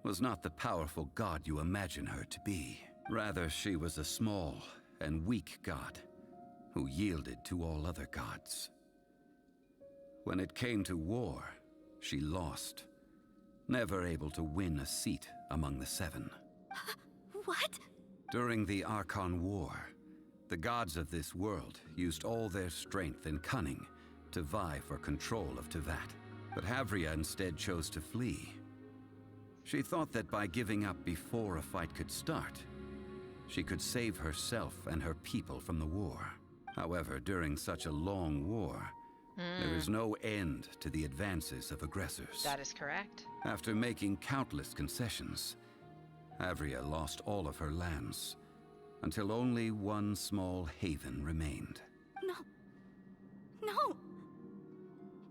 was not the powerful god you imagine her to be. Rather, she was a small and weak god who yielded to all other gods. When it came to war, she lost, never able to win a seat among the seven. What? During the Archon War, the gods of this world used all their strength and cunning to vie for control of Tevat. But Havria instead chose to flee. She thought that by giving up before a fight could start, she could save herself and her people from the war. However, during such a long war, there is no end to the advances of aggressors. That is correct. After making countless concessions, Havria lost all of her lands, until only one small haven remained. No!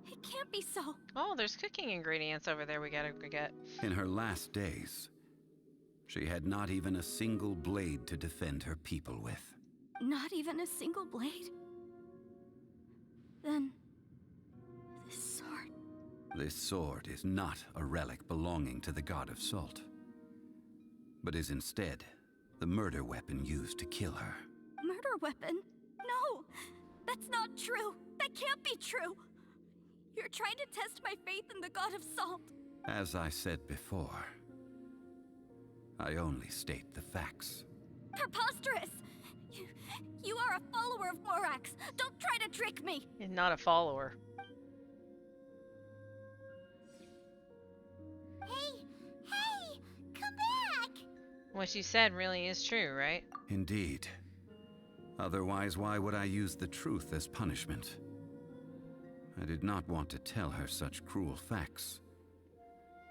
It can't be so. Oh, there's cooking ingredients over there we gotta go get. In her last days, she had not even a single blade to defend her people with. Not even a single blade? Then... this sword... This sword is not a relic belonging to the God of Salt, but is instead the murder weapon used to kill her. Murder weapon? No! That's not true! That can't be true! You're trying to test my faith in the God of Salt. As I said before, I only state the facts. Preposterous! You are a follower of Morax! Don't try to trick me! You're not a follower. Hey! Come back! What you said really is true, right? Indeed. Otherwise, why would I use the truth as punishment? I did not want to tell her such cruel facts.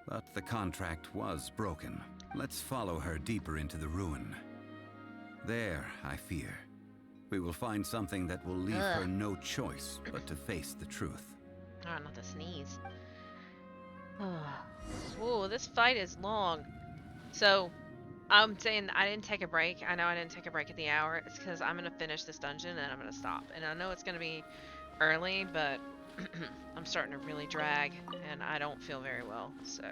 But the contract was broken. Let's follow her deeper into the ruin. There, I fear, we will find something that will leave her no choice but to face the truth. Oh, not to sneeze. Oh, this fight is long. So, I'm saying I didn't take a break. I know I didn't take a break at the hour. It's because I'm going to finish this dungeon and I'm going to stop. And I know it's going to be early, but I'm starting to really drag and I don't feel very well. So,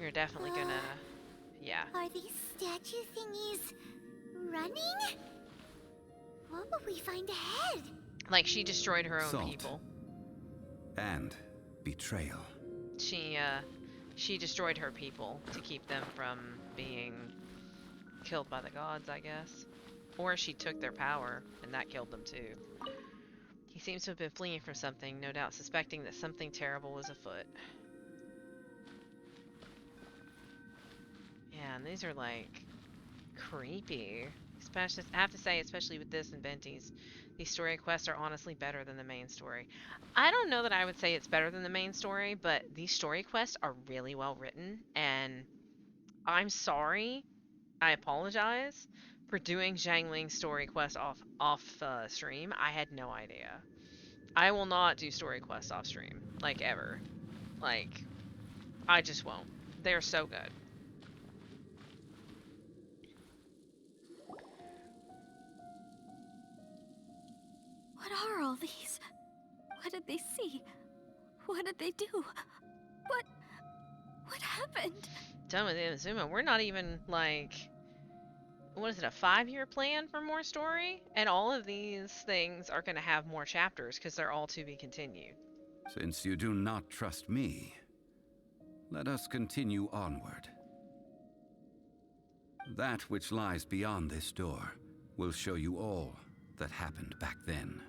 we're definitely going to, yeah. Are these statue thingies running? What will we find ahead? Like, she destroyed her own Salt. people. And betrayal. She destroyed her people to keep them from being killed by the gods, I guess. Or she took their power, and that killed them too. He seems to have been fleeing from something, no doubt suspecting that something terrible was afoot. Yeah, and these are like creepy. Especially, I have to say, especially with this and Benty's, These story quests are honestly better than the main story. I don't know that I would say it's better than the main story, but these story quests are really well written, and I'm sorry, I apologize for doing Zhangling's story quest off stream. I had no idea. I will not do story quests off stream, like ever. Like, I just won't. They're so good. What are all these? What did they see? What did they do? What happened? Done with Inazuma. We're not even like, what is it, a 5-year plan for more story? And all of these things are going to have more chapters because they're all to be continued. Since you do not trust me, let us continue onward. That which lies beyond this door will show you all that happened back then.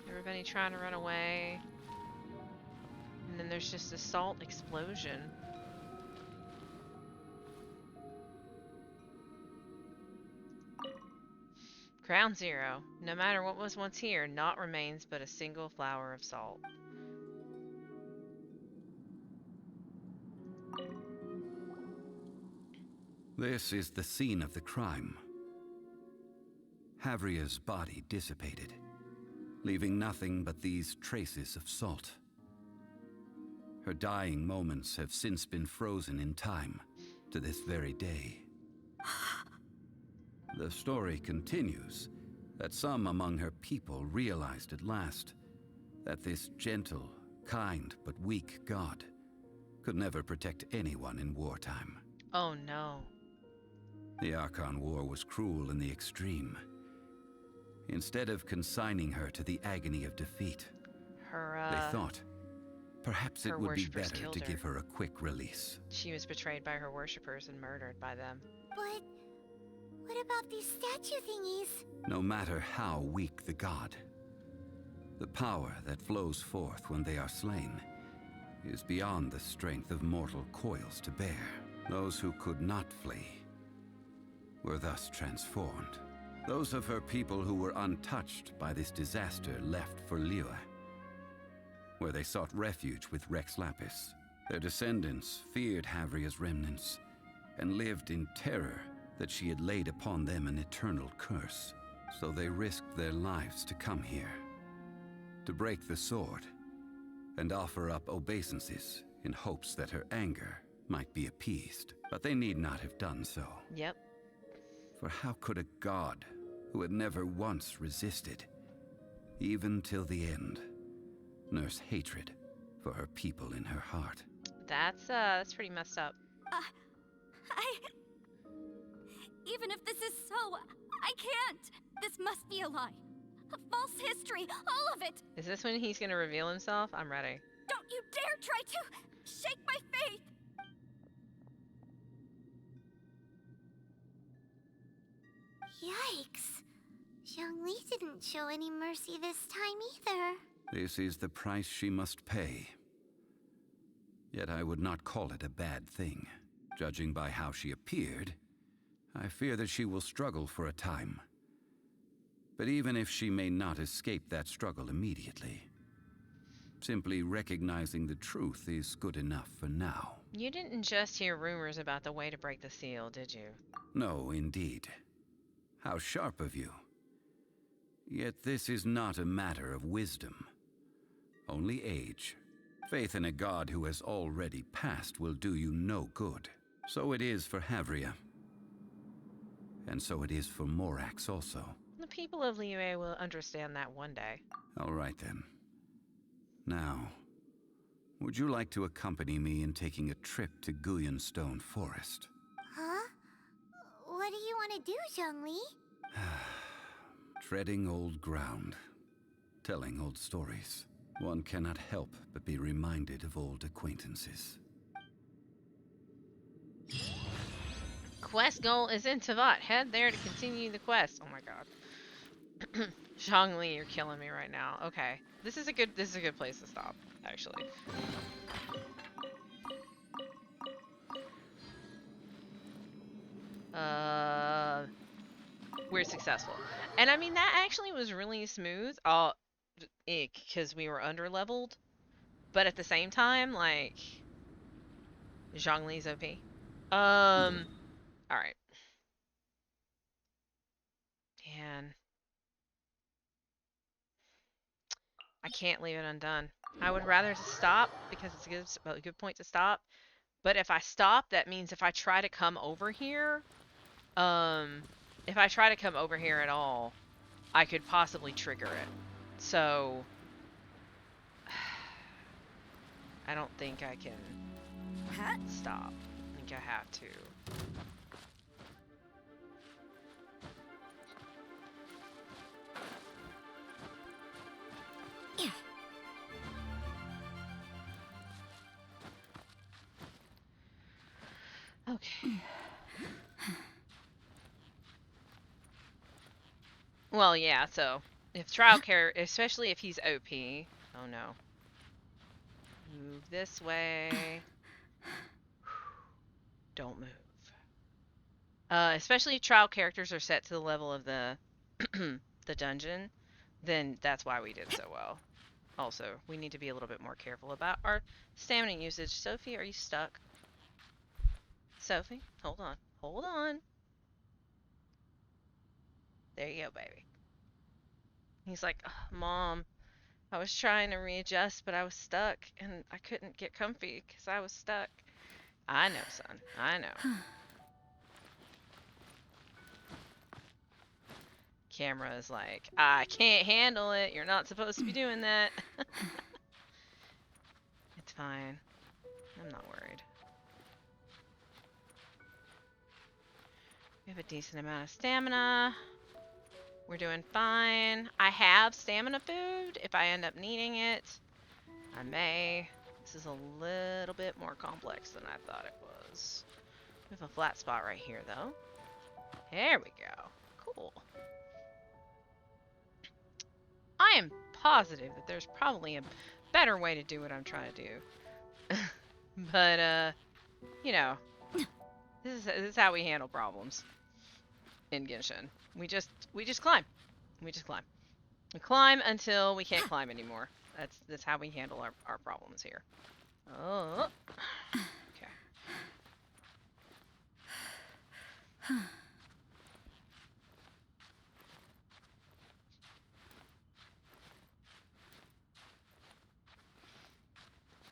Everybody trying to run away. And then there's just a salt explosion. Ground Zero. No matter what was once here, naught remains but a single flower of salt. This is the scene of the crime. Havria's body dissipated, leaving nothing but these traces of salt. Her dying moments have since been frozen in time to this very day. The story continues that some among her people realized at last that this gentle, kind, but weak god could never protect anyone in wartime. Oh no. The Archon War was cruel in the extreme. Instead of consigning her to the agony of defeat, they thought perhaps it would be better to give her a quick release. She was betrayed by her worshippers and murdered by them. But what about these statue thingies? No matter how weak the god, the power that flows forth when they are slain is beyond the strength of mortal coils to bear. Those who could not flee were thus transformed. Those of her people who were untouched by this disaster left for Liyue, where they sought refuge with Rex Lapis. Their descendants feared Havria's remnants and lived in terror that she had laid upon them an eternal curse. So they risked their lives to come here, to break the sword and offer up obeisances in hopes that her anger might be appeased. But they need not have done so. Yep. For how could a god who had never once resisted, even till the end, nurse hatred for her people in her heart? That's pretty messed up. Even if this is so, I can't. This must be a lie. A false history, all of it. Is this when he's gonna reveal himself? I'm ready. Don't you dare try to shake my faith. Yikes. Zhongli didn't show any mercy this time either. This is the price she must pay. Yet I would not call it a bad thing. Judging by how she appeared, I fear that she will struggle for a time. But even if she may not escape that struggle immediately, simply recognizing the truth is good enough for now. You didn't just hear rumors about the way to break the seal, did you? No, indeed. How sharp of you. Yet this is not a matter of wisdom, only age. Faith in a god who has already passed will do you no good. So it is for Havria. And so it is for Morax also. The people of Liyue will understand that one day. All right then. Now, would you like to accompany me in taking a trip to Guyonstone Forest? Huh? What do you want to do, Zhongli? Treading old ground, telling old stories. One cannot help but be reminded of old acquaintances. Quest goal is in Tavat. Head there to continue the quest. Oh my god. Zhongli, you're killing me right now. Okay. This is a good place to stop, actually. We're successful. And I mean, that actually was really smooth. Because we were under leveled. But at the same time, like, Zhongli's OP. Alright. Man. I can't leave it undone. I would rather just stop because it's a good point to stop. But if I stop, that means if I try to come over here, if I try to come over here at all, I could possibly trigger it. So, I don't think I can stop. I think I have to. Okay. Well, yeah, so if trial care, especially if he's OP. Oh no. Move this way. Don't move. Especially if trial characters are set to the level of the the dungeon, then that's why we did so well. Also, we need to be a little bit more careful about our stamina usage. Sophie, are you stuck? Sophie, hold on. Hold on. There you go, baby. He's like, Mom, I was trying to readjust, but I was stuck, and I couldn't get comfy because I was stuck. I know, son. I know. Camera is like, I can't handle it. You're not supposed to be doing that. It's fine. I'm not worried. We have a decent amount of stamina. We're doing fine. I have stamina food if I end up needing it. I may. This is a little bit more complex than I thought it was. We have a flat spot right here, though. There we go. Cool. I am positive that there's probably a better way to do what I'm trying to do. But, you know, this is how we handle problems in Genshin. We just climb. We just climb. We climb until we can't climb anymore. That's how we handle our problems here. Oh. Okay.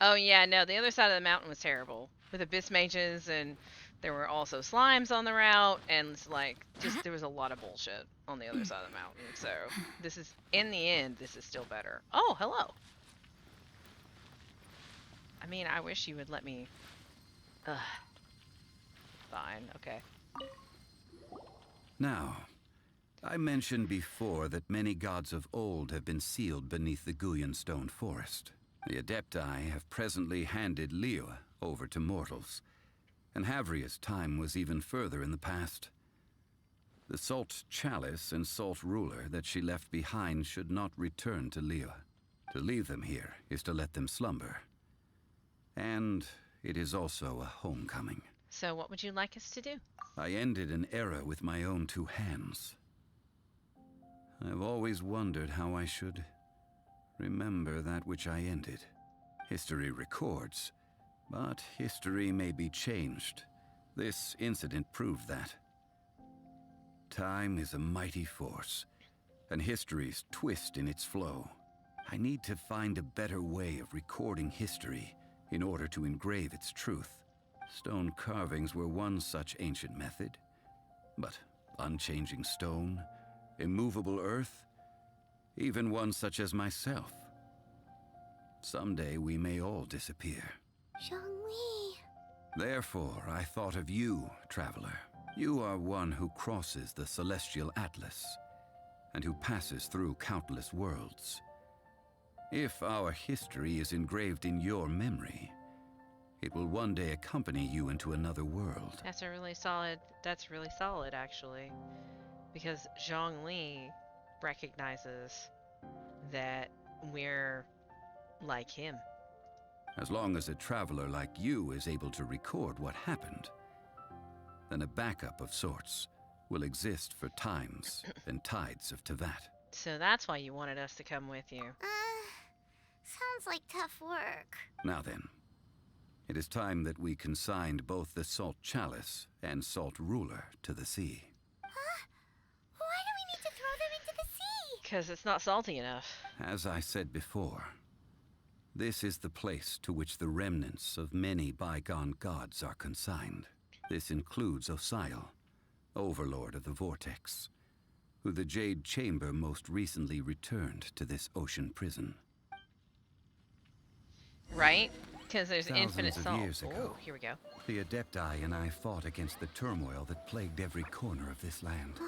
Oh yeah, no, the other side of the mountain was terrible. With abyss mages, and there were also slimes on the route, and it's like, just, there was a lot of bullshit on the other side of the mountain. So, this is, in the end, this is still better. Oh, hello! I mean, I wish you would let me... Ugh. Fine, okay. Now, I mentioned before that many gods of old have been sealed beneath the Guyan stone forest. The Adepti have presently handed Liyue over to mortals, and Havria's time was even further in the past. The Salt Chalice and Salt Ruler that she left behind should not return to Liyue. To leave them here is to let them slumber. And it is also a homecoming. So what would you like us to do? I ended an era with my own two hands. I've always wondered how I should remember that which I ended. History records, but history may be changed. This incident proved that. Time is a mighty force, and history's twist in its flow. I need to find a better way of recording history in order to engrave its truth. Stone carvings were one such ancient method, but unchanging stone, immovable earth, even one such as myself. Someday we may all disappear. Zhongli. Therefore, I thought of you, traveler. You are one who crosses the celestial atlas, and who passes through countless worlds. If our history is engraved in your memory, It will one day accompany you into another world. That's really solid, actually. Because Zhongli recognizes that we're like him. As long as a traveler like you is able to record what happened, then a backup of sorts will exist for times and tides of Tevat. So that's why you wanted us to come with you. Sounds like tough work. Now then, it is time that we consigned both the Salt Chalice and Salt Ruler to the sea. Huh? Why do we need to throw them into the sea? Because it's not salty enough. As I said before, this is the place to which the remnants of many bygone gods are consigned. This includes Osial, Overlord of the Vortex, who the Jade Chamber most recently returned to this ocean prison. Right? Because there's infinite Thousands of salt. years ago, Here we go. the Adepti and I fought against the turmoil that plagued every corner of this land.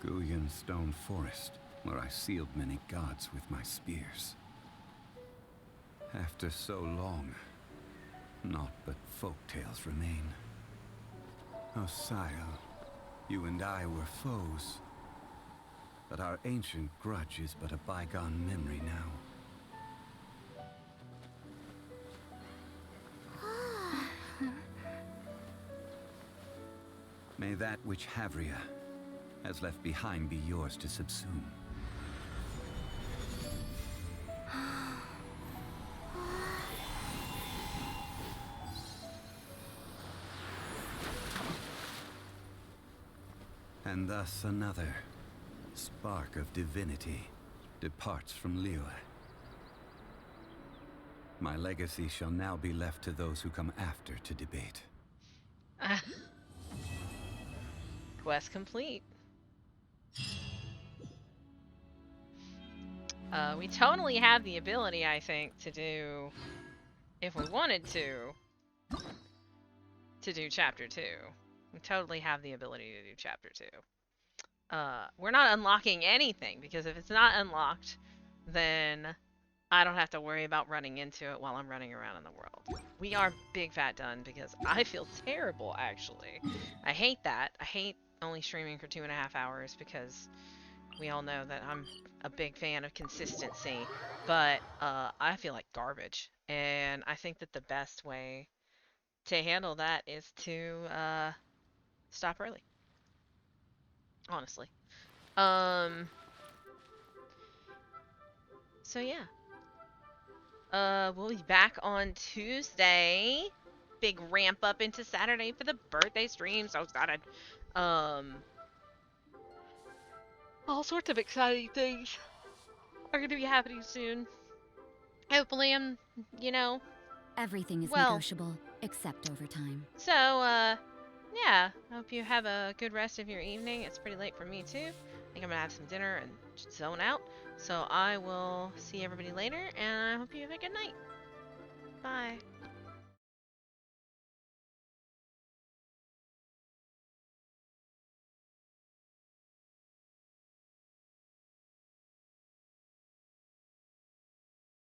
Guyan Stone Forest, where I sealed many gods with my spears. After so long, naught but folk tales remain. Osial, you and I were foes, but our ancient grudge is but a bygone memory now. May that which Havria has left behind be yours to subsume. And thus another spark of divinity departs from Liyue. My legacy shall now be left to those who come after to debate. Quest complete. We totally have the ability, I think, to do, if we wanted to do Chapter 2. We totally have the ability to do Chapter 2. We're not unlocking anything, because if it's not unlocked, then I don't have to worry about running into it while I'm running around in the world. We are big fat done, because I feel terrible, actually. I hate that. I hate only streaming for 2.5 hours, because we all know that I'm a big fan of consistency, but I feel like garbage. And I think that the best way to handle that is to stop early. Honestly. So yeah. We'll be back on Tuesday. Big ramp up into Saturday for the birthday stream. So excited. All sorts of exciting things are going to be happening soon. Hopefully, everything is well, negotiable except overtime. So, yeah. Hope you have a good rest of your evening. It's pretty late for me too. I think I'm gonna have some dinner and zone out. So I will see everybody later, and I hope you have a good night. Bye.